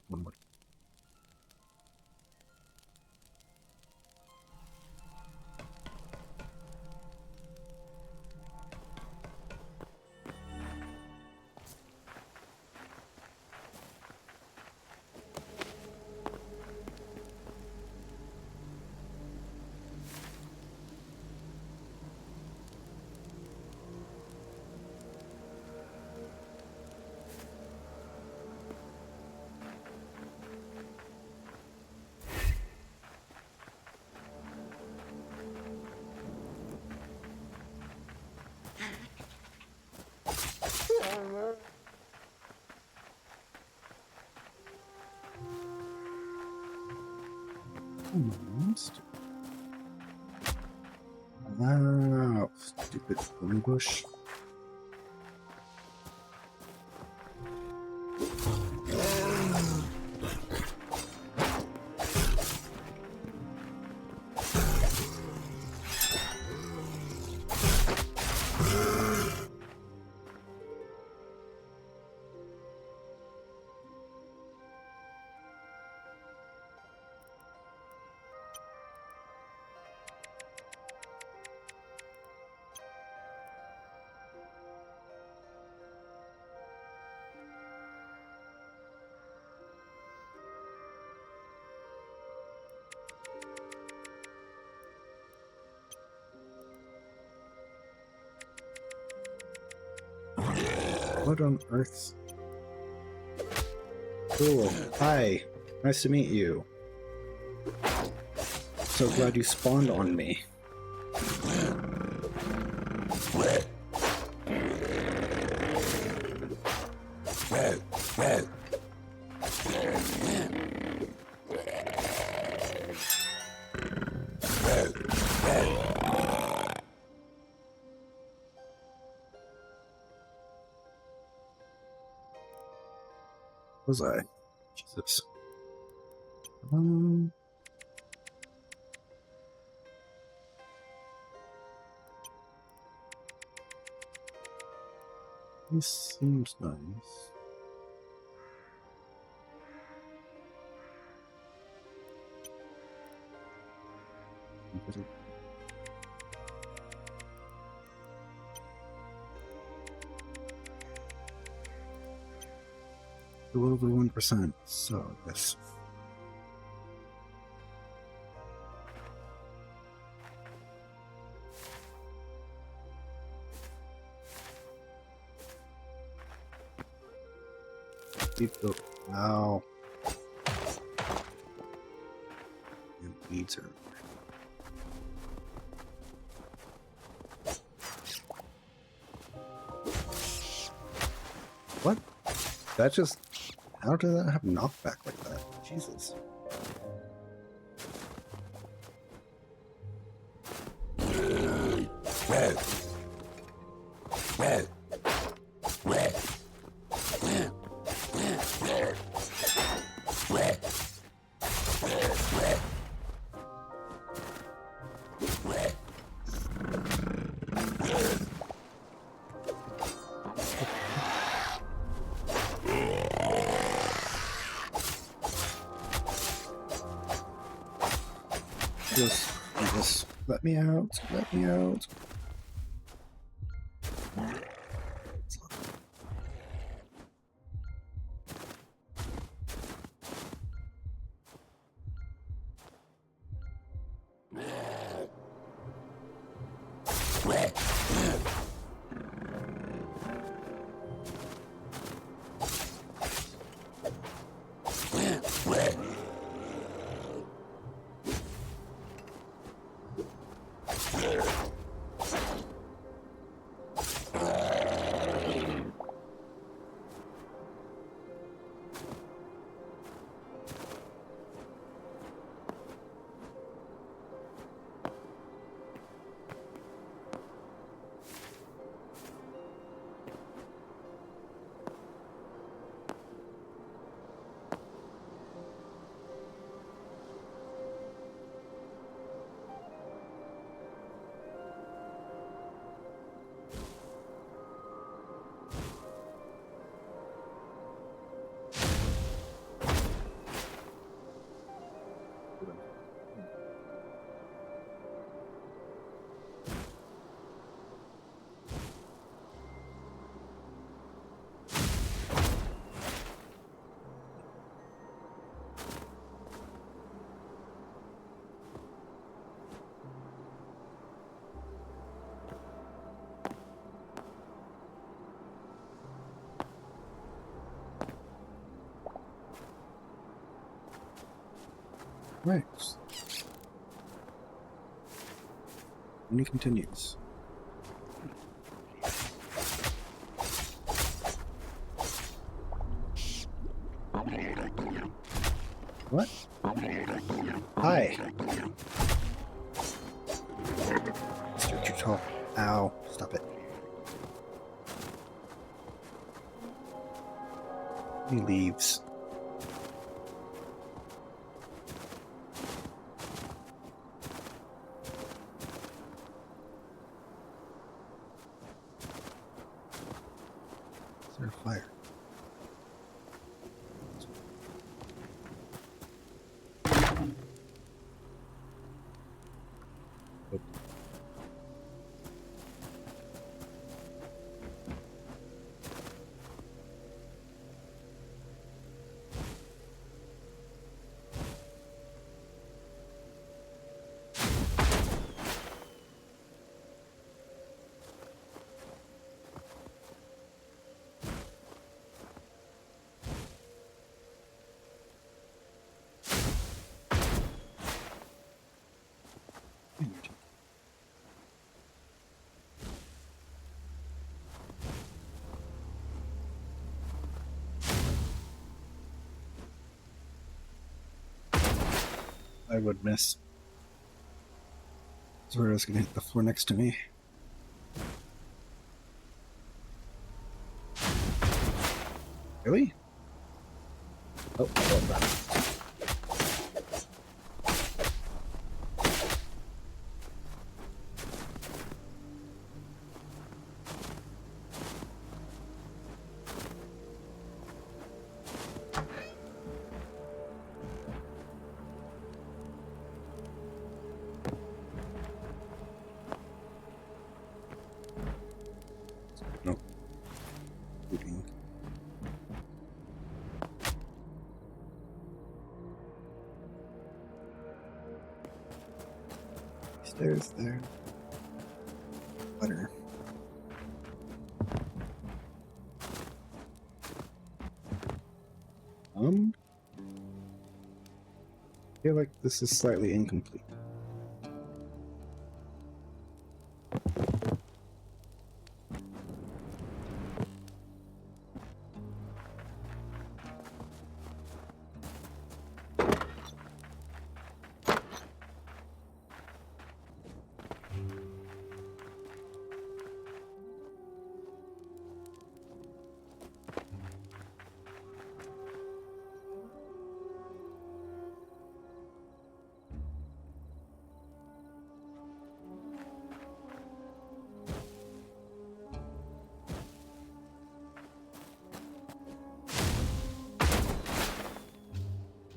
One more. Almost. Wow, stupid thorn bush. What on earth? Cool. Hi. Nice to meet you. So glad you spawned on me. Was I? Jesus. This seems nice. A little over 1%, so yes. Keep the wow. And weeds are. What? That just. How did that have knockback like that? Jesus. Just let me out. Let me out. Right. And he continues. What? Hi. Mr. Tutal. Ow. Stop it. He leaves. Is there a fire? I would miss. Zora's gonna hit the floor next to me. Really? Oh, no. Looting. Stairs there. Butter. I feel like this is slightly incomplete.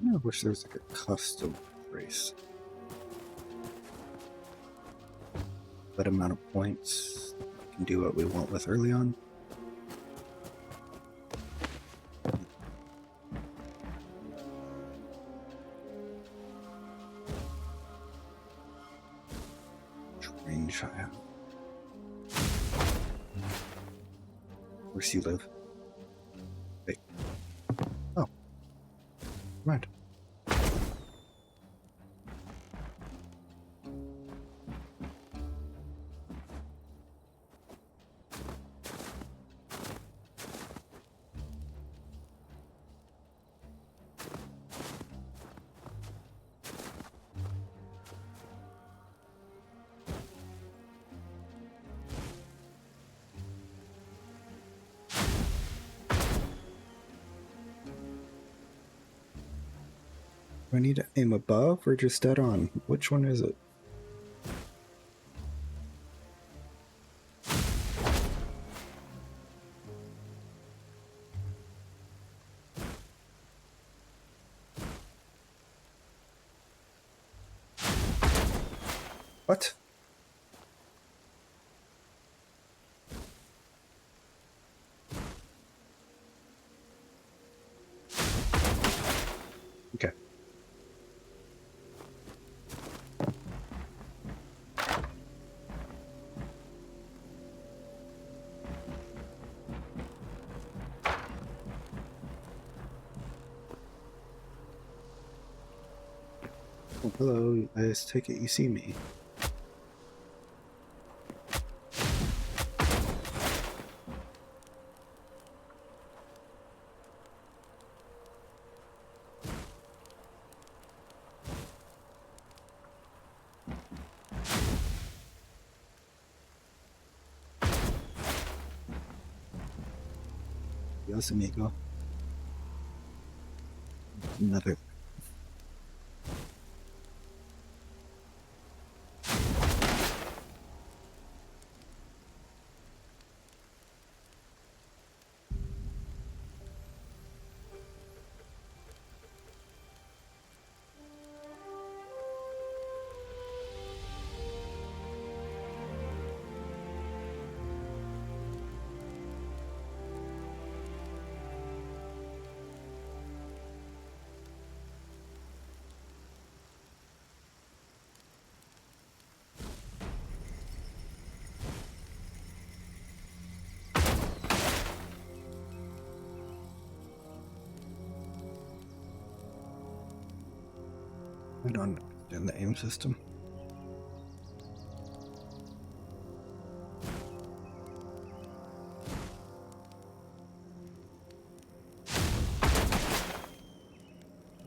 I wish there was like a custom race. That amount of points. We can do what we want with early on. Range I have. Where's you live? Wait. Oh. Right. Do I need to aim above or just dead on? Which one is it? What? Okay. Oh, hello, I just take it you see me. Adios, amigo. Another. I don't understand the aim system.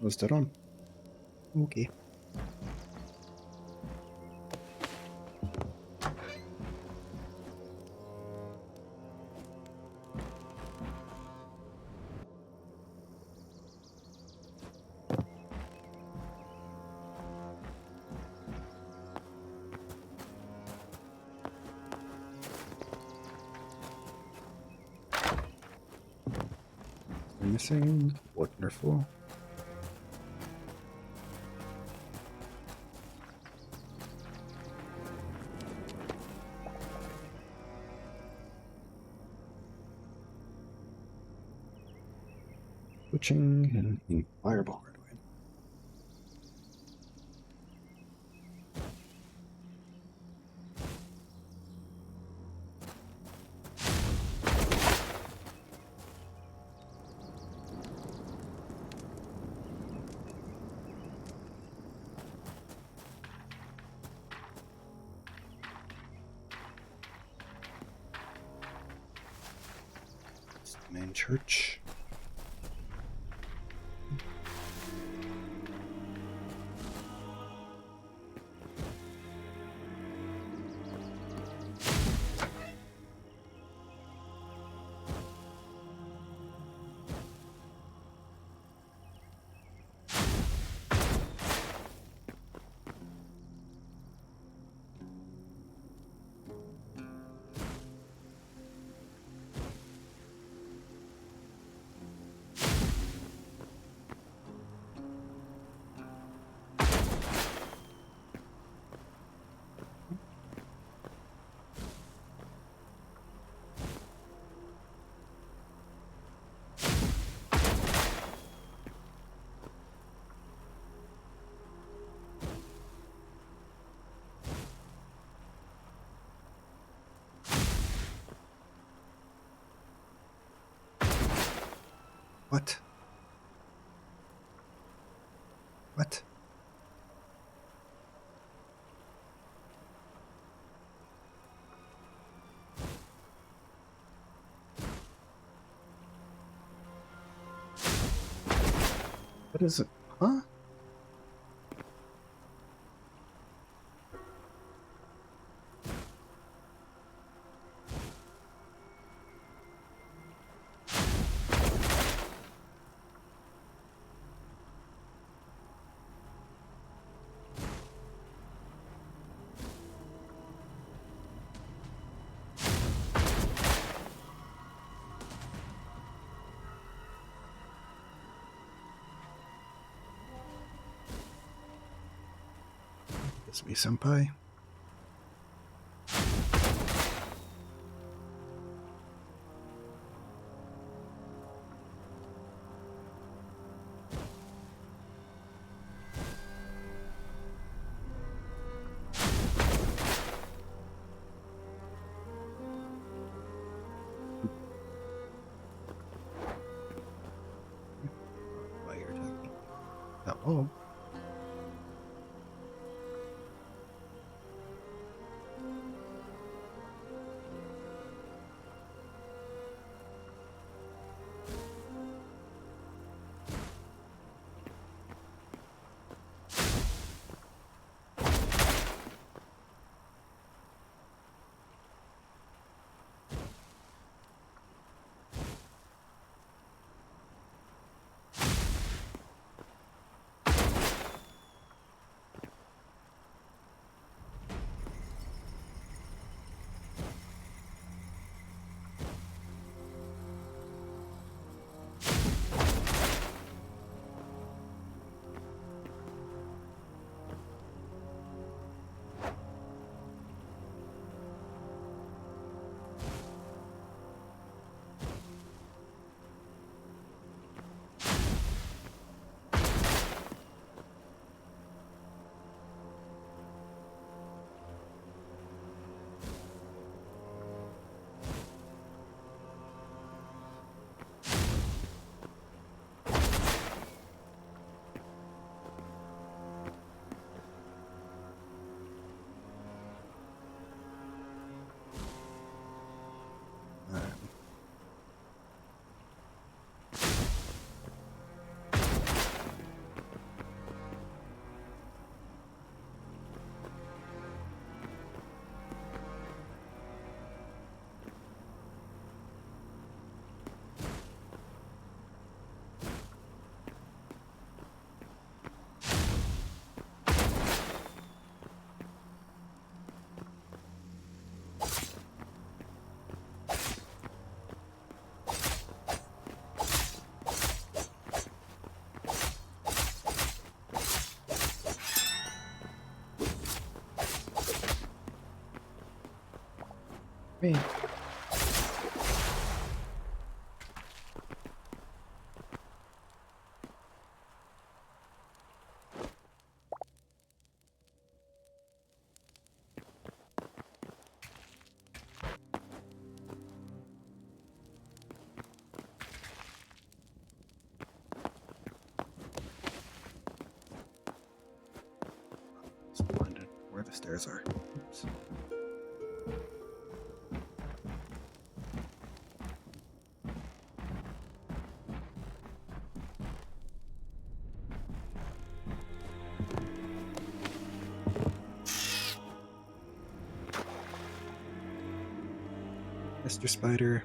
Was that on? Okay. Missing. Wonderful. Switching and fireball right away. It's the main church. What? What? What is it? Huh? It's me, senpai. Why you're attacking? Oh. Me. Just wondering where the stairs are. Oops. Mr. Spider.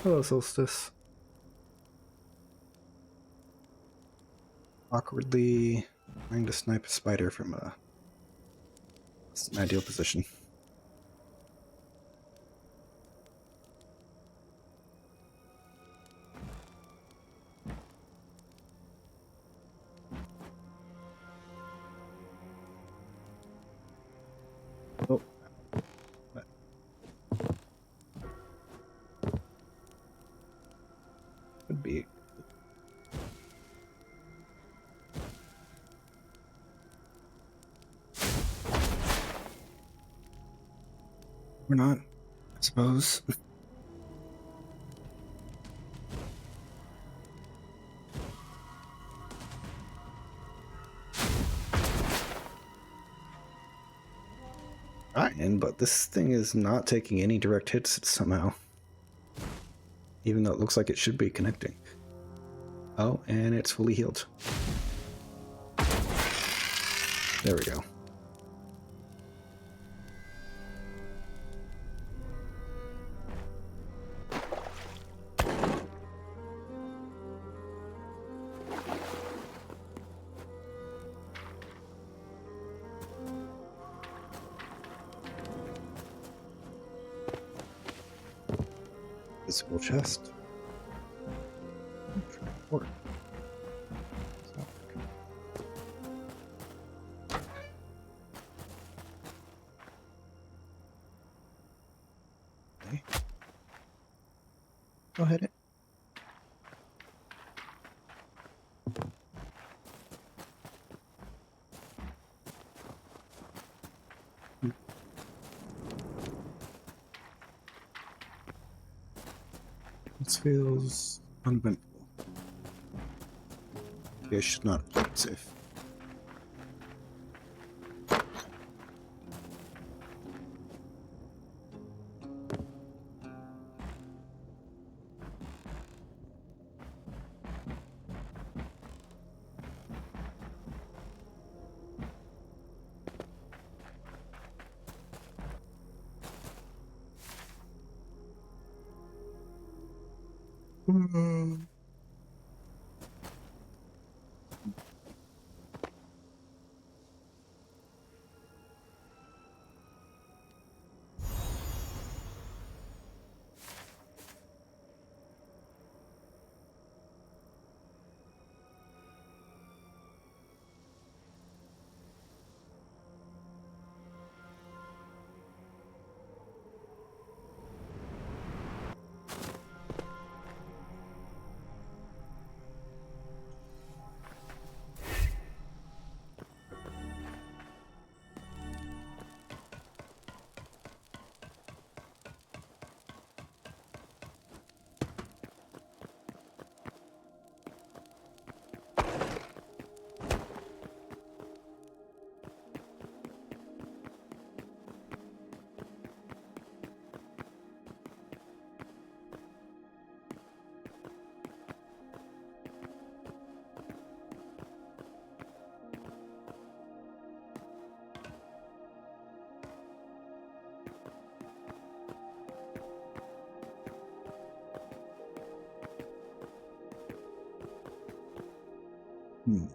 Hello, Solstice. Awkwardly trying to snipe a spider from a it's an ideal position. Oh, what? Could be. We're not, I suppose. Trying, but this thing is not taking any direct hits somehow. Even though it looks like it should be connecting. Oh, and it's fully healed. There we go. Physical chest. Transport. Okay. Go ahead. This feels uneventful. Maybe I should not play it safe. Hmm.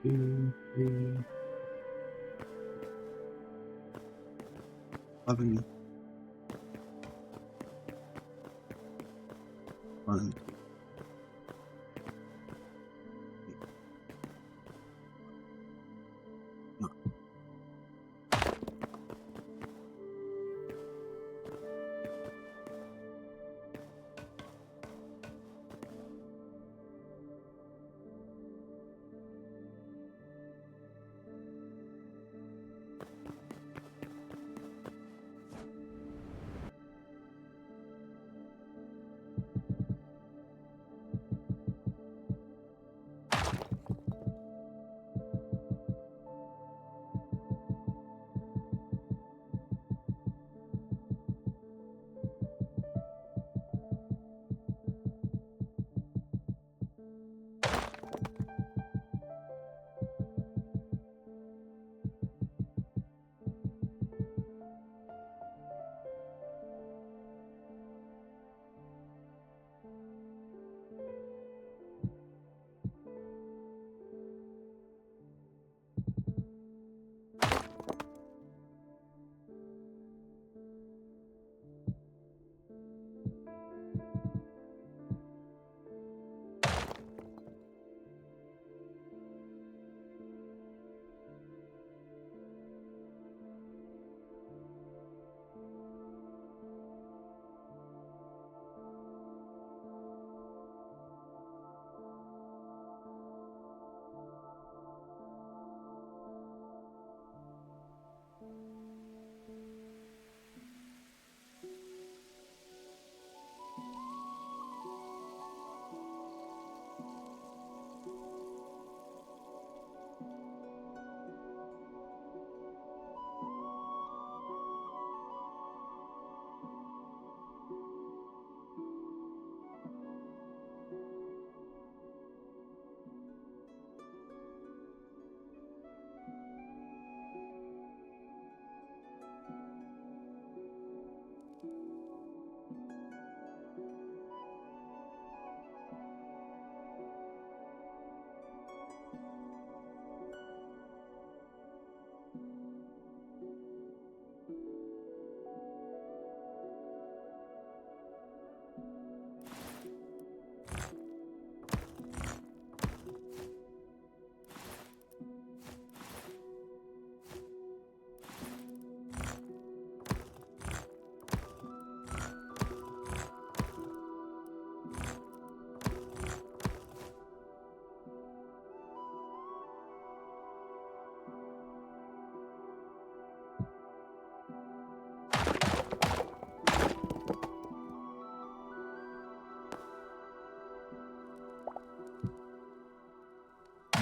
Two, three, 11, 1. No.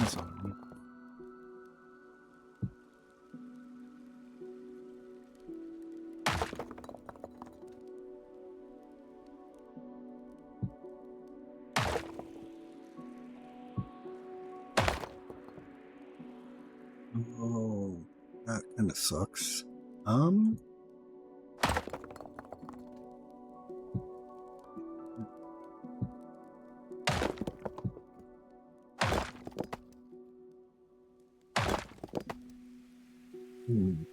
That's all right. Oh, that kind of sucks. Hmm.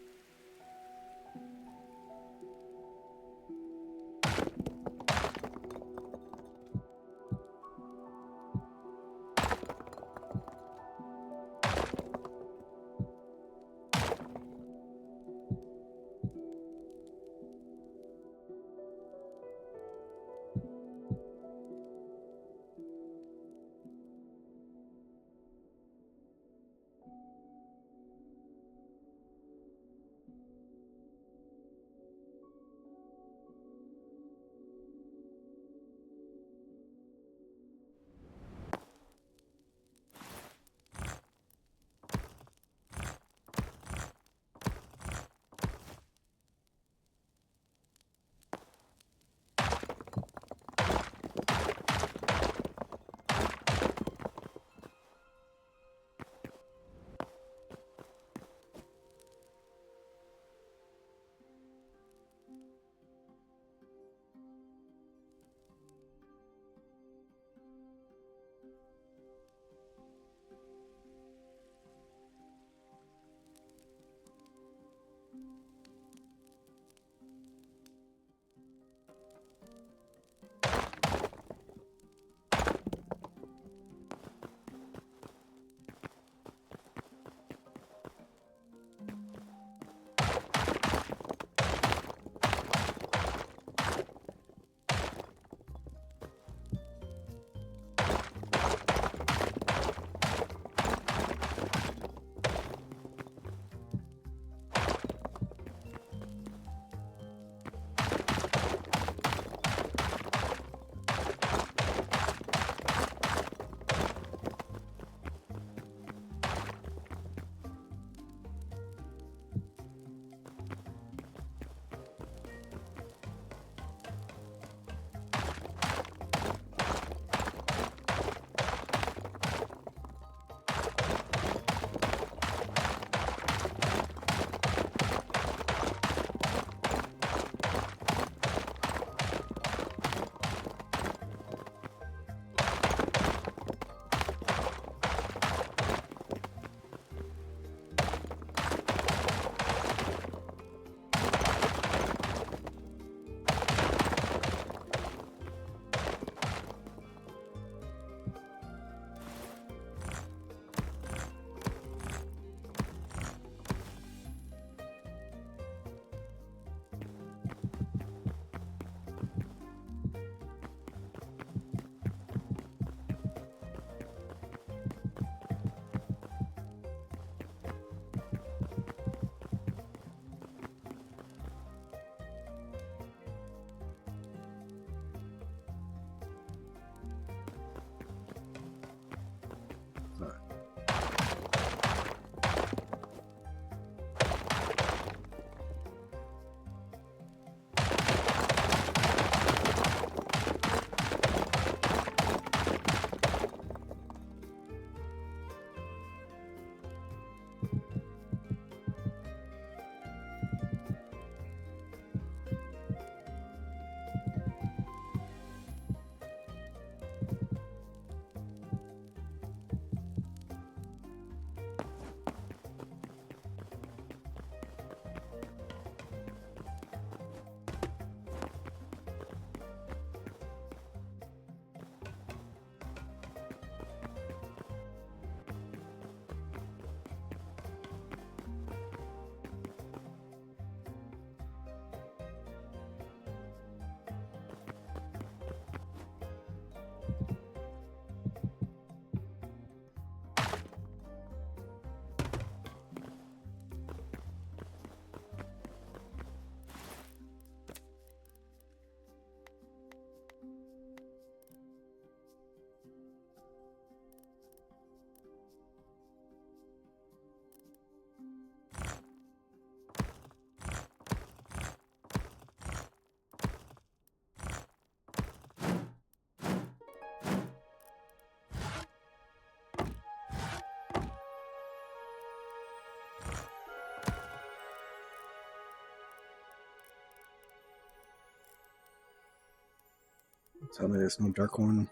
Tell me there's no dark one.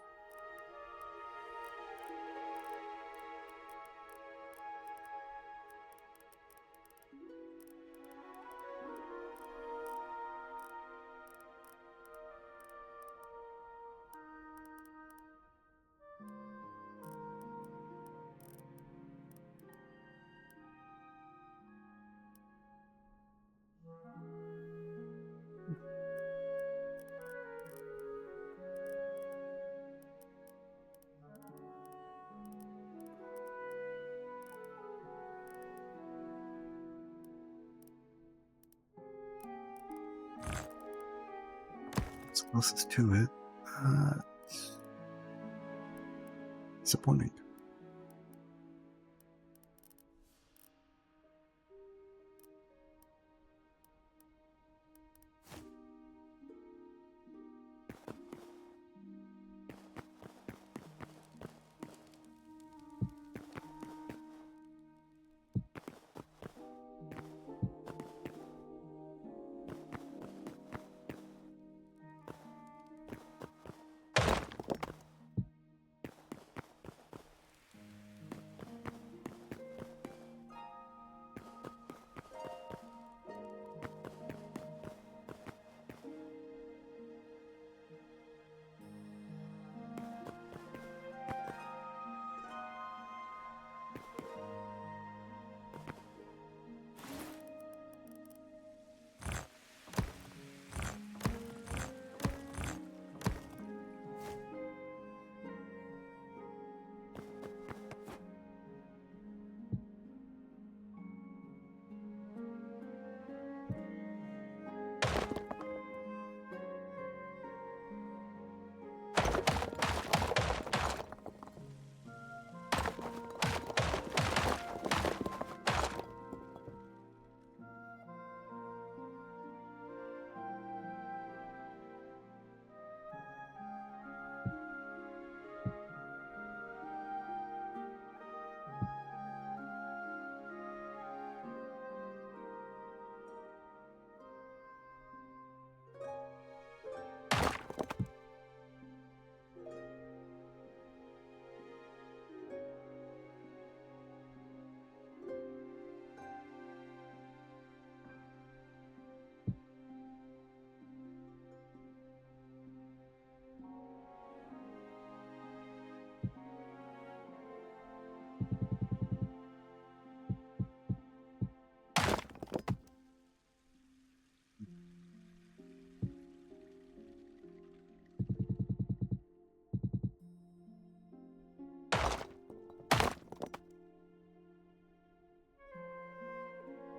It's closest to it. It's disappointing.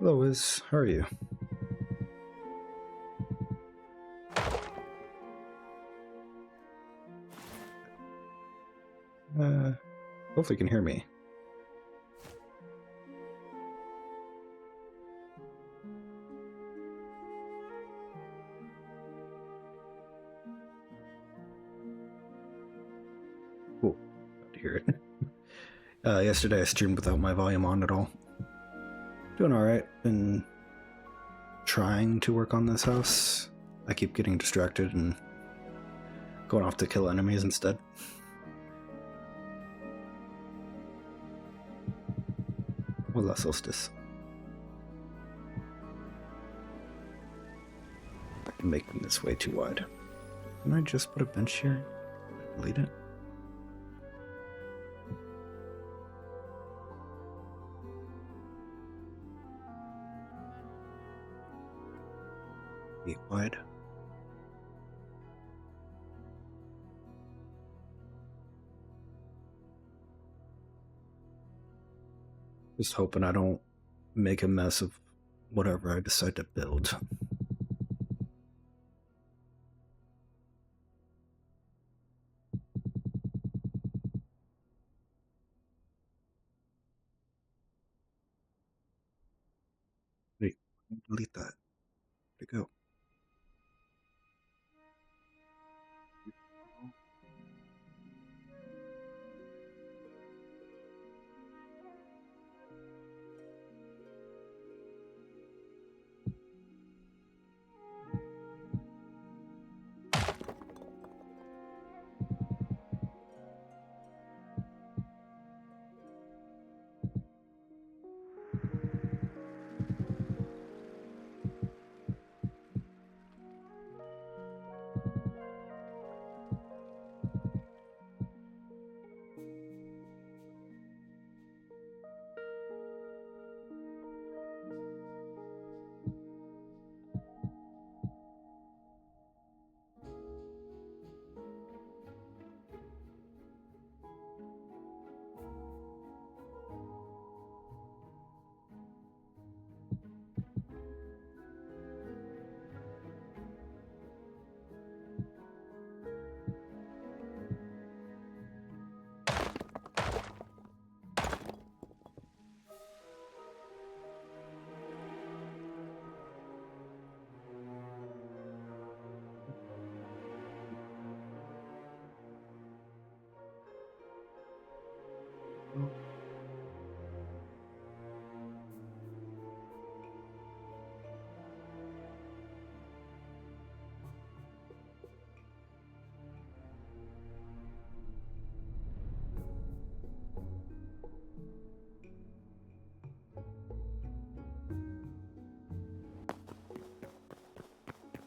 Hello, Wiz. How are you? Hopefully you can hear me. Cool. Glad to hear it. Yesterday I streamed without my volume on at all. Doing alright. Been trying to work on this house. I keep getting distracted and going off to kill enemies instead. Hola, Solstice. I'm making this way too wide. Can I just put a bench here? Delete it? Be wide. Just hoping I don't make a mess of whatever I decide to build. Wait, delete that. Where'd it go?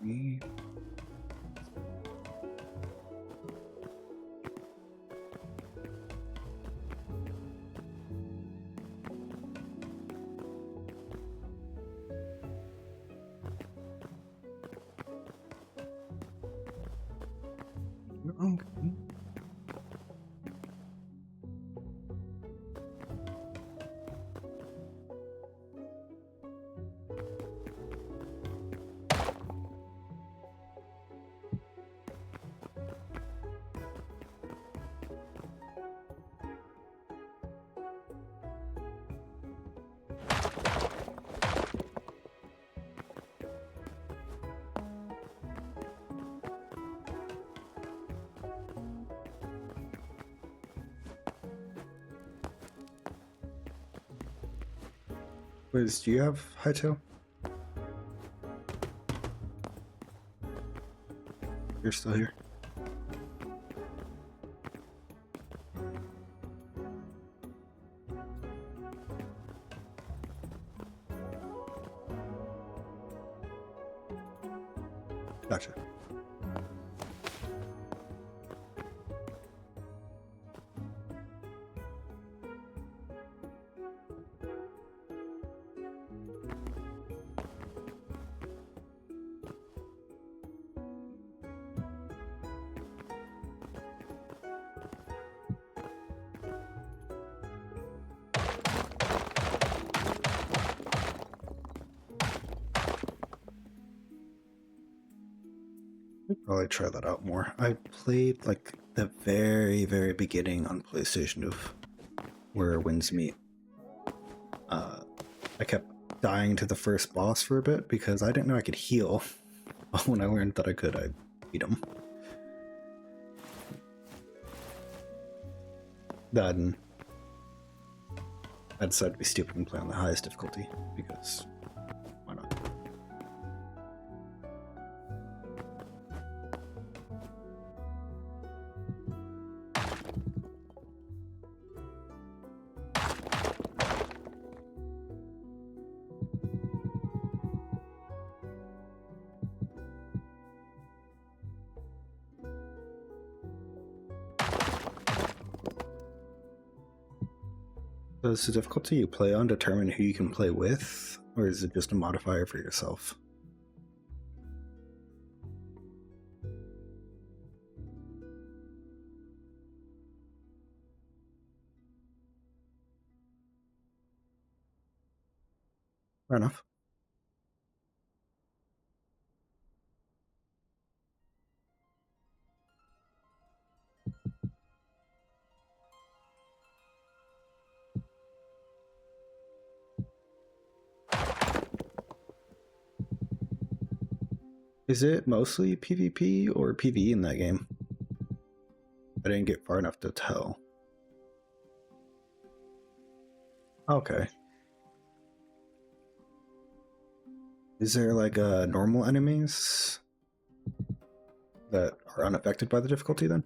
Okay. Liz, do you have Hytale? You're still here. Gotcha. I'd probably try that out more. I played like the very, very beginning on PlayStation of Where Winds Meet. I kept dying to the first boss for a bit because I didn't know I could heal. When I learned that I could, I beat him. Then I decided to be stupid and play on the highest difficulty because why not? Does the difficulty you play on determine who you can play with, or is it just a modifier for yourself? Fair enough. Is it mostly PvP or PvE in that game? I didn't get far enough to tell. Okay. Is there like normal enemies that are unaffected by the difficulty then?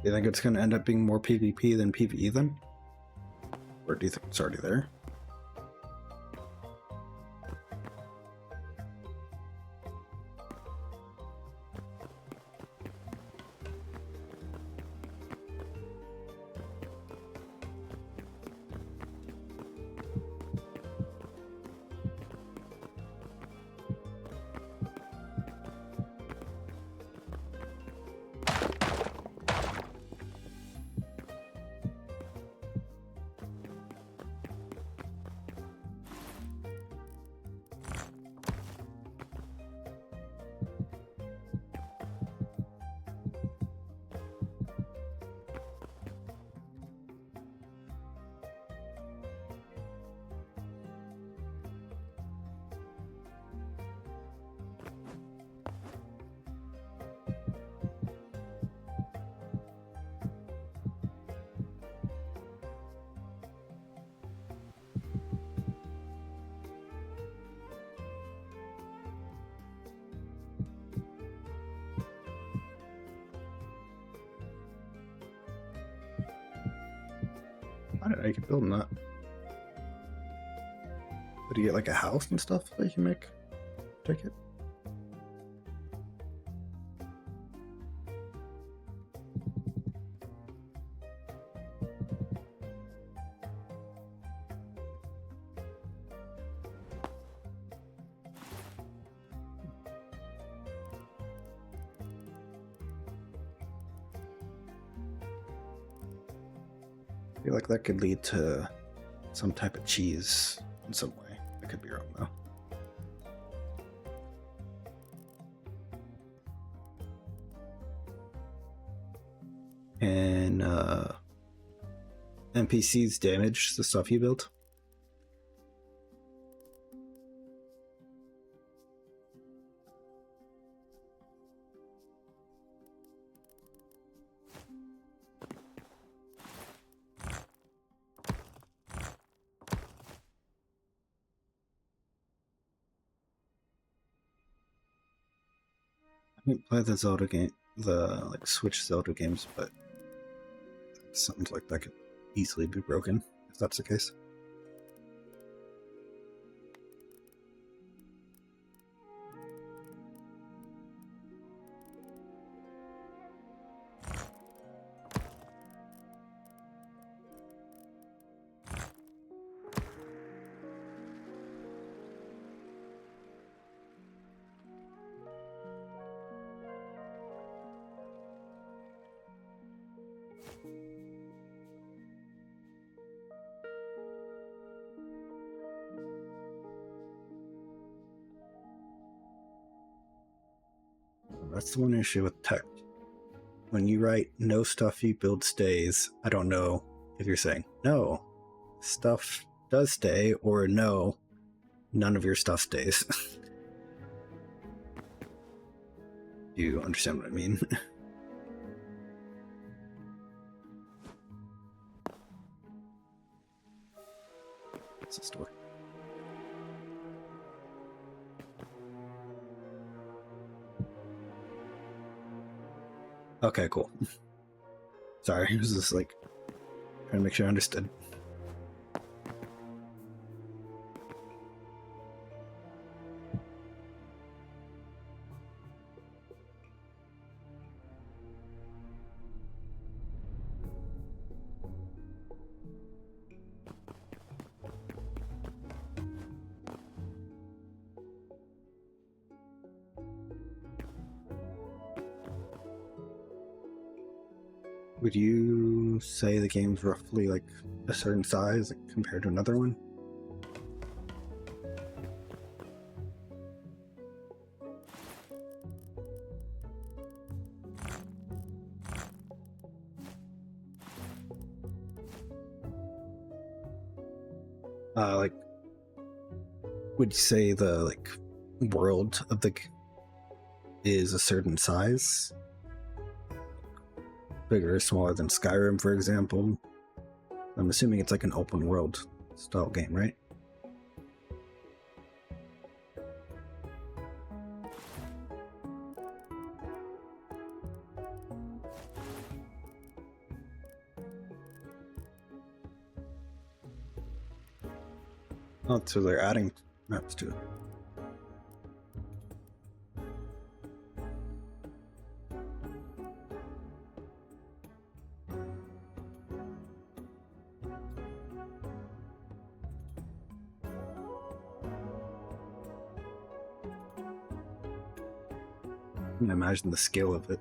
Do you think it's going to end up being more PvP than PvE then? Or do you think it's already there? I don't know, you can build on that. But do you get like a house and stuff that you can make? Take it? I feel like that could lead to some type of cheese in some way. I could be wrong though. And NPCs damage the stuff you built. I didn't play the Zelda game, the like Switch Zelda games, but something like that could easily be broken if that's the case. That's the one issue with tech. When you write no stuff you build stays, I don't know if you're saying no, stuff does stay, or no, none of your stuff stays. Do you understand what I mean? It's a story. Okay, cool. Sorry, it was just like trying to make sure I understood. Would you say the game's roughly like a certain size like, compared to another one? Like, would you say the like world of the is a certain size? Bigger or smaller than Skyrim, for example? I'm assuming it's like an open world style game, right? Oh, so they're adding maps to it. I can imagine the scale of it.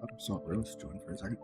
thought I saw Rose join for a second.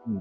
Hmm.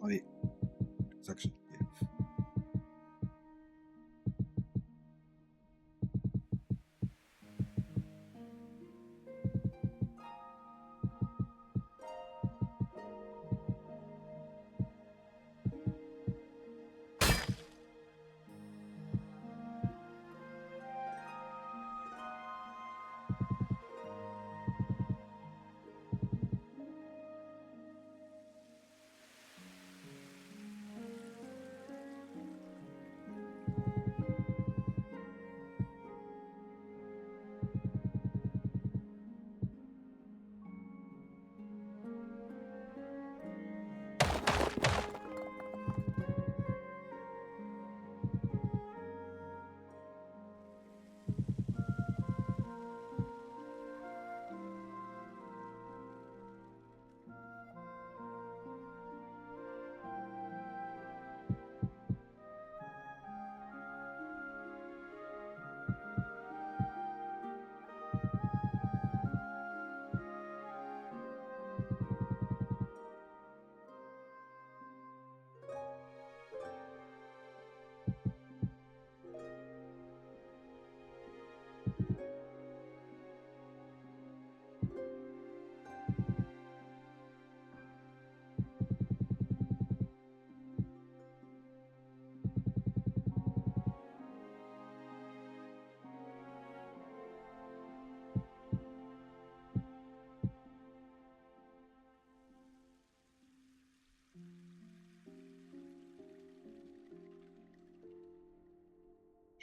Light section.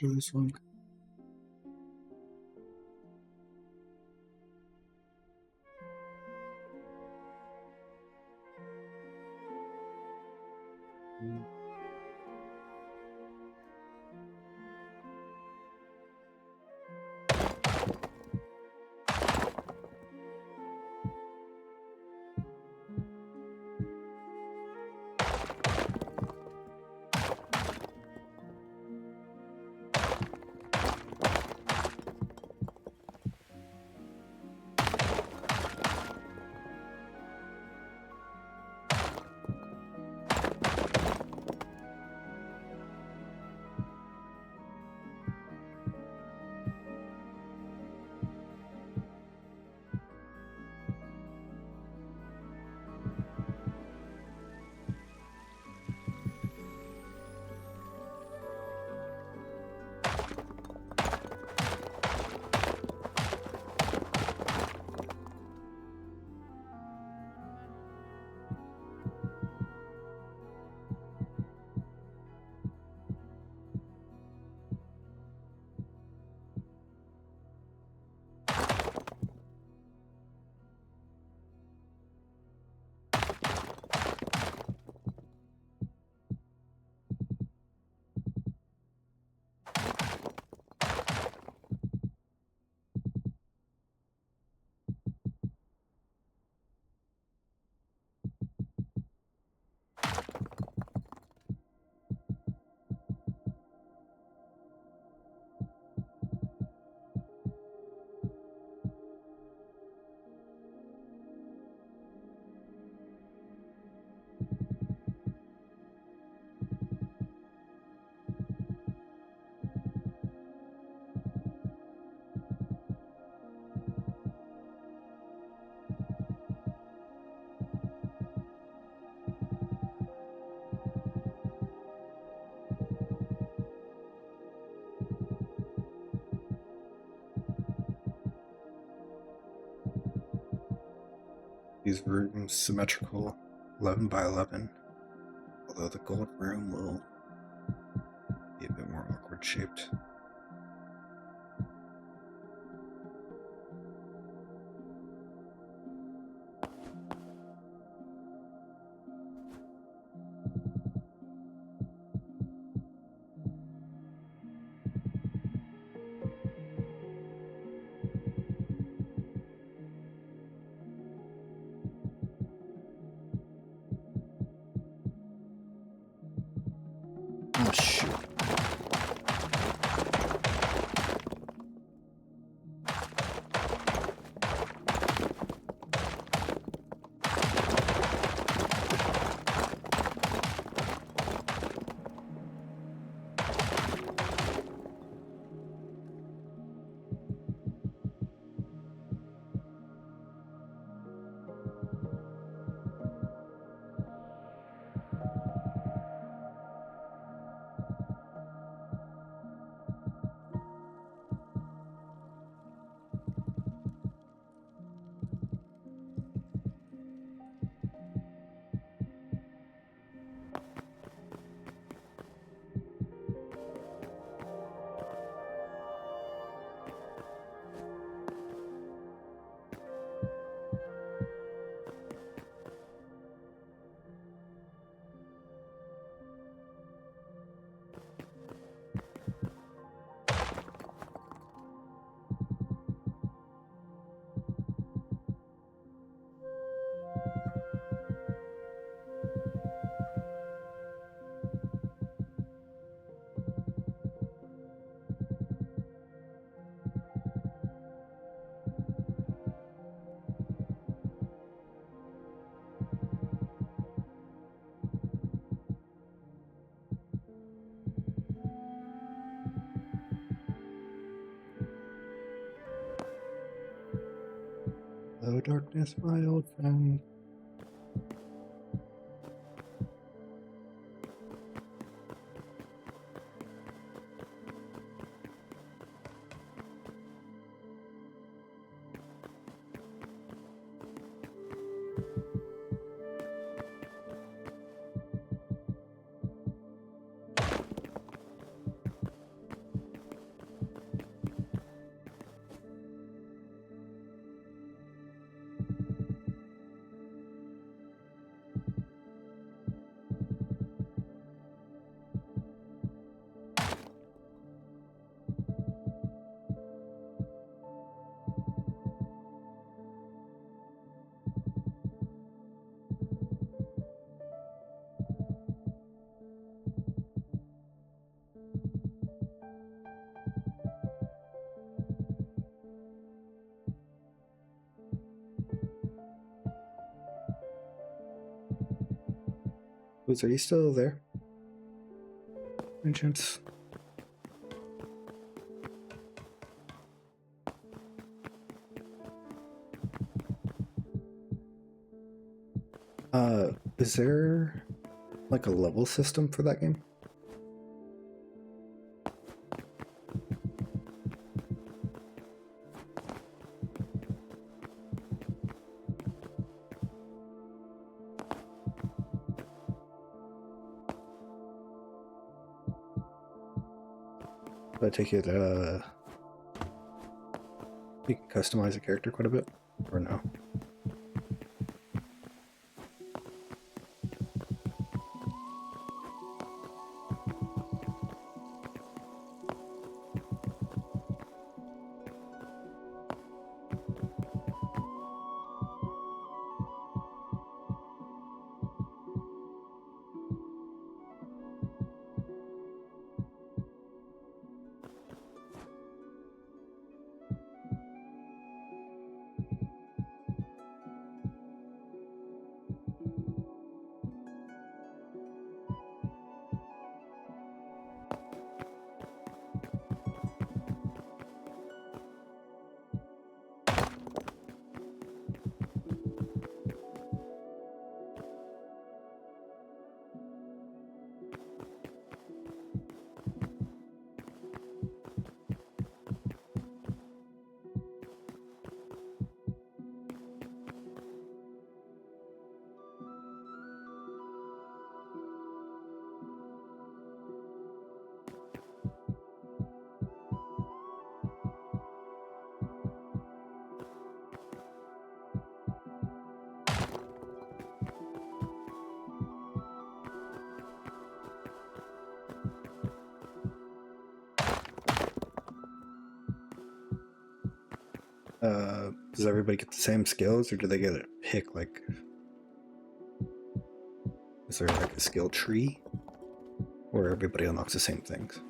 This one. These rooms symmetrical, 11 by 11. Although the gold room will be a bit more awkward shaped. Oh shoot. Hello, darkness, my old friend. Woods, are you still there? Any chance? Is there like a level system for that game? I take it, you can customize a character quite a bit, or no? Does everybody get the same skills, or do they get to pick, like, is there like a skill tree where everybody unlocks the same things?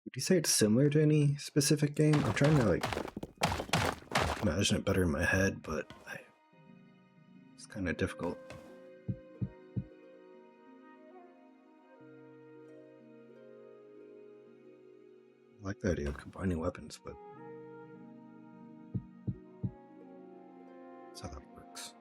Would you say it's similar to any specific game? I'm trying to like imagine it better in my head, but it's kind of difficult. I like the idea of combining weapons, but that's how that works.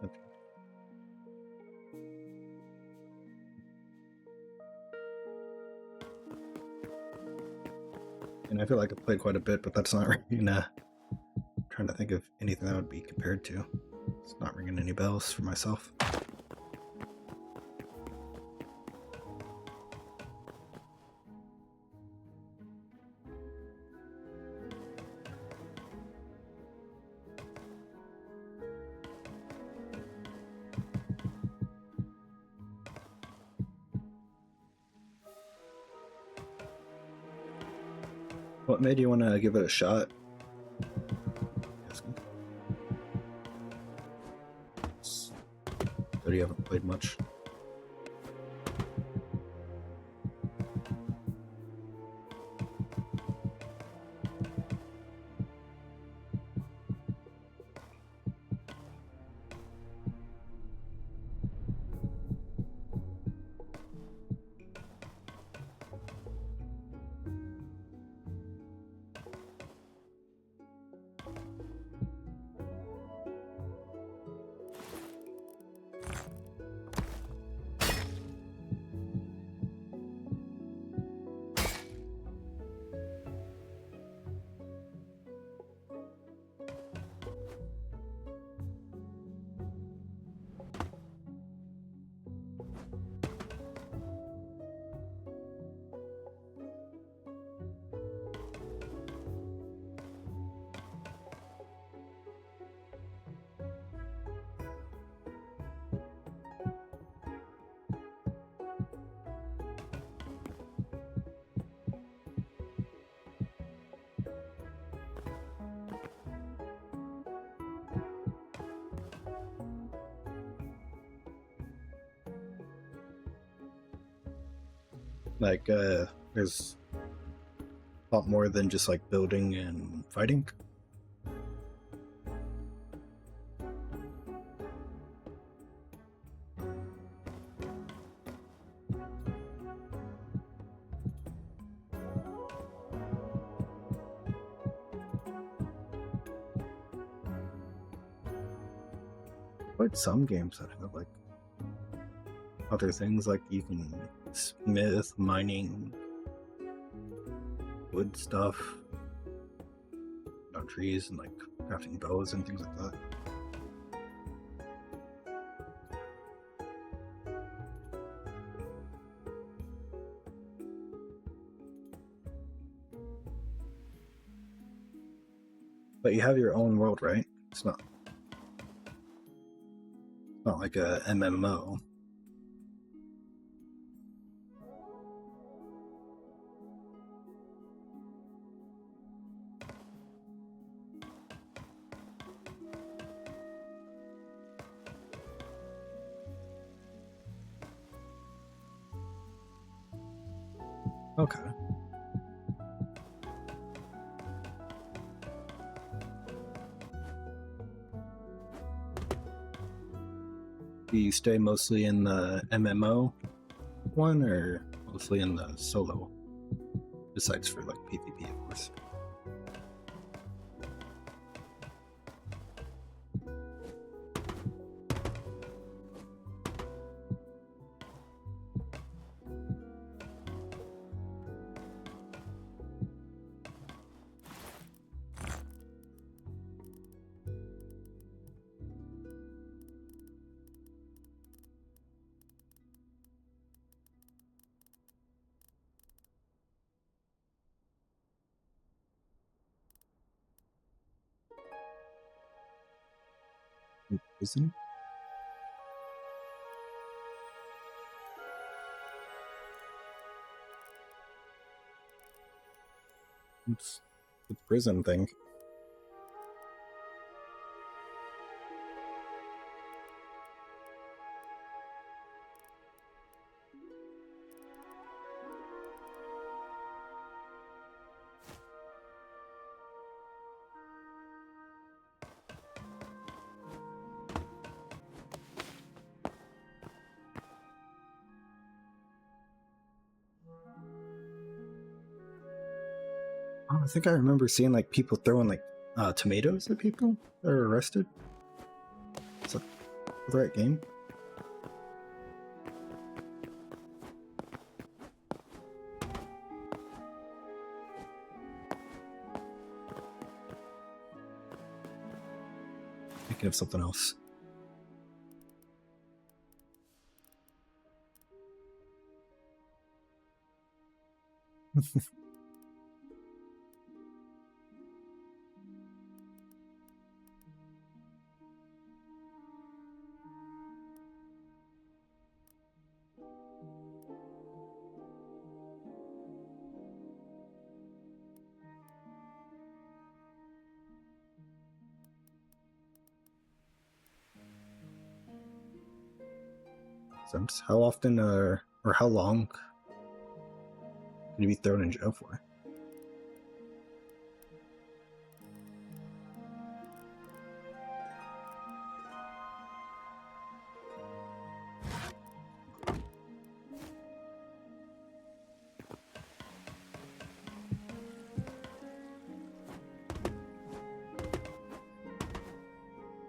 Okay. And I feel like I played quite a bit, but that's not ringing. Trying to think of anything that would be compared to. It's not ringing any bells for myself. What made you want to give it a shot? But you haven't played much. Like, there's a lot more than just like building and fighting. Played some games that have like other things, like you can smith, mining, wood stuff, trees, and like crafting bows and things like that. But you have your own world, right? It's not like a MMO. Okay. Do you stay mostly in the MMO one or mostly in the solo? Besides for like PvP, of course. Prison? It's the prison thing. Oh, I think I remember seeing like people throwing like tomatoes at people that are arrested. Is that the right game? Thinking of something else. Sense. How often or how long can you be thrown in jail for?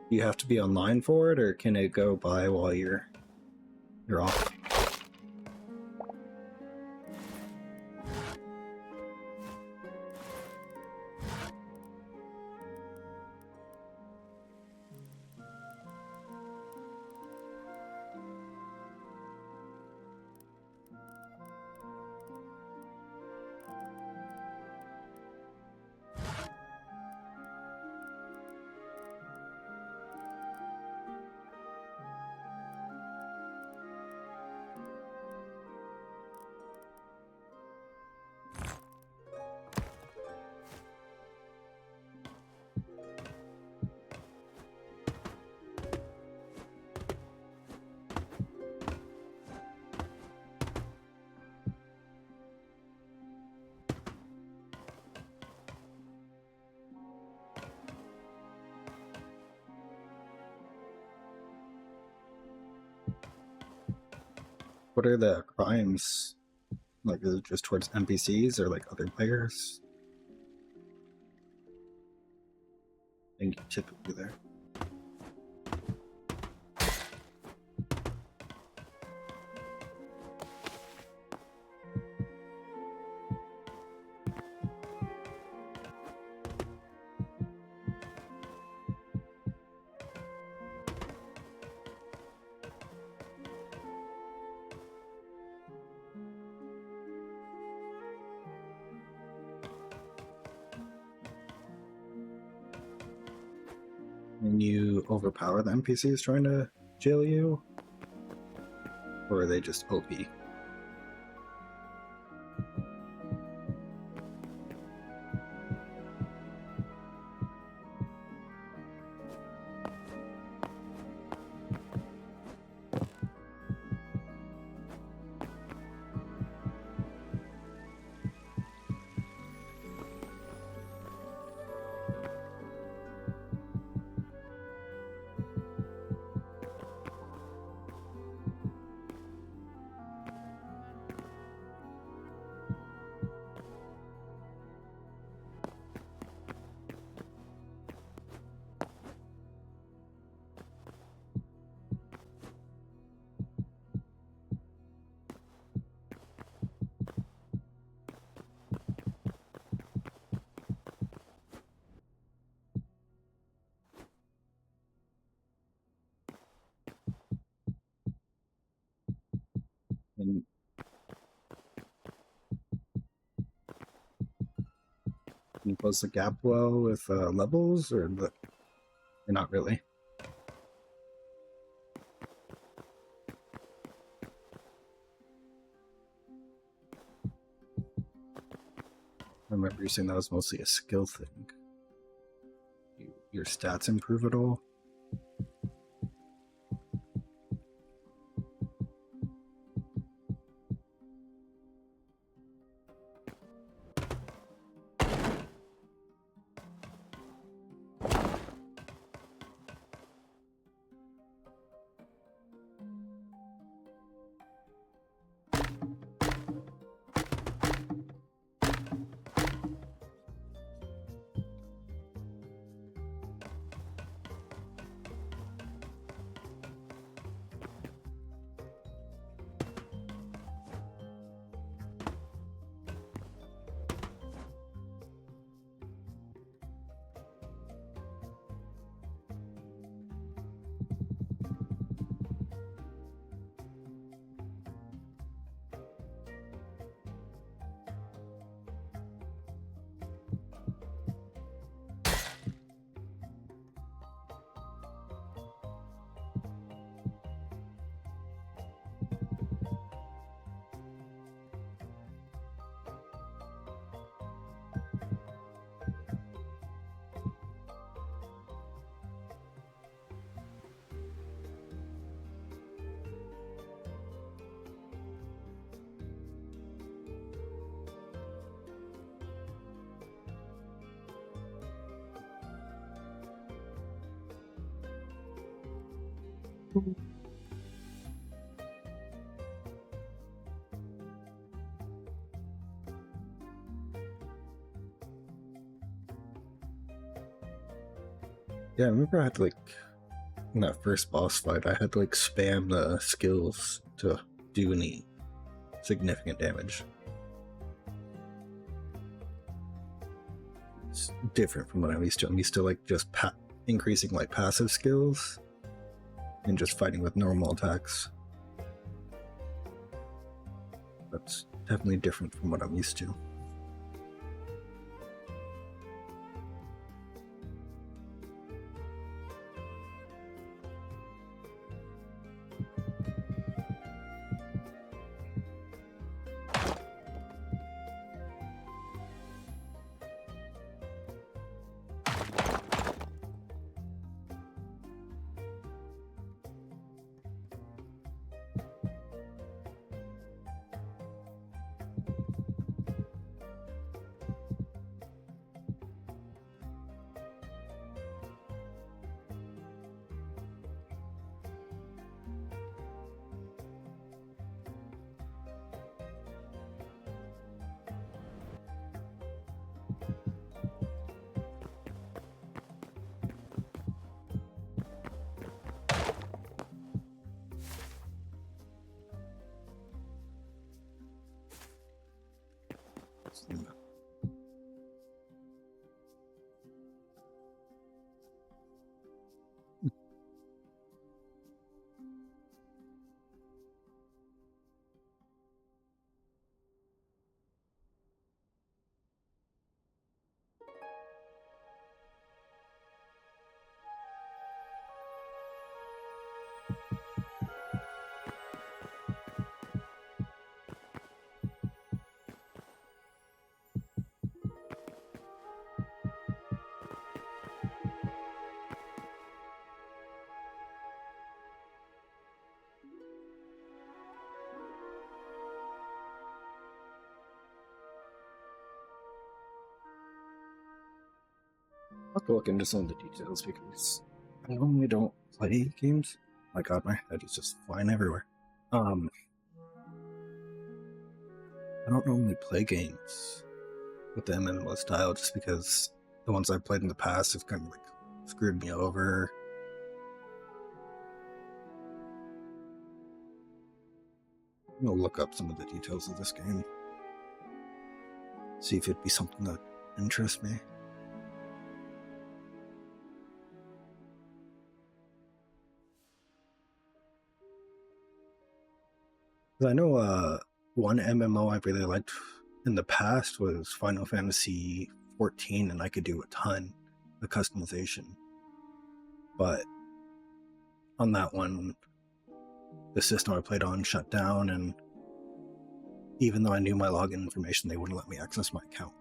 Do you have to be online for it, or can it go by while you're off? What are the crimes? Like, is it just towards NPCs or like other players? I think typically there. And you overpower the NPCs trying to jail you? Or are they just OP? Can you close the gap well with levels, or not really? I remember you saying that was mostly a skill thing. Your stats improve at all? Yeah, I remember I had to in that first boss fight, I had to spam the skills to do any significant damage. It's different from what I'm used to. I'm used to just increasing passive skills and just fighting with normal attacks. That's definitely different from what I'm used to. I'll have to look into some of the details because I normally don't play games. My god, my head is just flying everywhere. I don't normally play games with the MMO style just because the ones I've played in the past have kind of screwed me over. I'm gonna look up some of the details of this game. See if it'd be something that interests me. I know one MMO I really liked in the past was Final Fantasy 14 and I could do a ton of customization. But on that one, the system I played on shut down, and even though I knew my login information, they wouldn't let me access my account.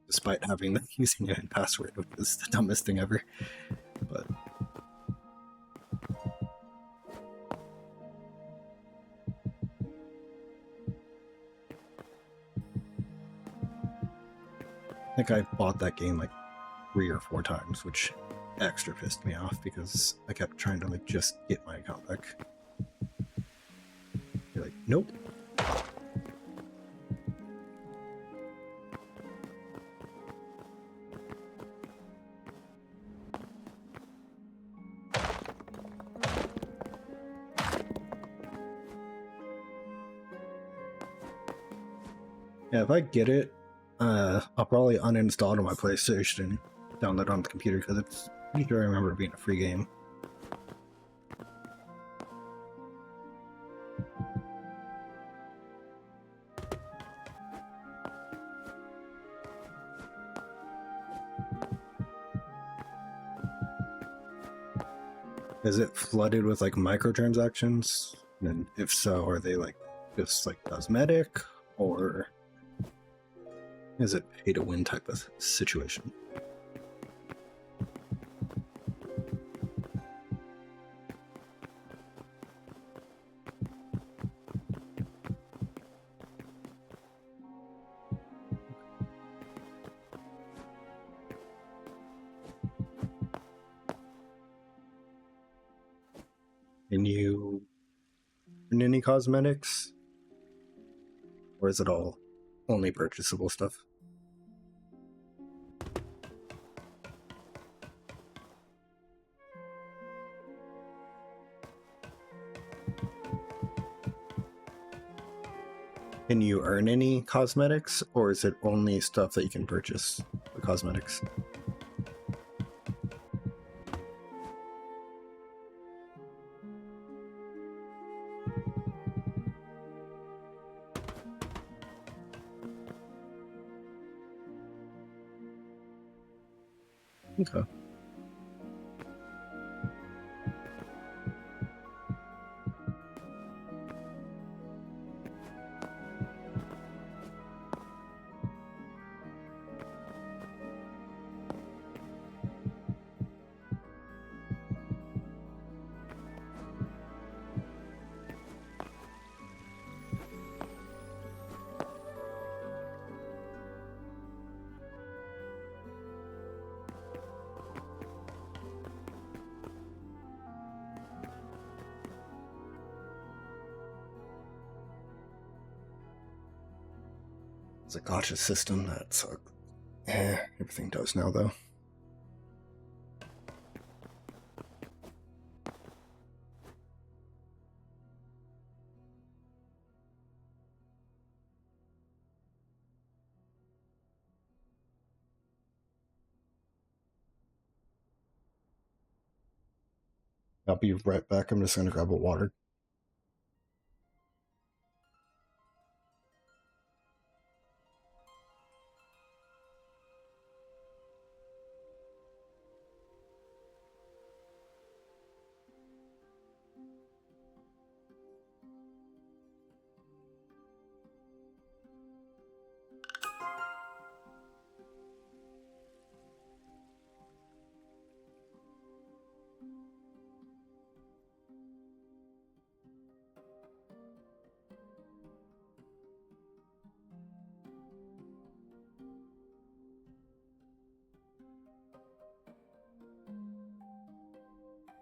Despite having the username and password, which is the dumbest thing ever. But I think I bought that game like 3 or 4 times, which extra pissed me off because I kept trying to like just get my account back. You're like, nope. Yeah, if I get it, I'll probably uninstall it on my PlayStation and download it on the computer because it's pretty sure I remember it being a free game. Is it flooded with like microtransactions? And if so, are they like just like cosmetic, or is it pay to win type of situation? Can you earn any cosmetics? Or is it all only purchasable stuff? Can you earn any cosmetics, or is it only stuff that you can purchase for cosmetics? Okay. It's a gotcha system that sucks. Everything does now, though. I'll be right back. I'm just gonna grab a water.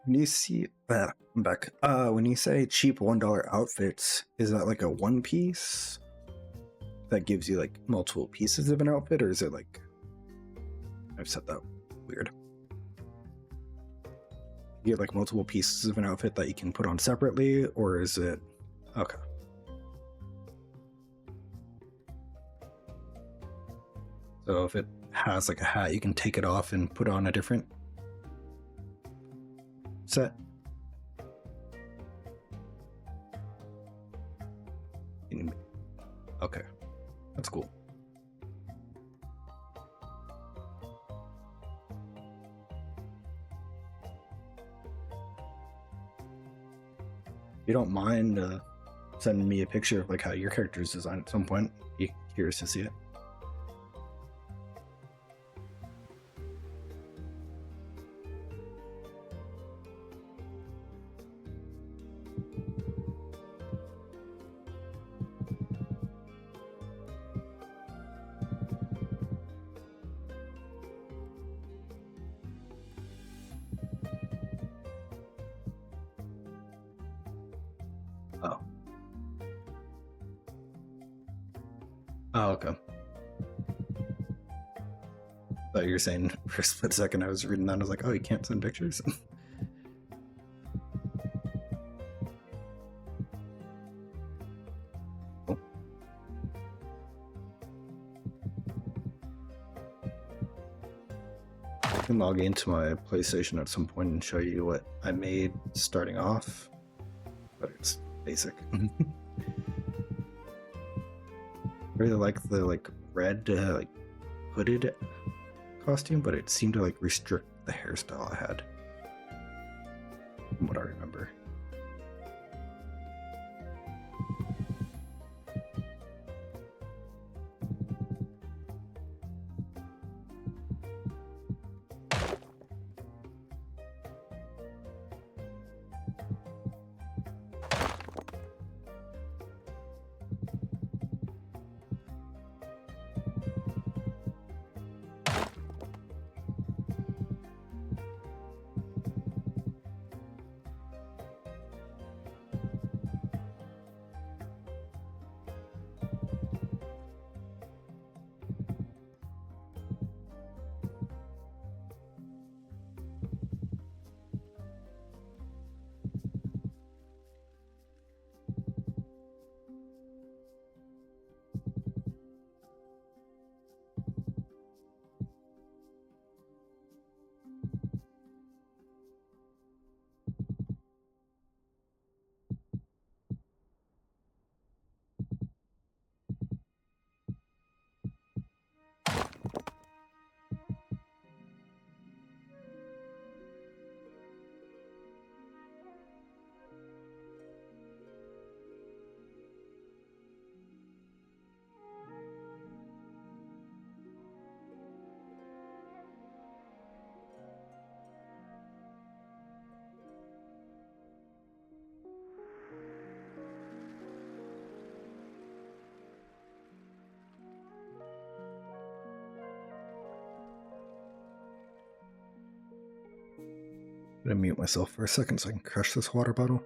When you see I'm back. When you say cheap $1 outfits, is that like a one piece that gives you like multiple pieces of an outfit, or is it like, I've said that weird. You get like multiple pieces of an outfit that you can put on separately, or is it okay? So if it has like a hat, you can take it off and put on a different set. Okay, that's cool. you don't mind sending me a picture of like how your character is designed at some point, be curious to see it. Oh. Oh, okay. Thought you were saying for a split second I was reading that and I was like, oh, you can't send pictures? Cool. I can log into my PlayStation at some point and show you what I made starting off, but it's basic. Really like the like red like hooded costume, but it seemed to like restrict the hairstyle I had from what I remember. I'm gonna mute myself for a second so I can crush this water bottle.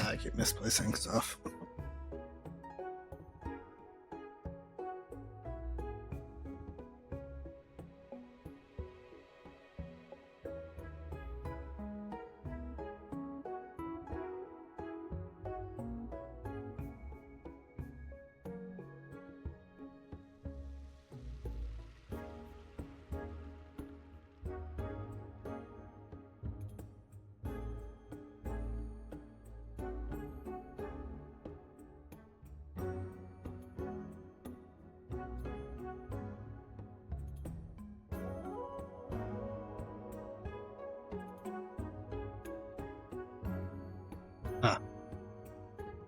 I keep misplacing stuff. Ah,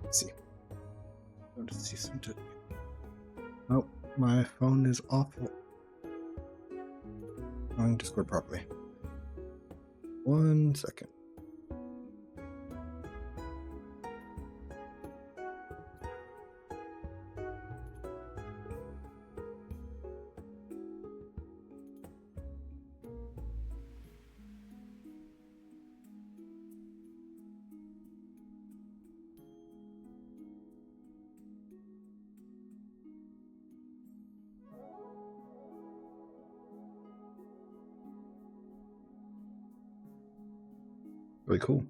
let's see. Go to see some. Oh, my phone is awful. On Discord properly. 1 second. Really cool.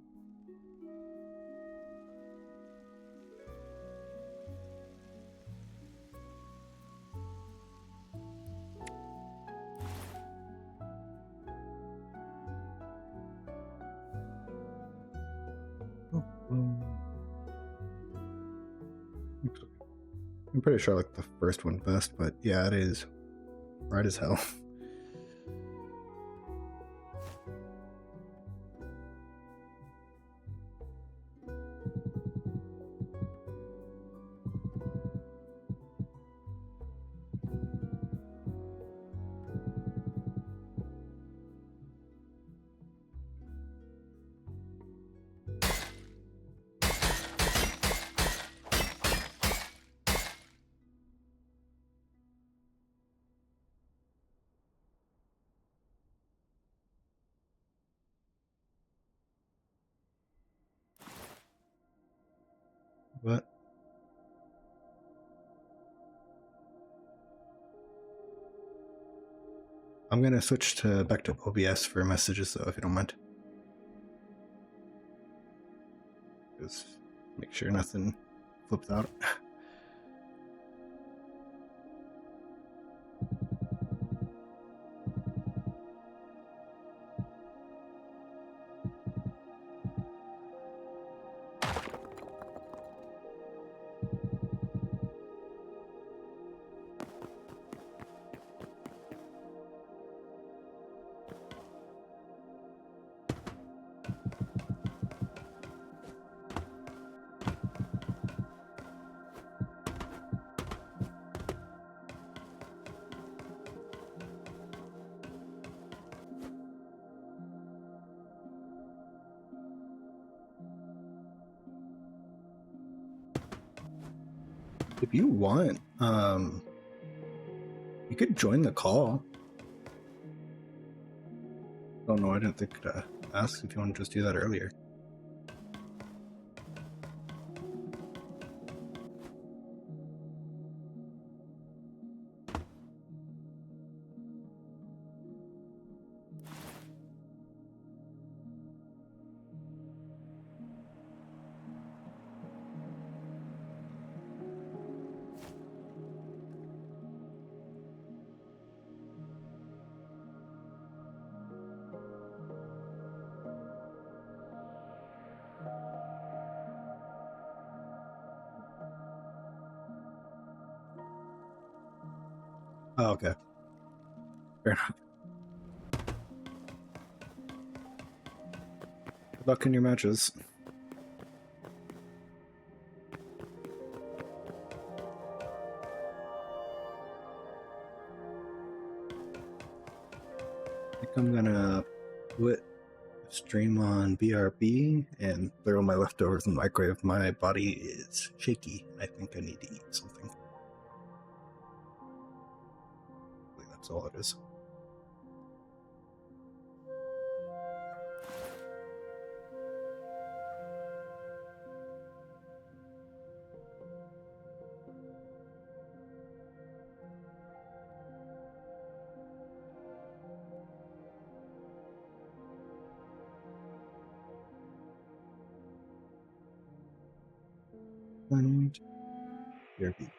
I'm pretty sure I like the first one best, but yeah, it is bright as hell. But I'm gonna switch to back to OBS for messages though, if you don't mind. Just make sure nothing flips out. If you want, you could join the call. Oh no, I didn't think to ask if you want to just do that earlier. Oh, okay. Fair enough. Good luck in your matches. I think I'm gonna put a stream on BRB and throw my leftovers in the microwave. My body is shaky. I think I need to eat something. That's all it is. And BRB.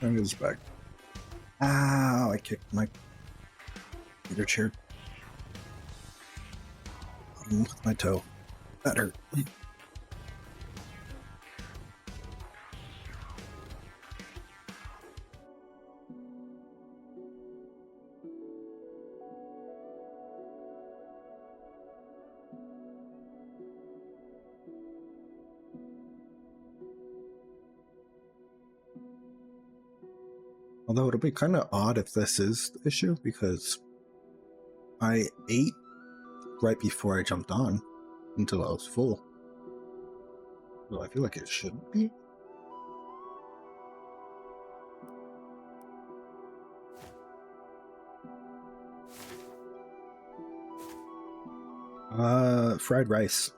And it's back. Ow, I kicked my computer chair with my toe. That hurt. Although it'll be kind of odd if this is the issue, because I ate right before I jumped on until I was full. Well, I feel like it shouldn't be. Fried rice.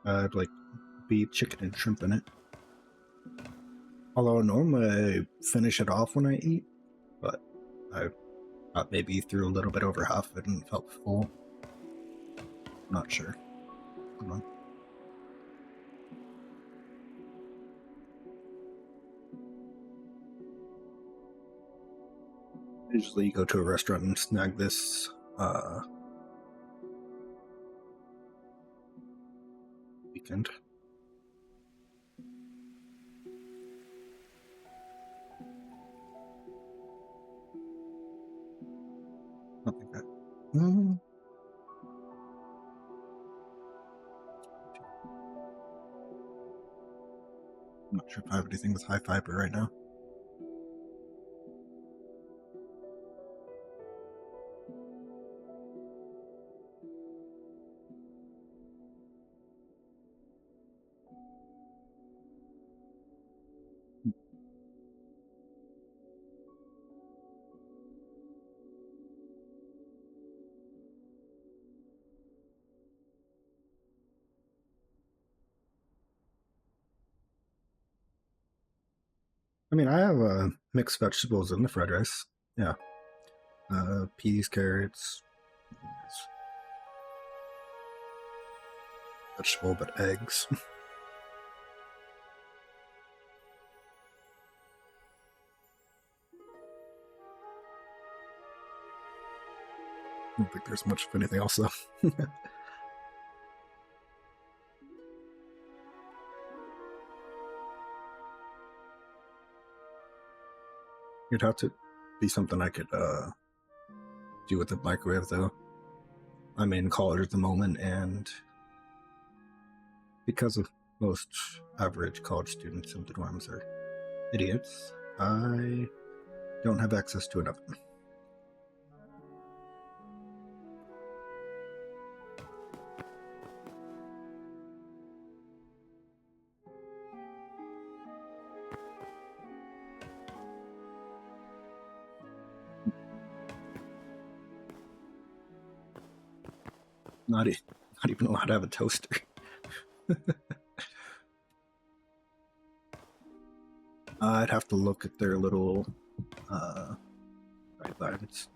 Like beef, chicken, and shrimp in it. Although normally I finish it off when I eat, but I got maybe through a little bit over half of it and felt full. Not sure. Hold on. Usually you go to a restaurant and snag this weekend. I don't think that. I'm not sure if I have anything with high fiber right now. I mean, I have mixed vegetables in the fried rice. Yeah. Peas, carrots, vegetable, but eggs. I don't think there's much of anything else though. It'd have to be something I could do with the microwave though. I'm in college at the moment, and because of most average college students in the dorms are idiots, I don't have access to an oven. Not even allowed to have a toaster. I'd have to look at their little guidelines.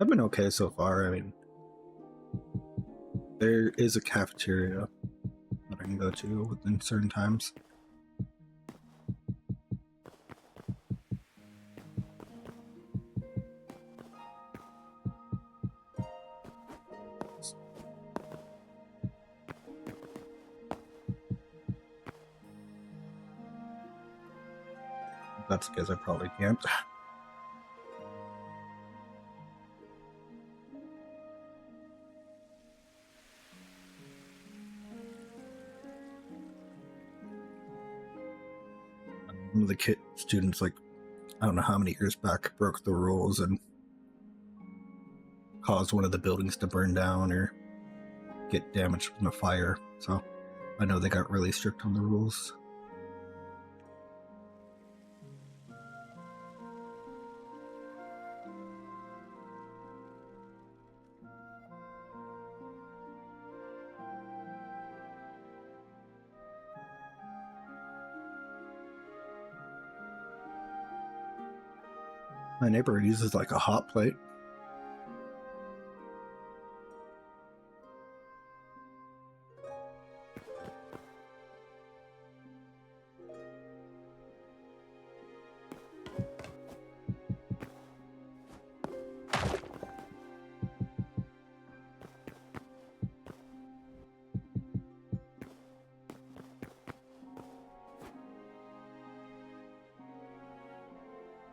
I've been okay so far. I mean, there is a cafeteria that I can go to within certain times. That's because I probably can't. One of the students, like, I don't know how many years back, broke the rules and caused one of the buildings to burn down or get damaged in a fire. So I know they got really strict on the rules. My neighbor uses like a hot plate.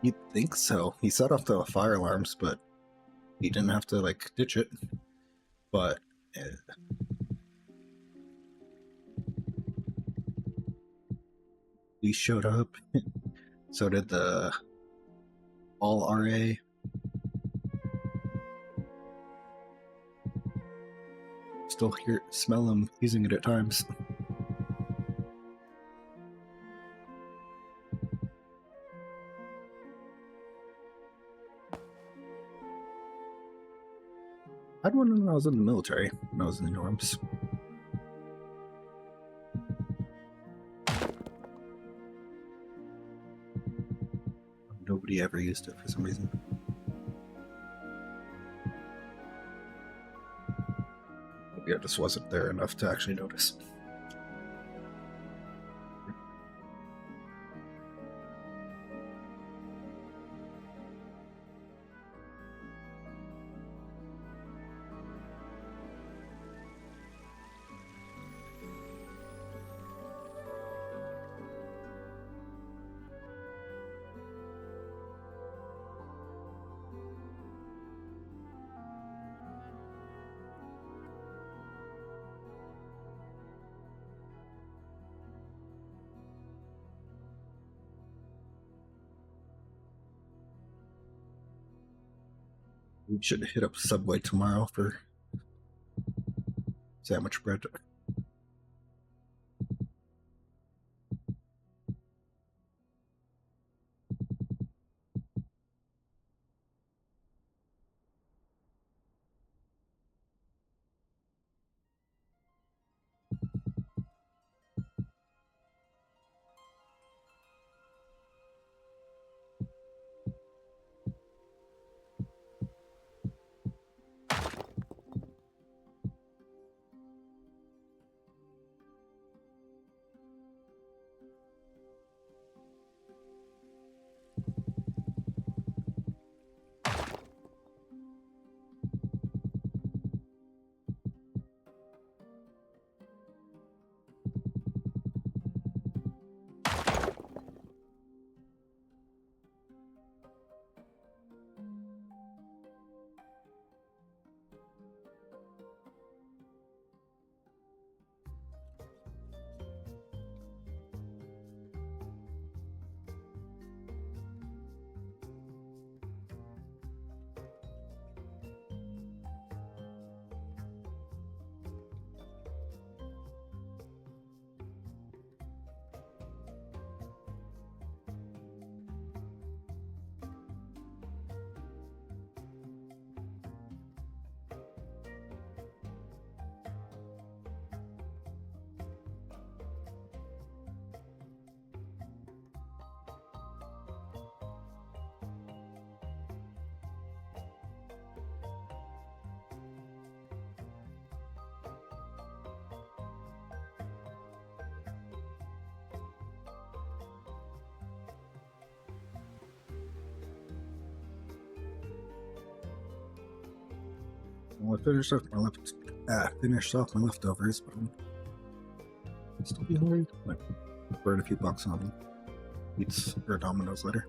You'd think so. He set off the fire alarms, but he didn't have to like ditch it. But we showed up. So did the all RA. Still smell him using it at times. I had one when I was in the military, when I was in the norms. Nobody ever used it for some reason. Maybe I just wasn't there enough to actually notice. We should hit up Subway tomorrow for sandwich bread. Well, I finished off my leftovers, but I'll still be hungry. Like, burn a few bucks on pizza or Domino's later.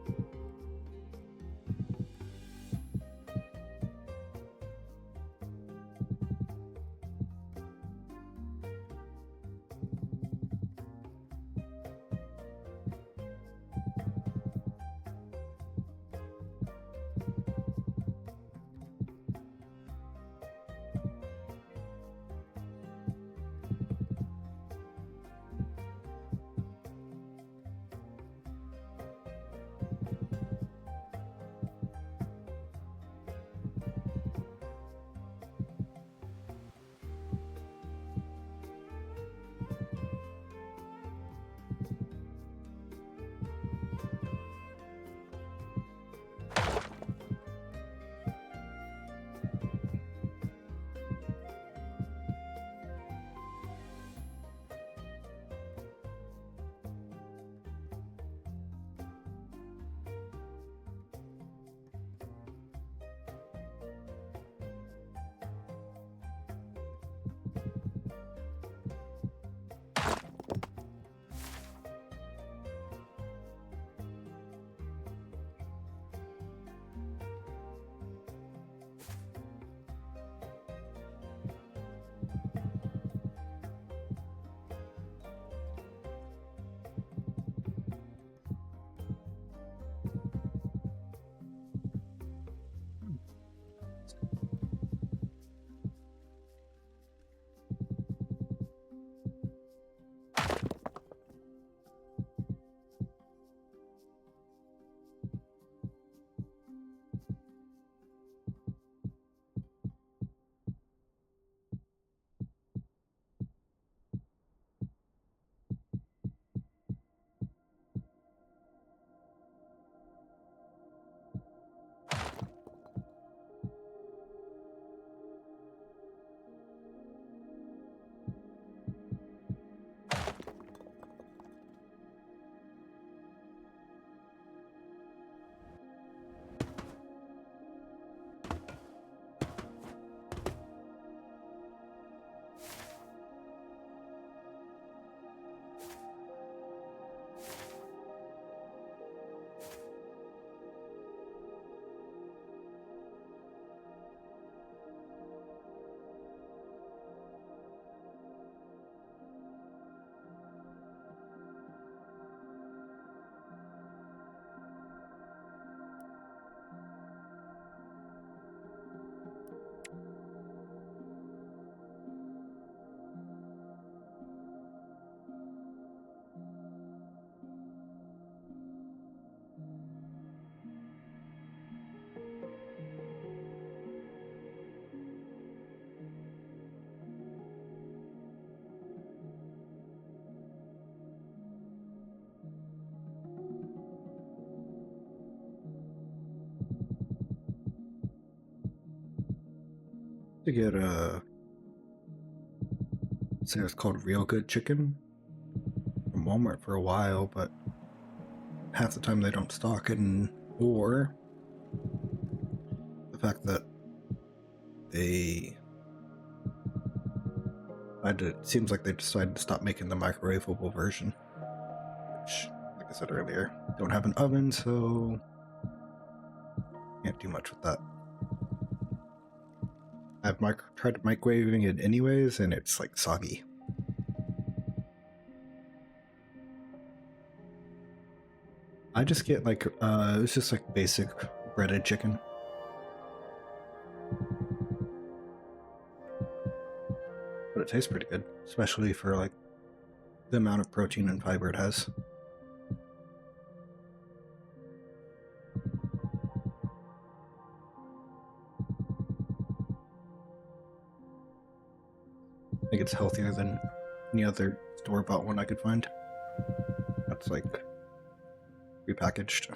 To get say it's called Real Good Chicken from Walmart for a while, but half the time they don't stock it, or the fact that it seems like they decided to stop making the microwavable version, which, like I said earlier, don't have an oven, so can't do much with that. I've tried microwaving it anyways, and it's like soggy. I just get like it's just like basic breaded chicken. But it tastes pretty good, especially for like the amount of protein and fiber it has. I think it's healthier than any other store-bought one I could find. That's like repackaged.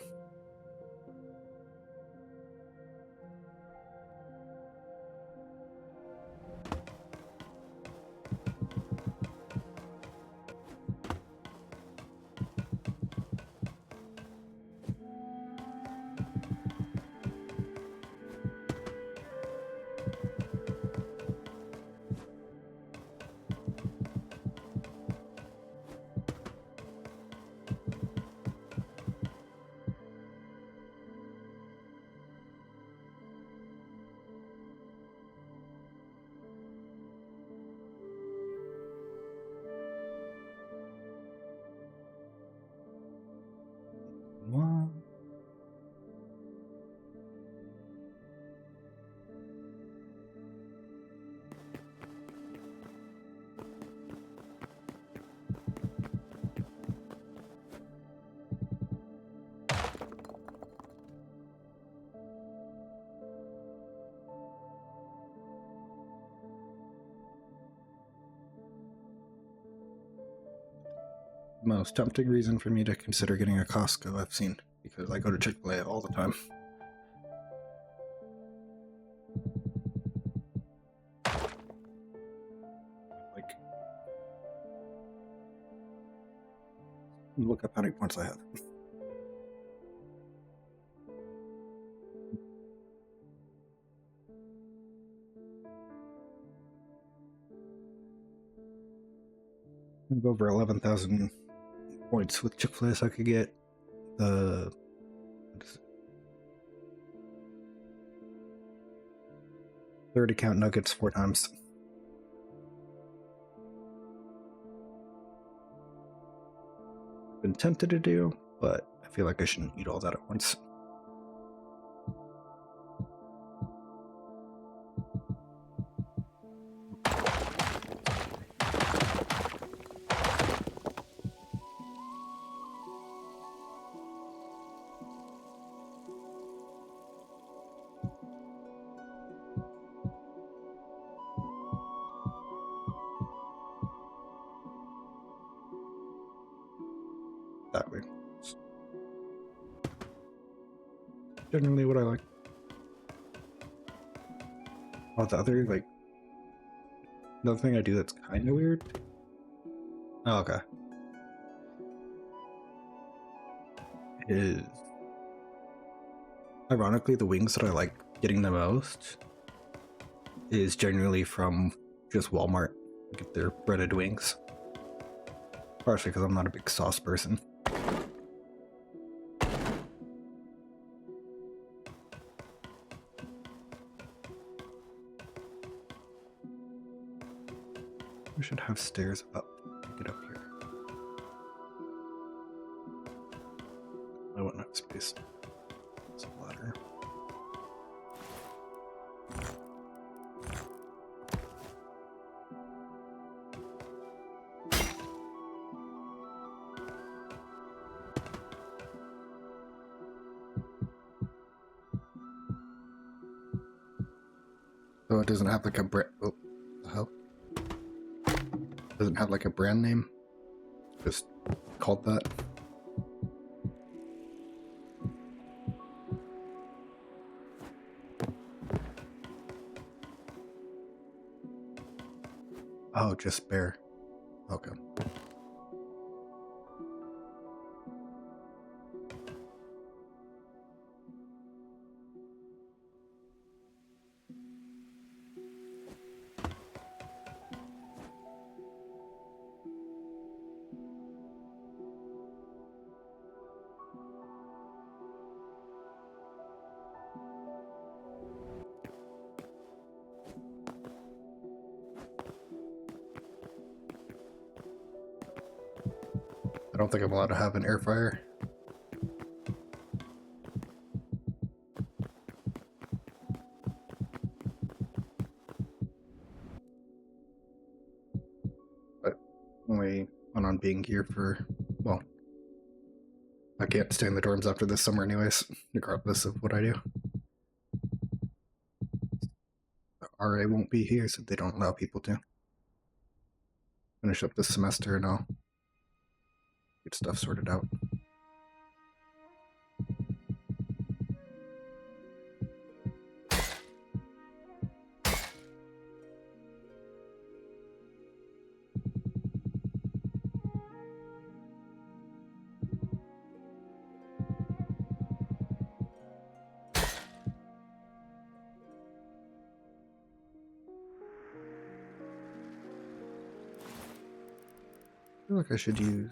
Wow. Most tempting reason for me to consider getting a Costco I've seen, because I go to Chick-fil-A all the time. Like, look up how many points I have. I have over 11,000 points with Chick-fil-A, so I could get the 30 count nuggets 4 times. Been tempted to do, but I feel like I shouldn't eat all that at once. That way. Generally what I like. Oh, the other, like, another thing I do that's kind of weird. Oh, okay. Is, ironically, the wings that I like getting the most is generally from just Walmart. Get their breaded wings. Partially because I'm not a big sauce person. We should have stairs up to get up here. I wouldn't have space. It's a ladder. So it doesn't have like a brand. Oh, the hell? Doesn't have like a brand name. Just called that. Oh, just bear. Okay. I don't think I'm allowed to have an air fryer. But only plan on being here for, well, I can't stay in the dorms after this summer anyways, regardless of what I do. The RA won't be here, so they don't allow people to. Finish up this semester and I'll get stuff sorted out. I feel like I should use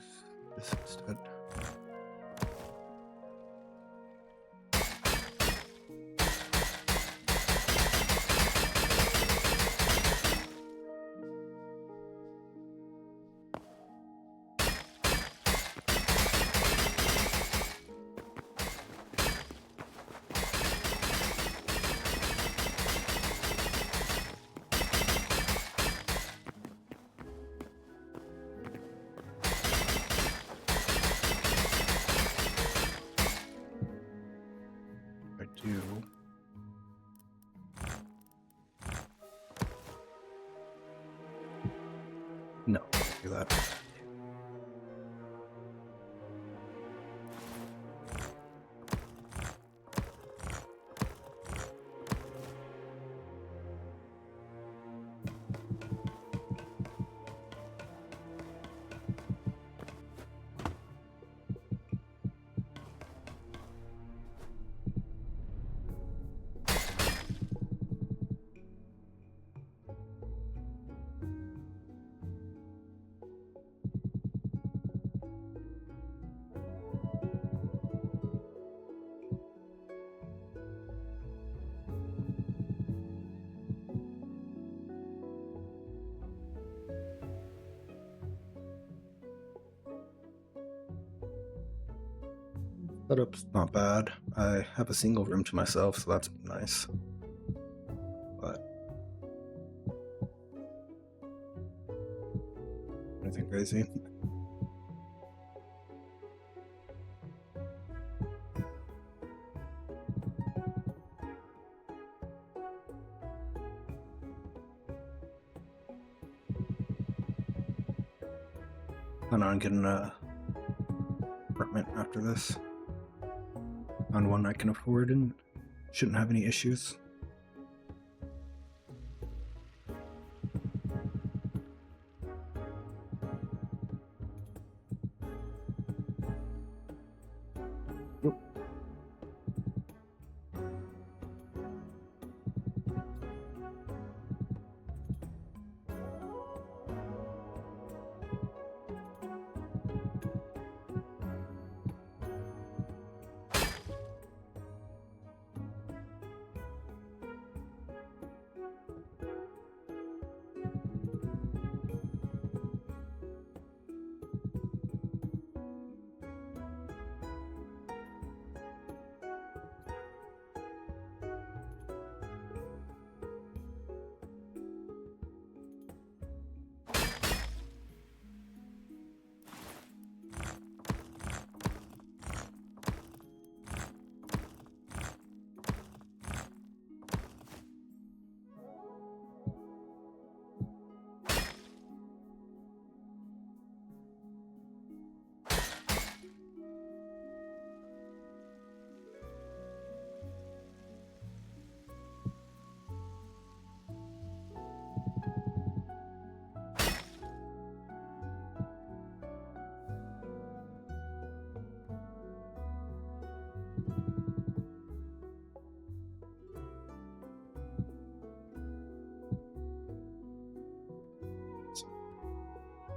this instead. I do. No, do that. Setup's not bad. I have a single room to myself, so that's nice. But anything crazy? Plan on getting a apartment after this. On one I can afford and shouldn't have any issues. Oop.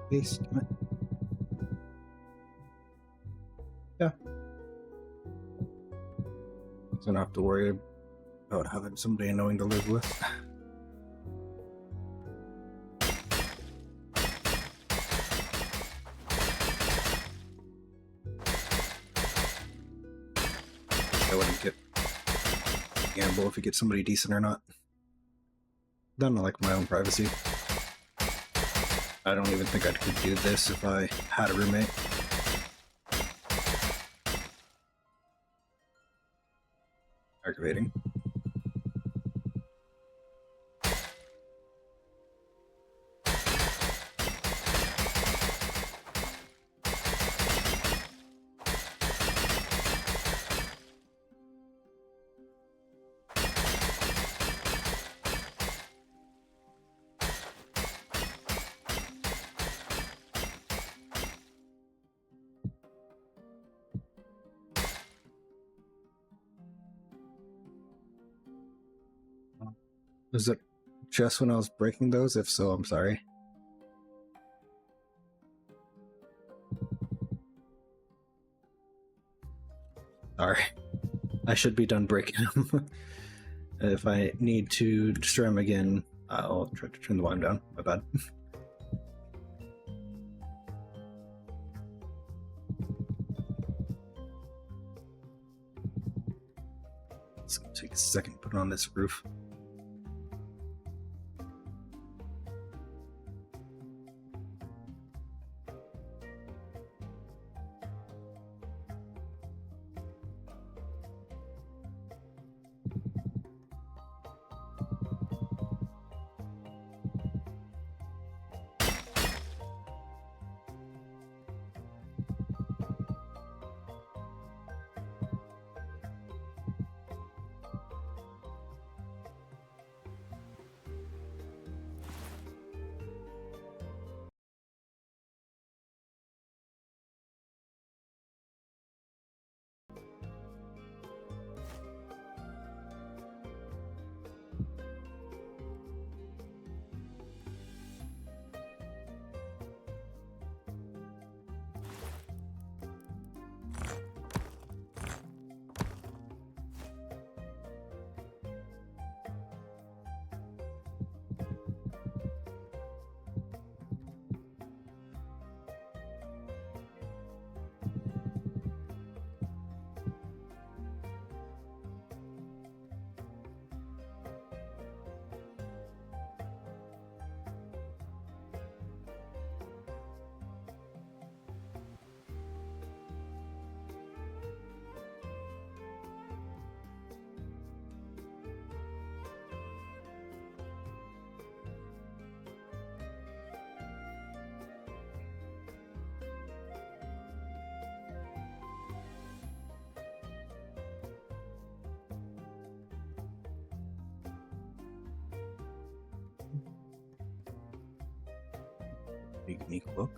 Paste. Damn it. Yeah. So I don't have to worry about having somebody annoying to live with. I wouldn't get gamble if you get somebody decent or not. Then I like my own privacy. I don't even think I could do this if I had a roommate. Aggravating. Was it just when I was breaking those? If so, I'm sorry. Sorry. I should be done breaking them. If I need to destroy them again, I'll try to turn the volume down. My bad. It's gonna take a second to put it on this roof. Unique book.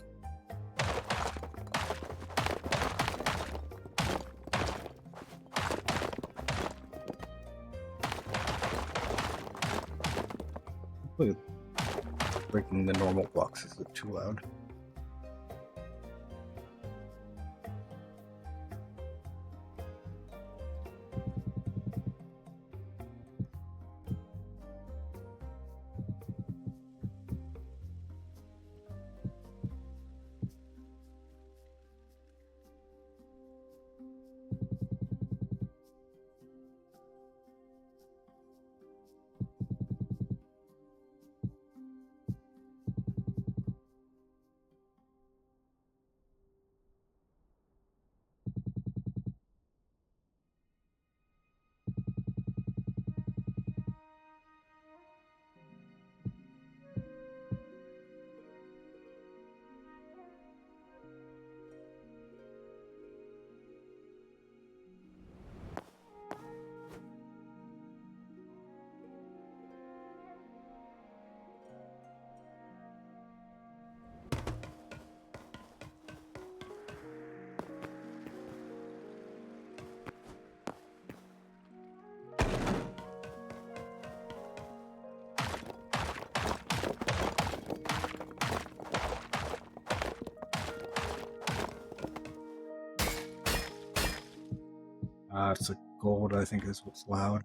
Look at breaking the normal blocks is too loud. It's a gold, I think is what's loud.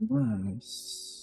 Nice.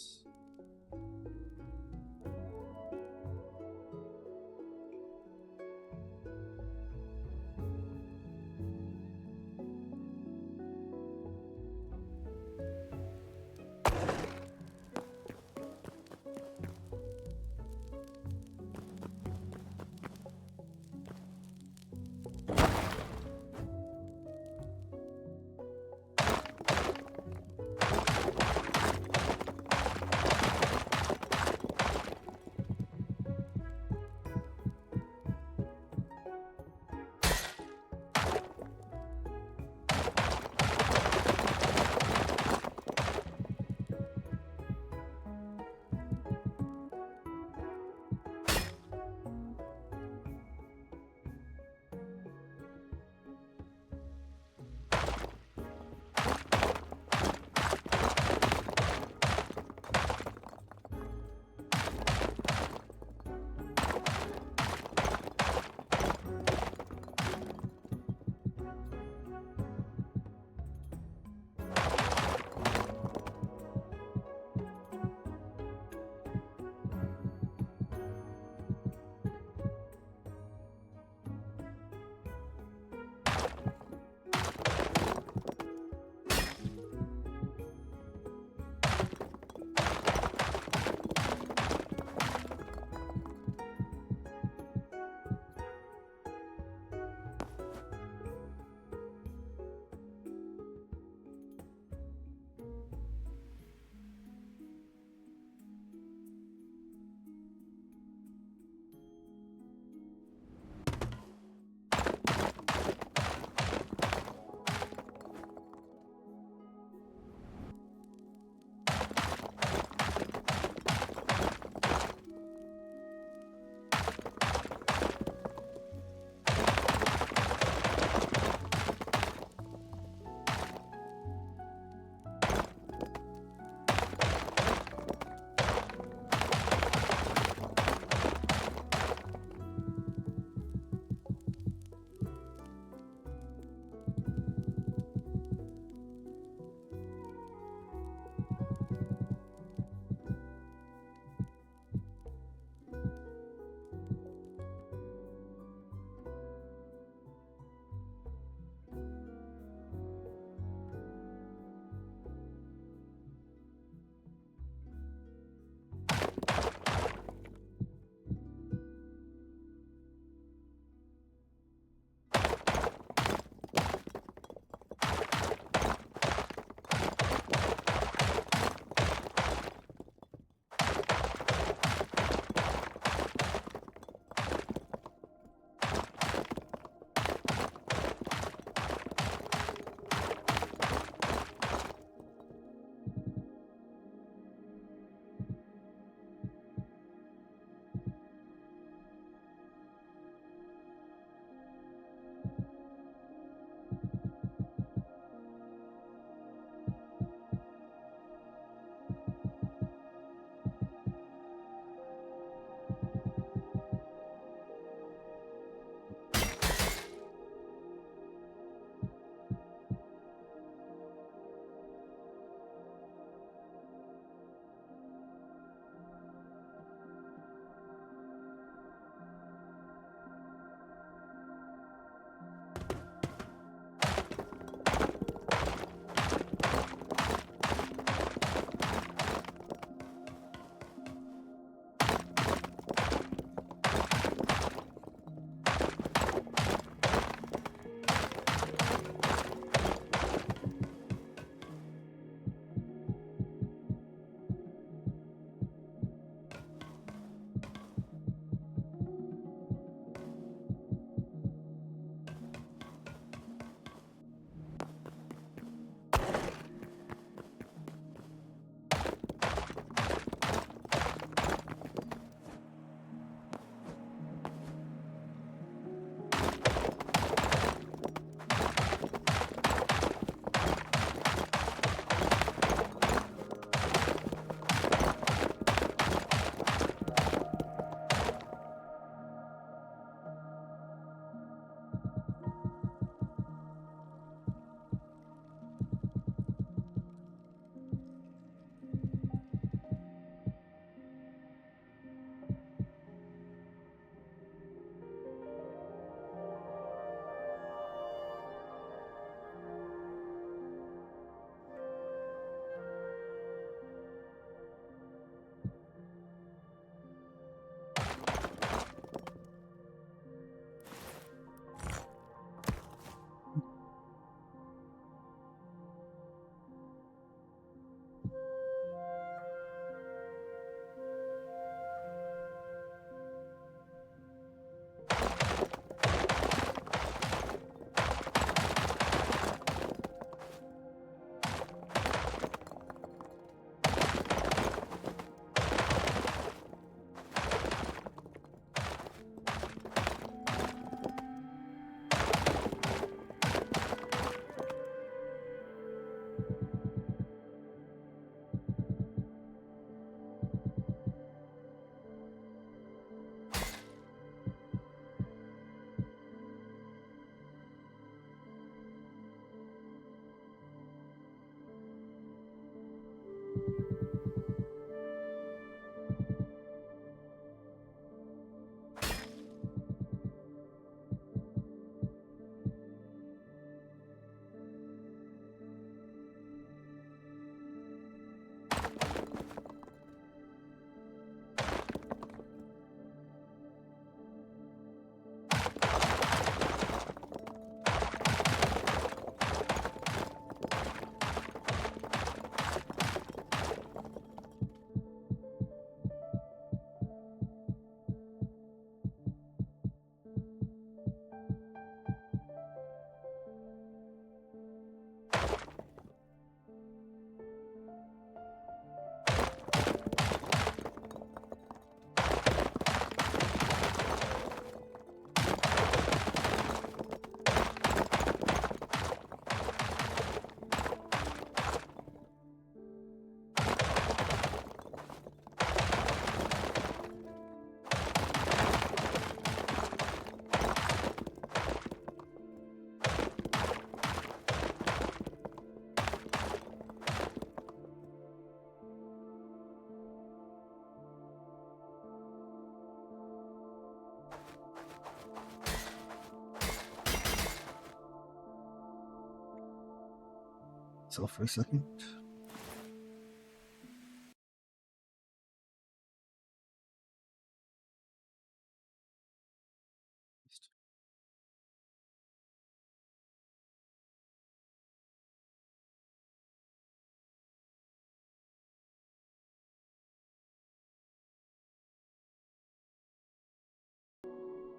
Self for a second.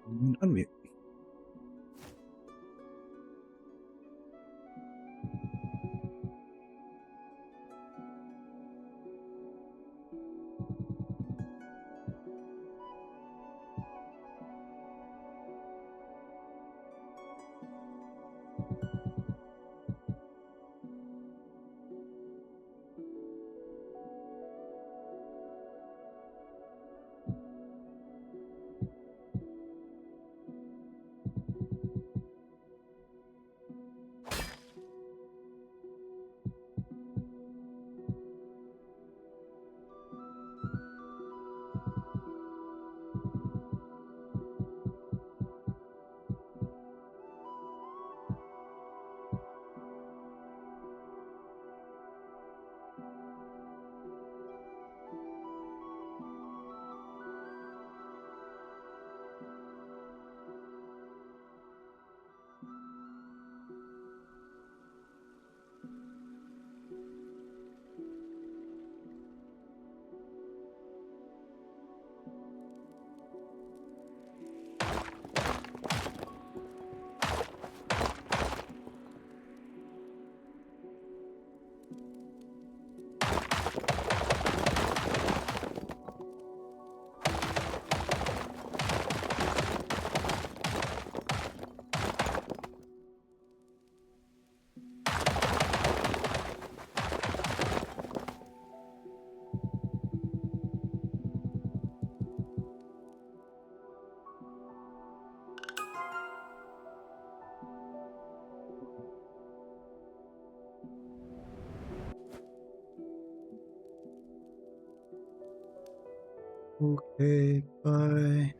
And unmute. Okay, bye.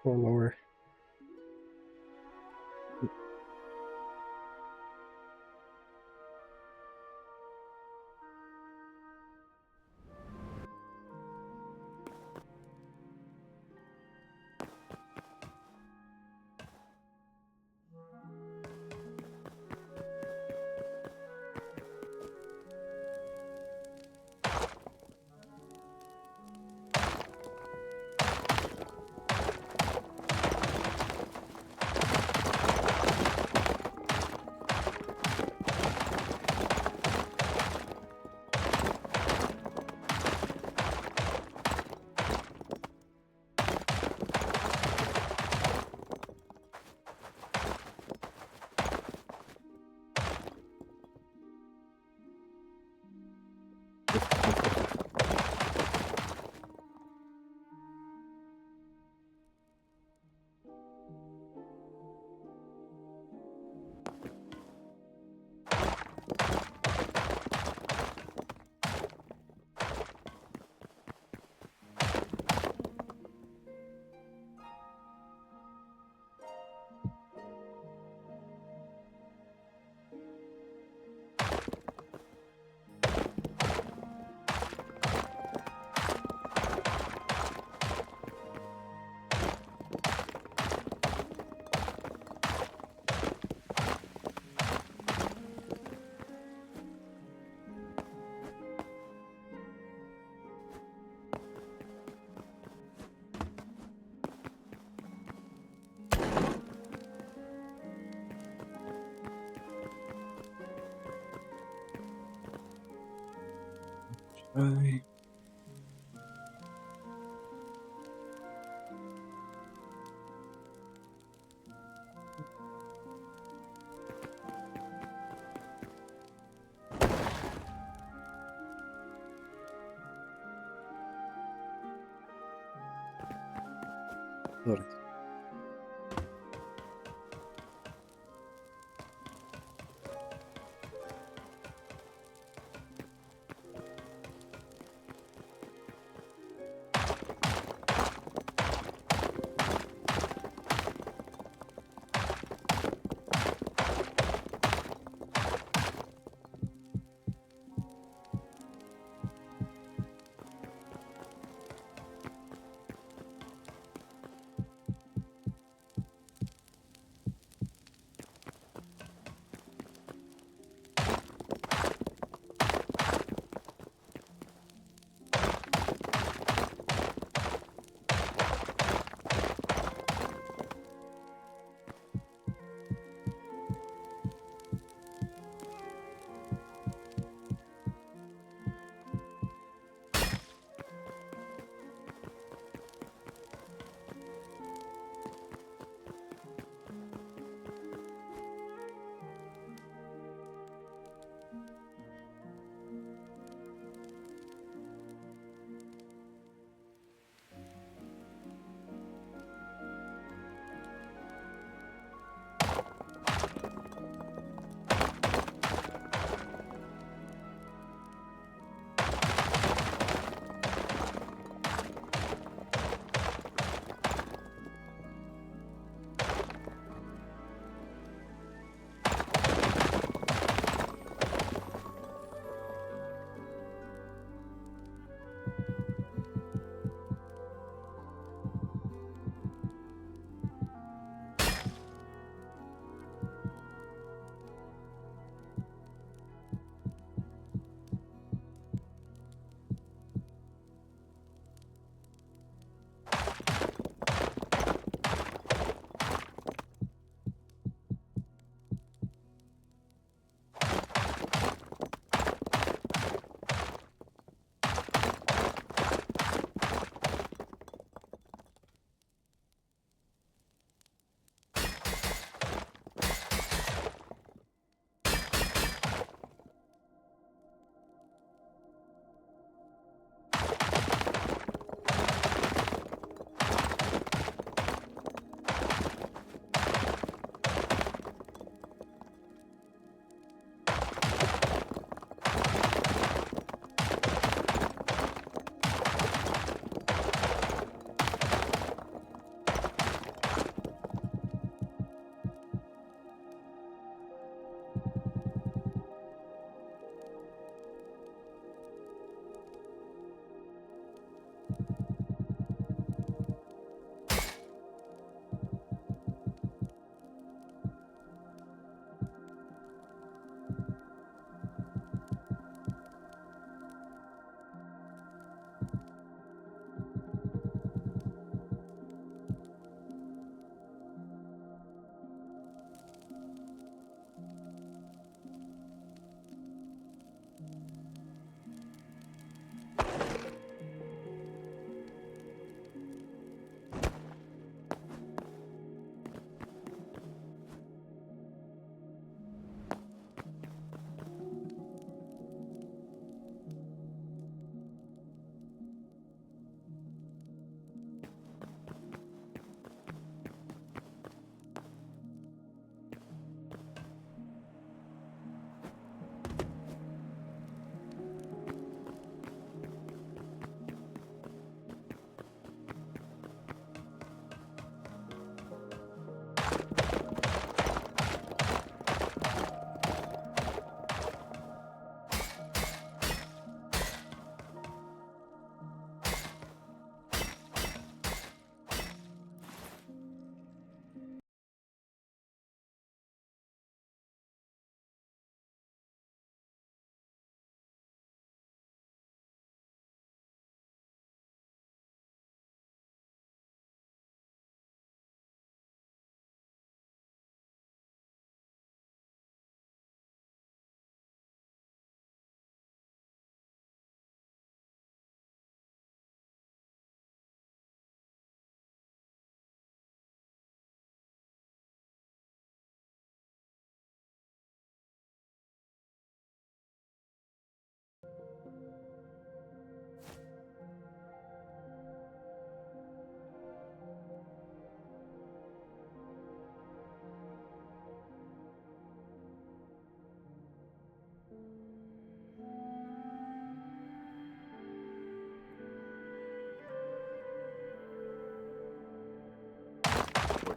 Or lower. Right. Loading.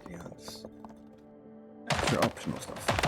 Yeah, just Extra optional stuff.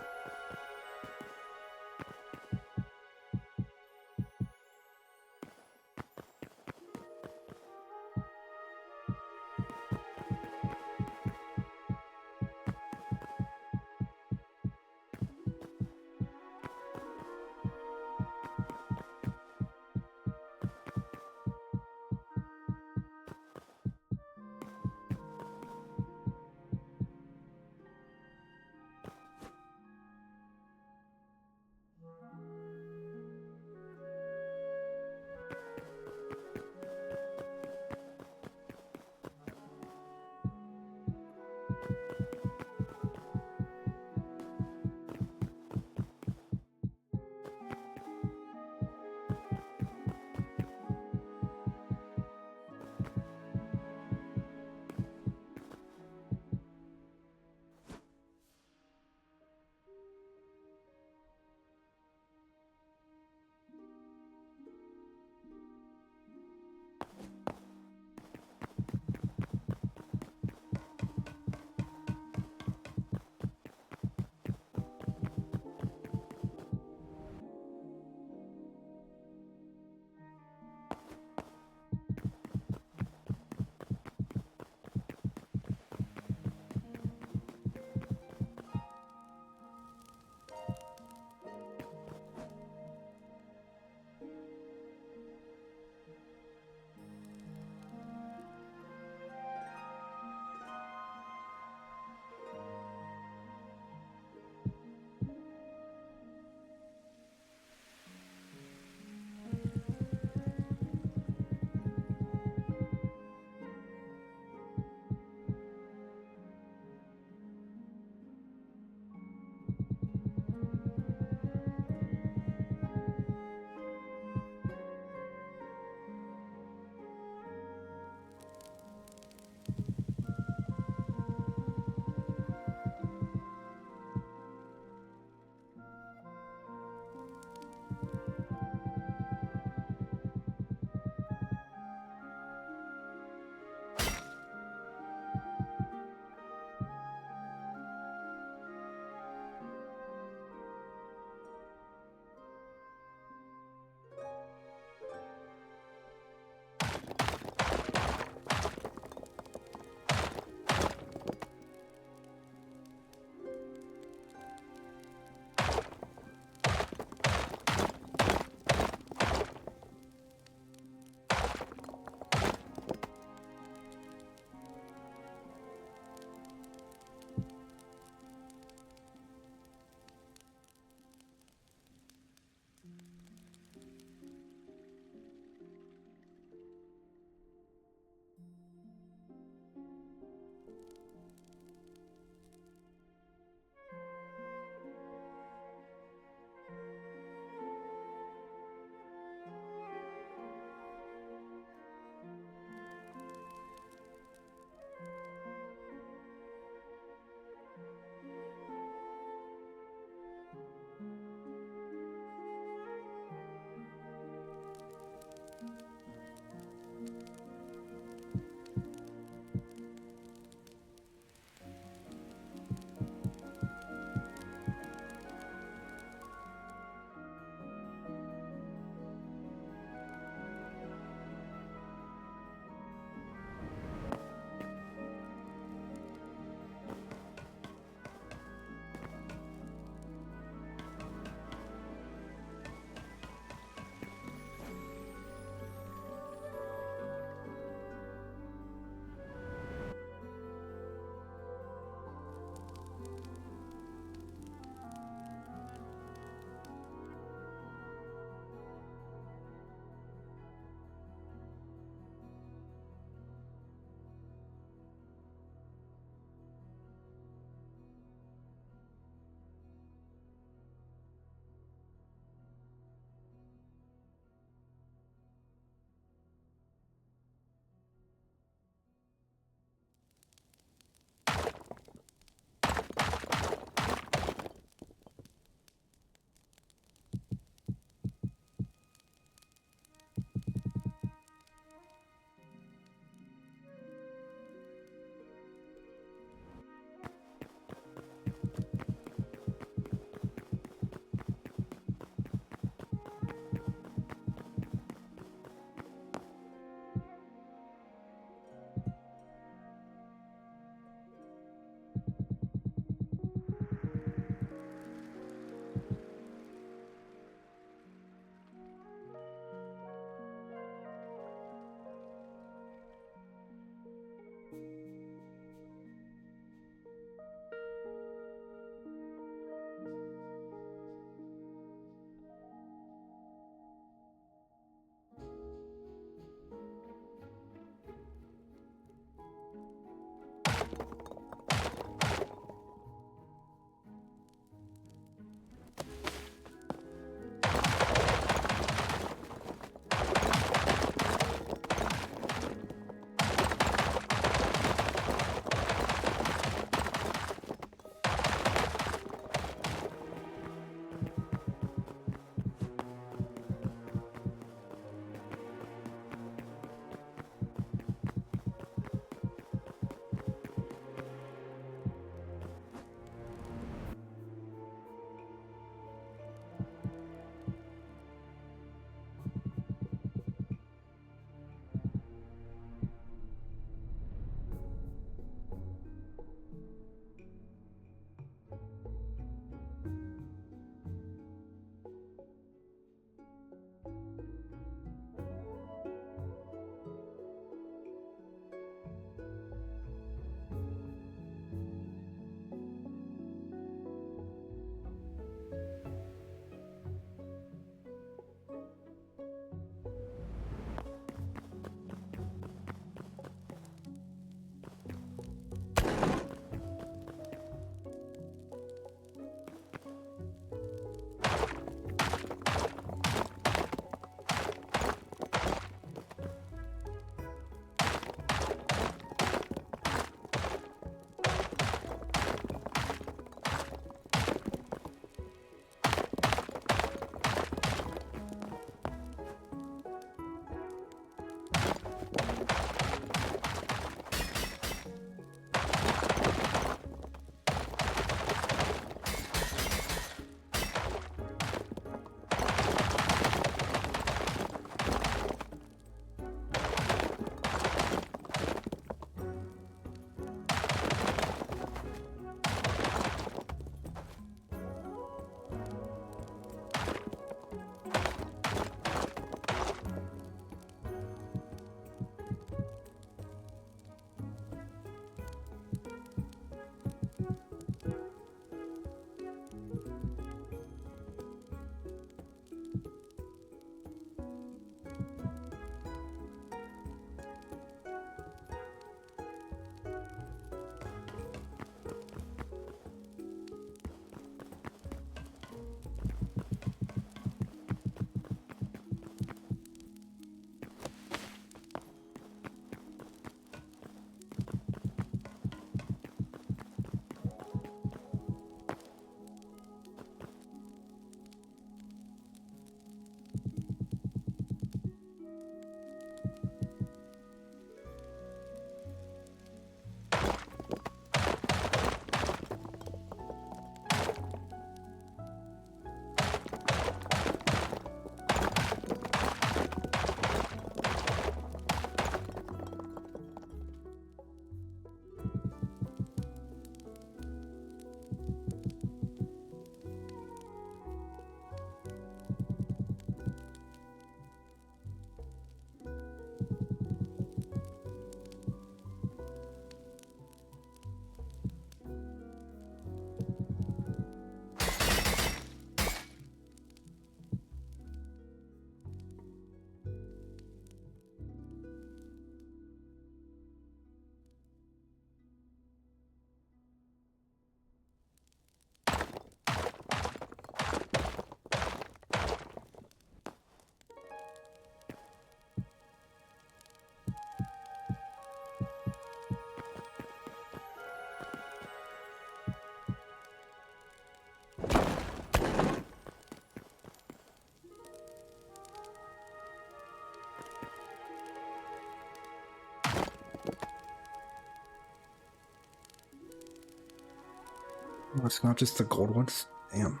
Oh, it's not just the gold ones. Damn.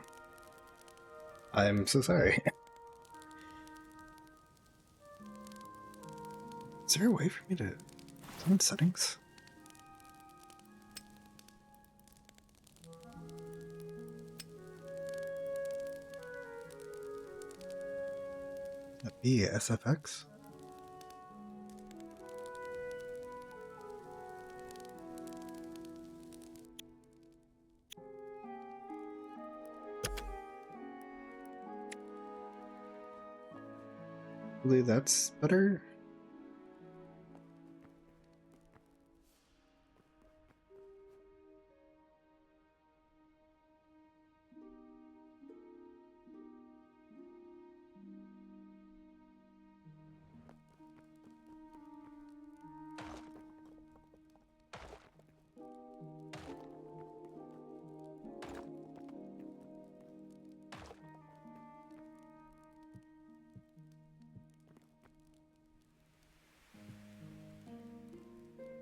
I'm so sorry. Is there a way for me to go in settings? That be SFX? I believe that's better.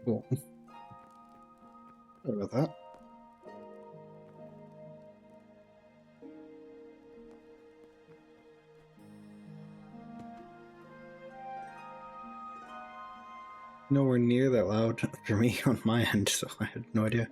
Cool. Sorry about that. Nowhere near that loud for me on my end, so I had no idea.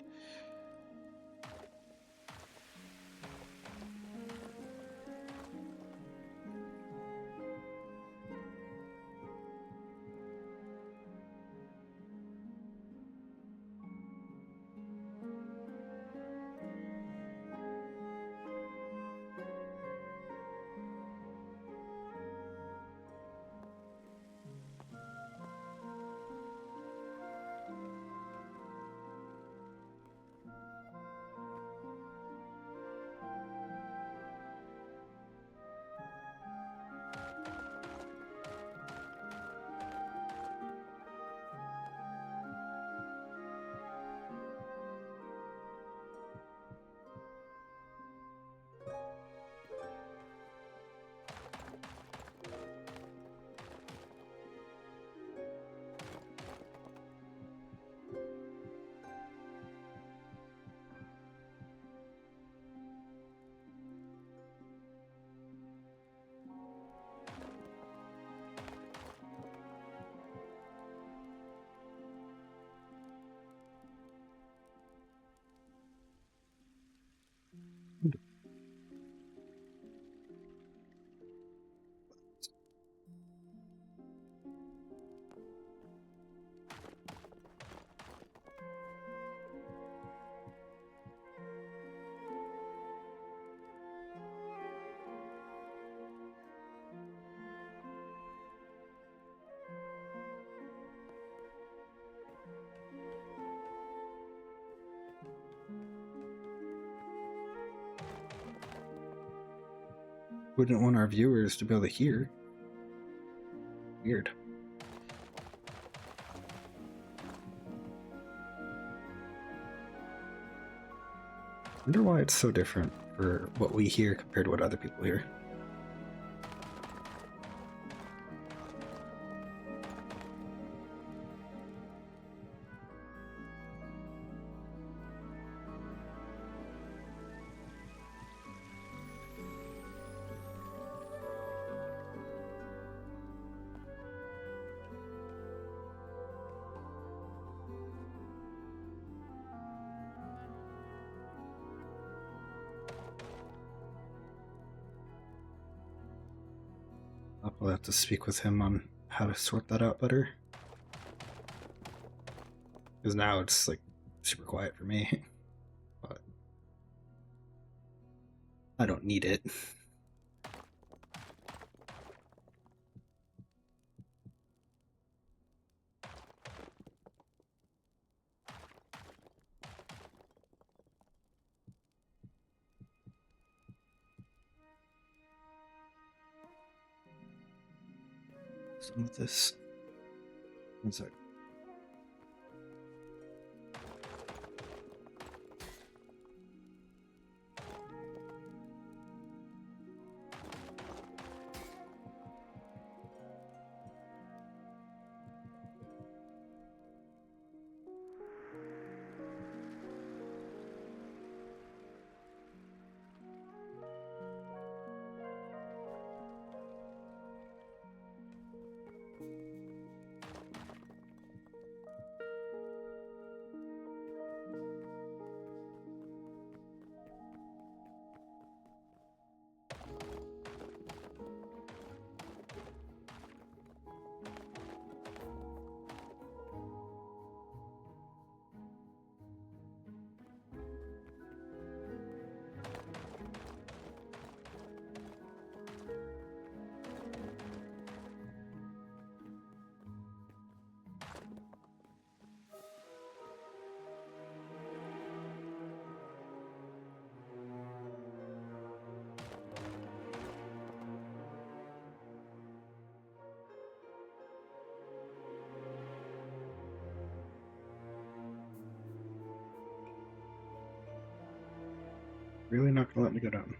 Wouldn't want our viewers to be able to hear. Weird. Wonder why it's so different for what we hear compared to what other people hear. I'll probably have to speak with him on how to sort that out better. Because now it's like super quiet for me. But I don't need it. Some of this. One sec. Really not gonna let me go down.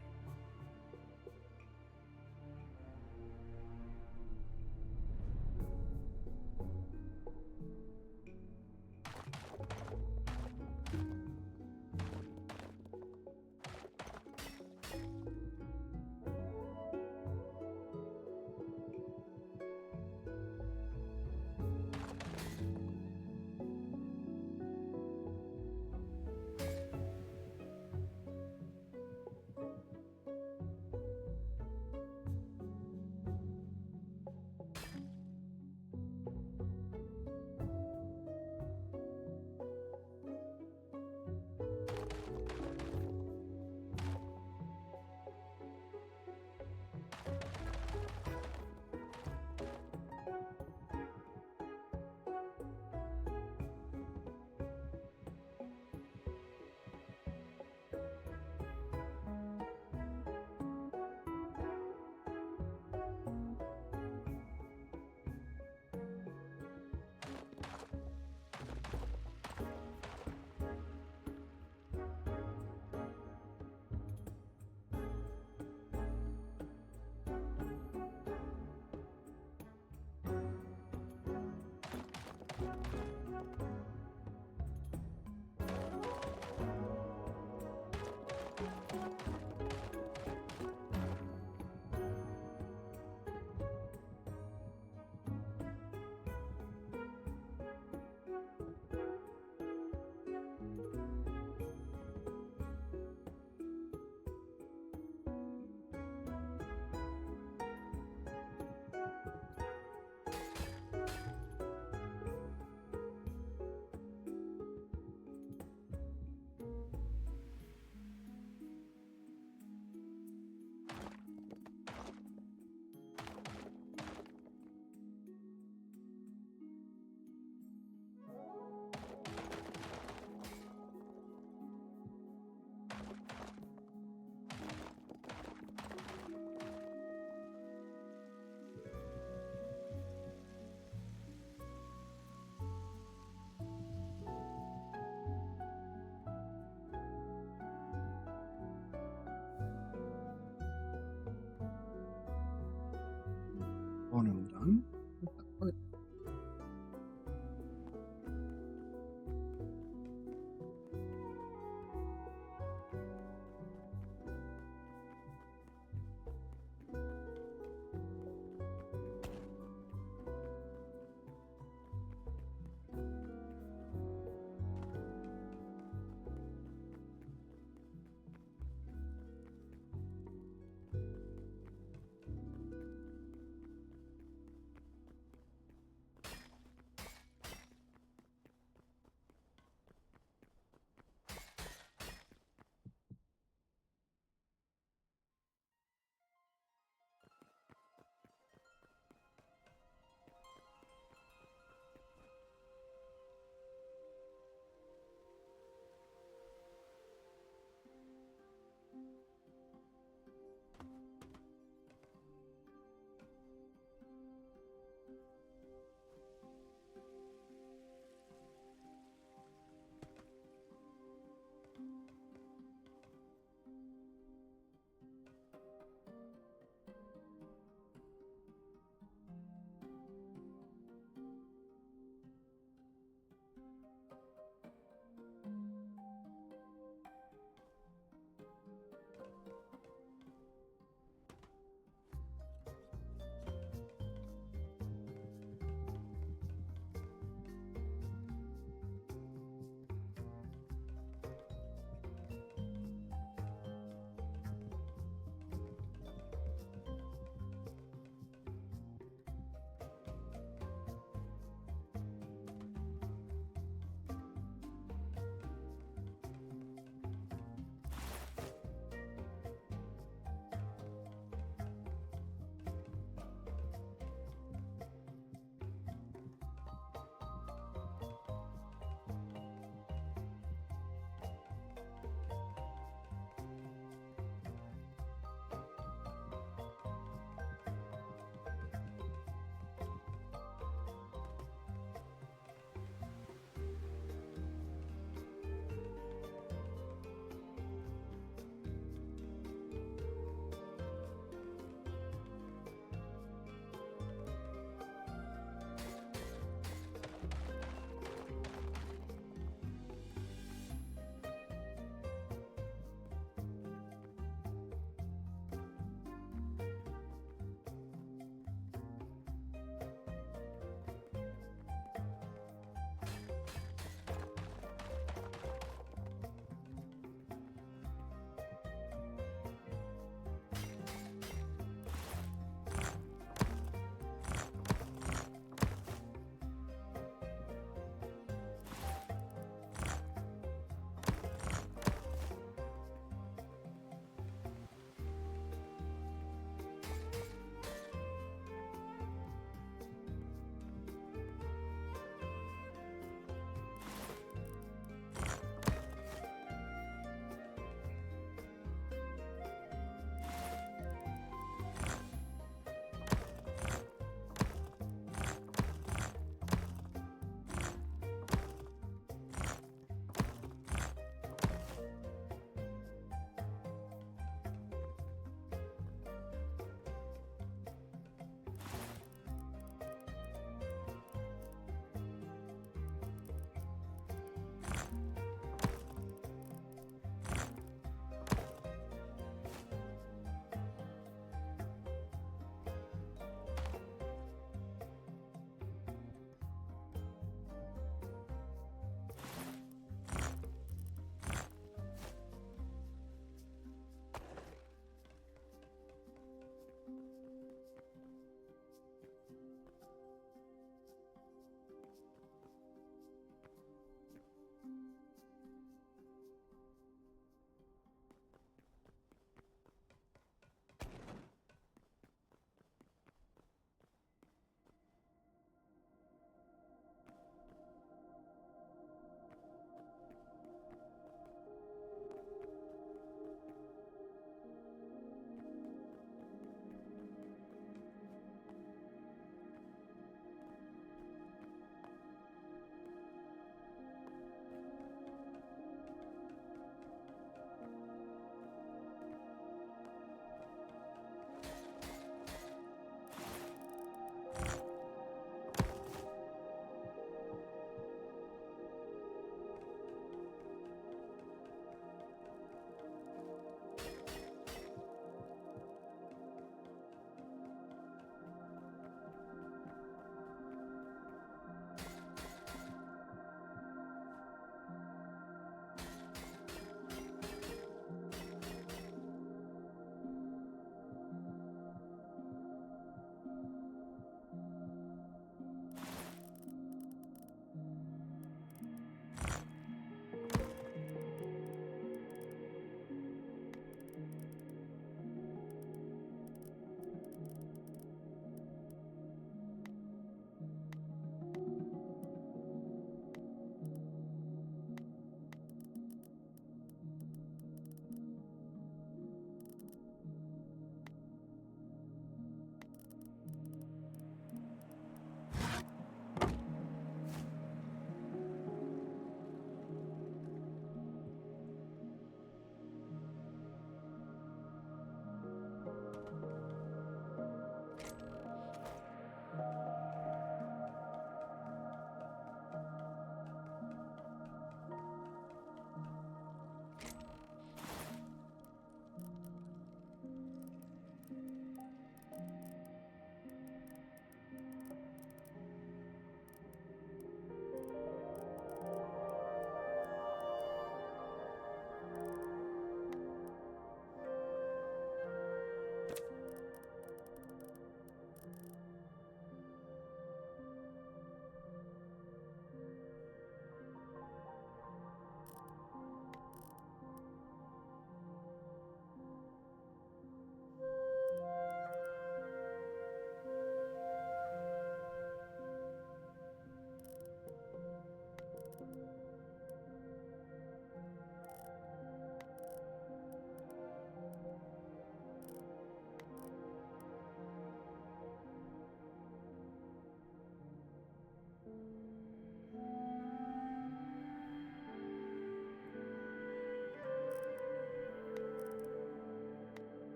One and done.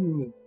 So,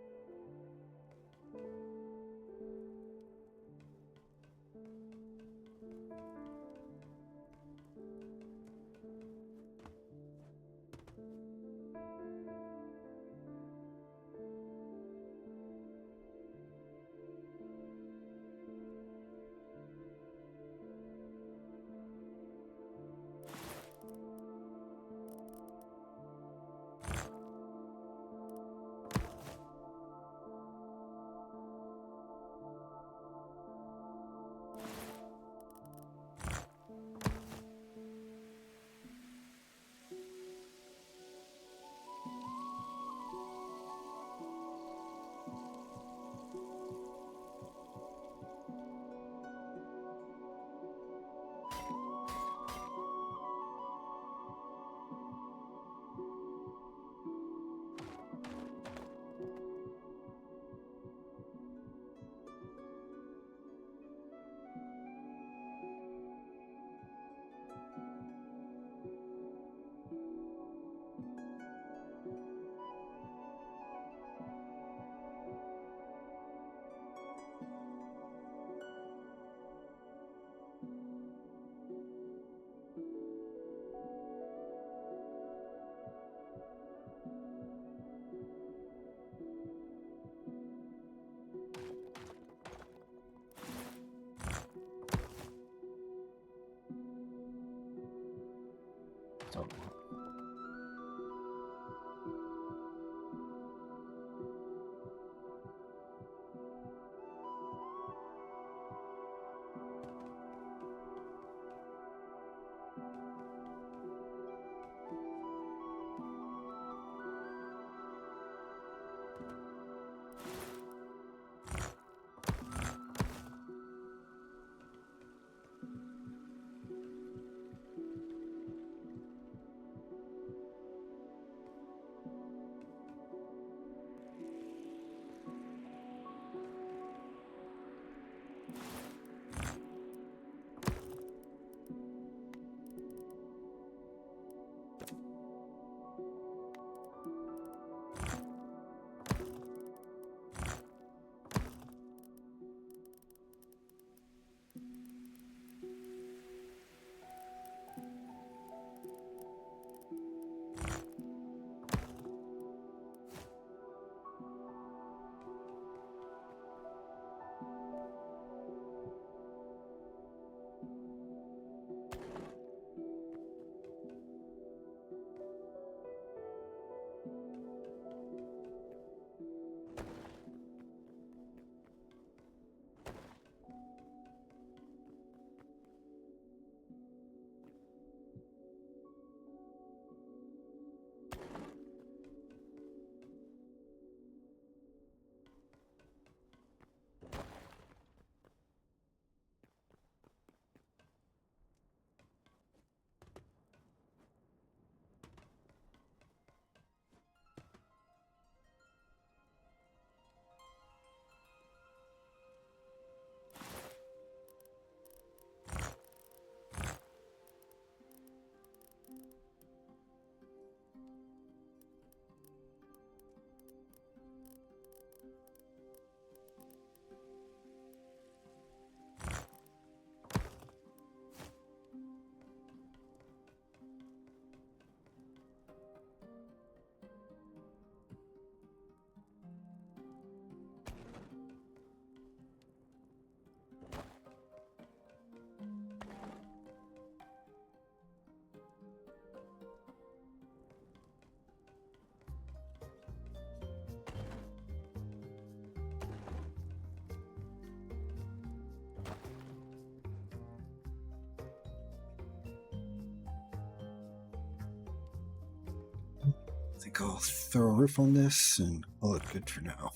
I think I'll throw a roof on this and call it good for now.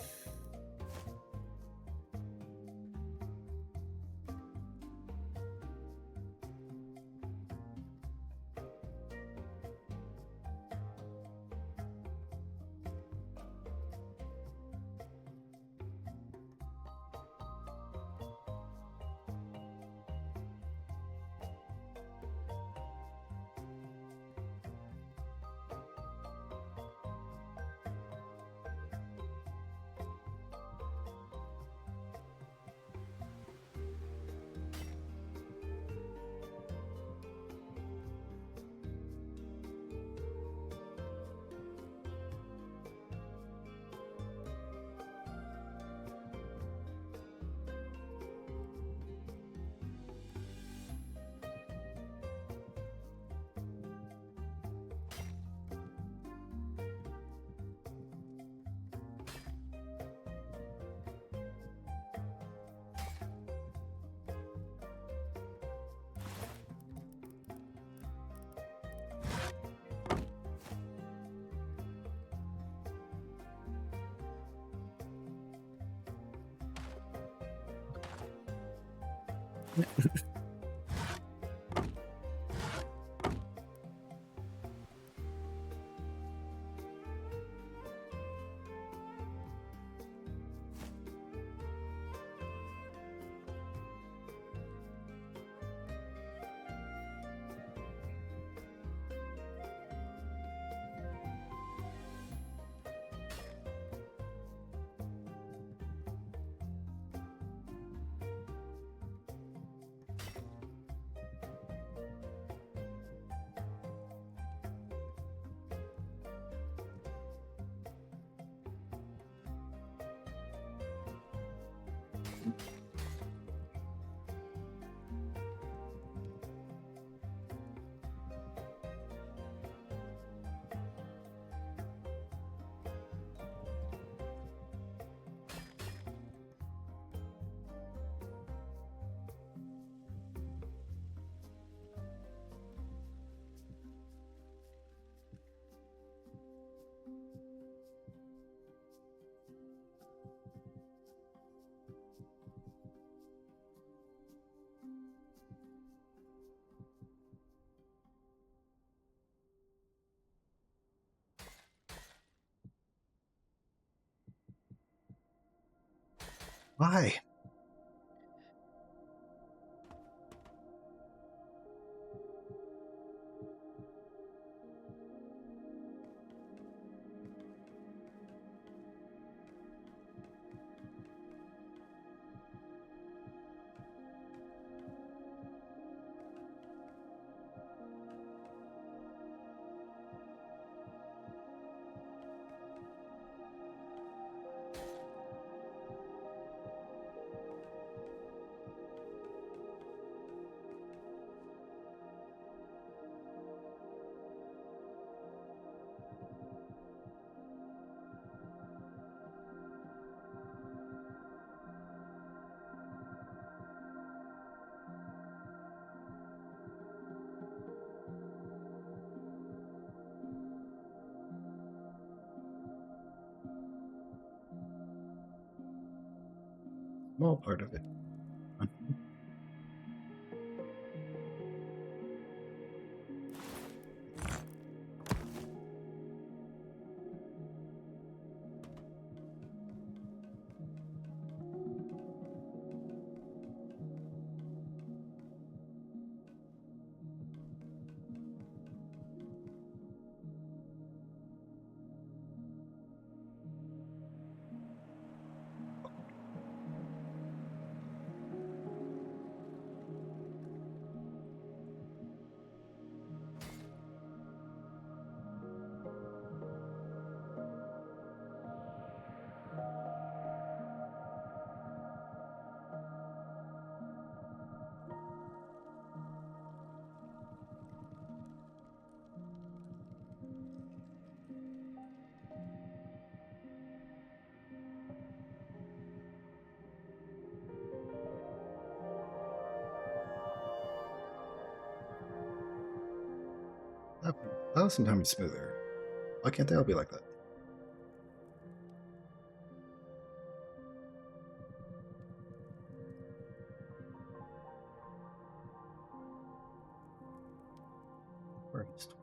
Why? Small part of it. That, that was sometimes smoother. Why can't they all be like that? Or at least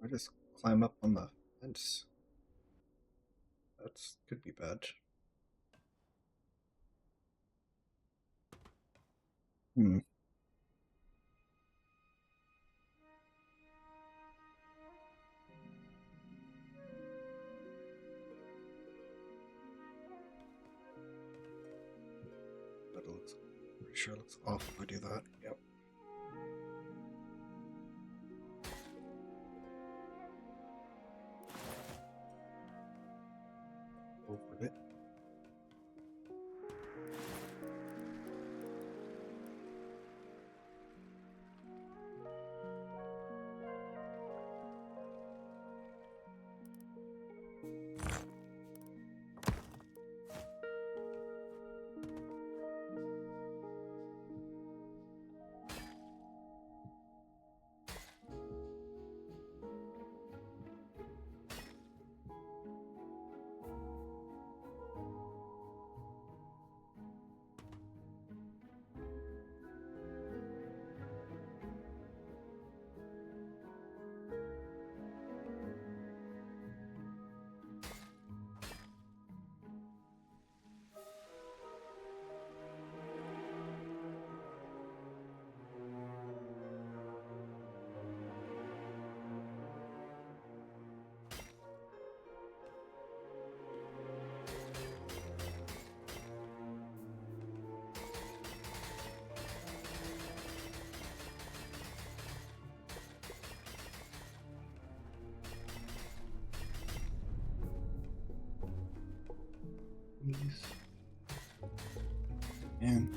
I just climb up on the fence. That's could be bad. Hmm. But it looks pretty sure it looks off if I do that. Yep. Over it. Please. And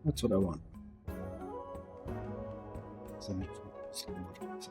that's what I want. So much so much.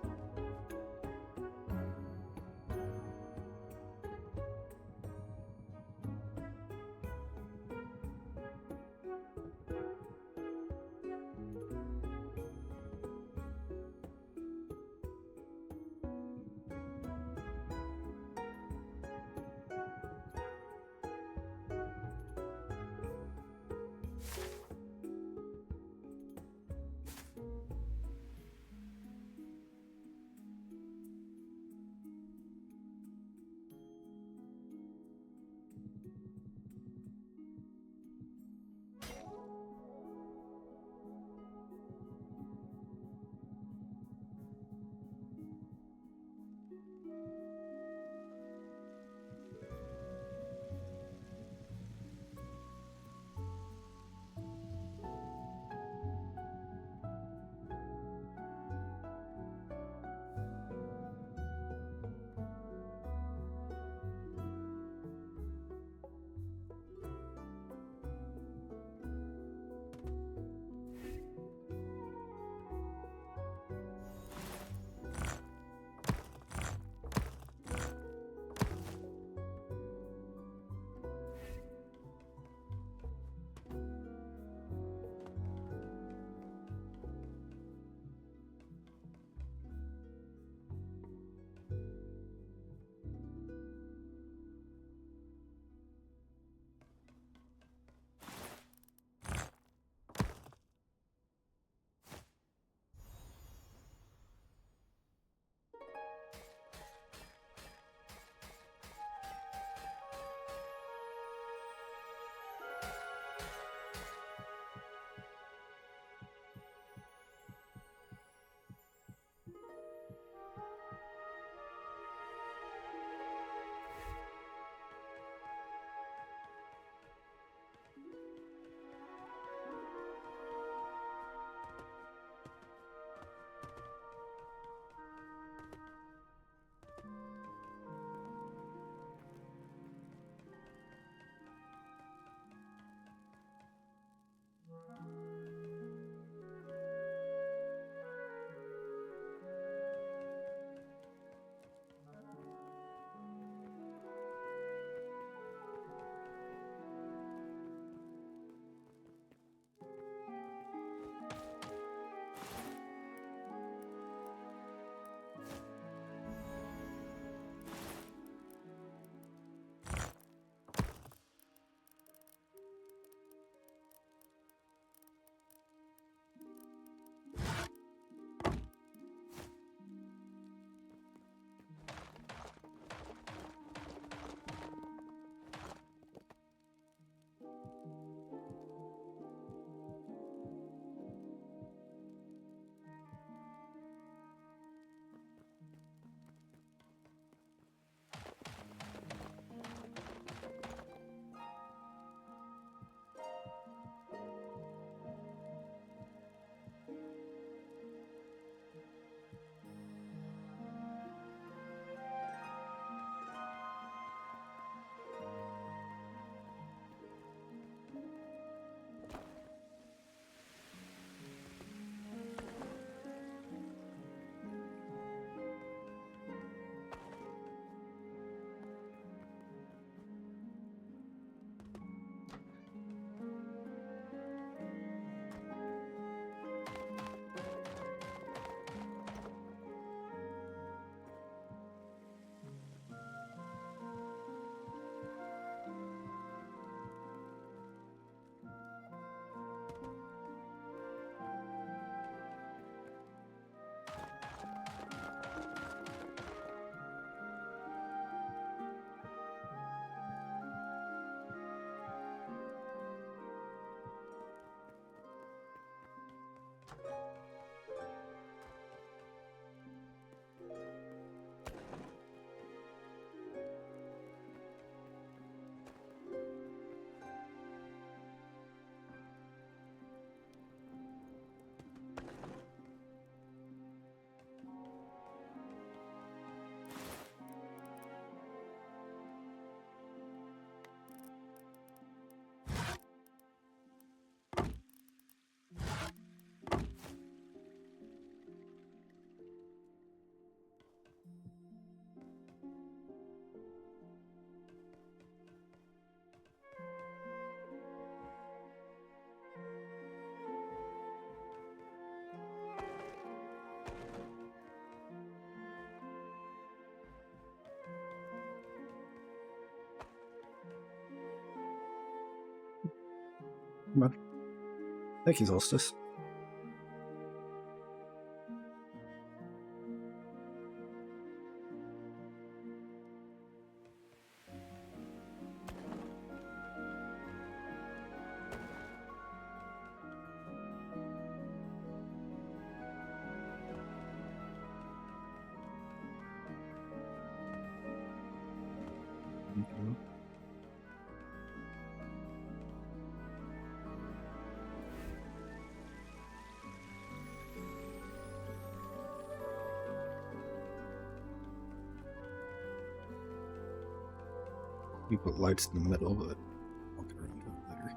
Come on. Thank you, Solstice. Mhm. You put lights in the middle, but I'll get around to it later.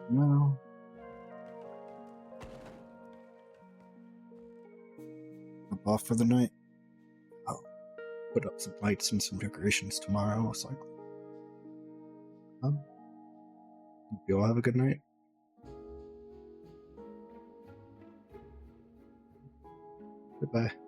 Well, I'm off for the night. I'll put up some lights and some decorations tomorrow, most likely. Hope you all have a good night. Goodbye.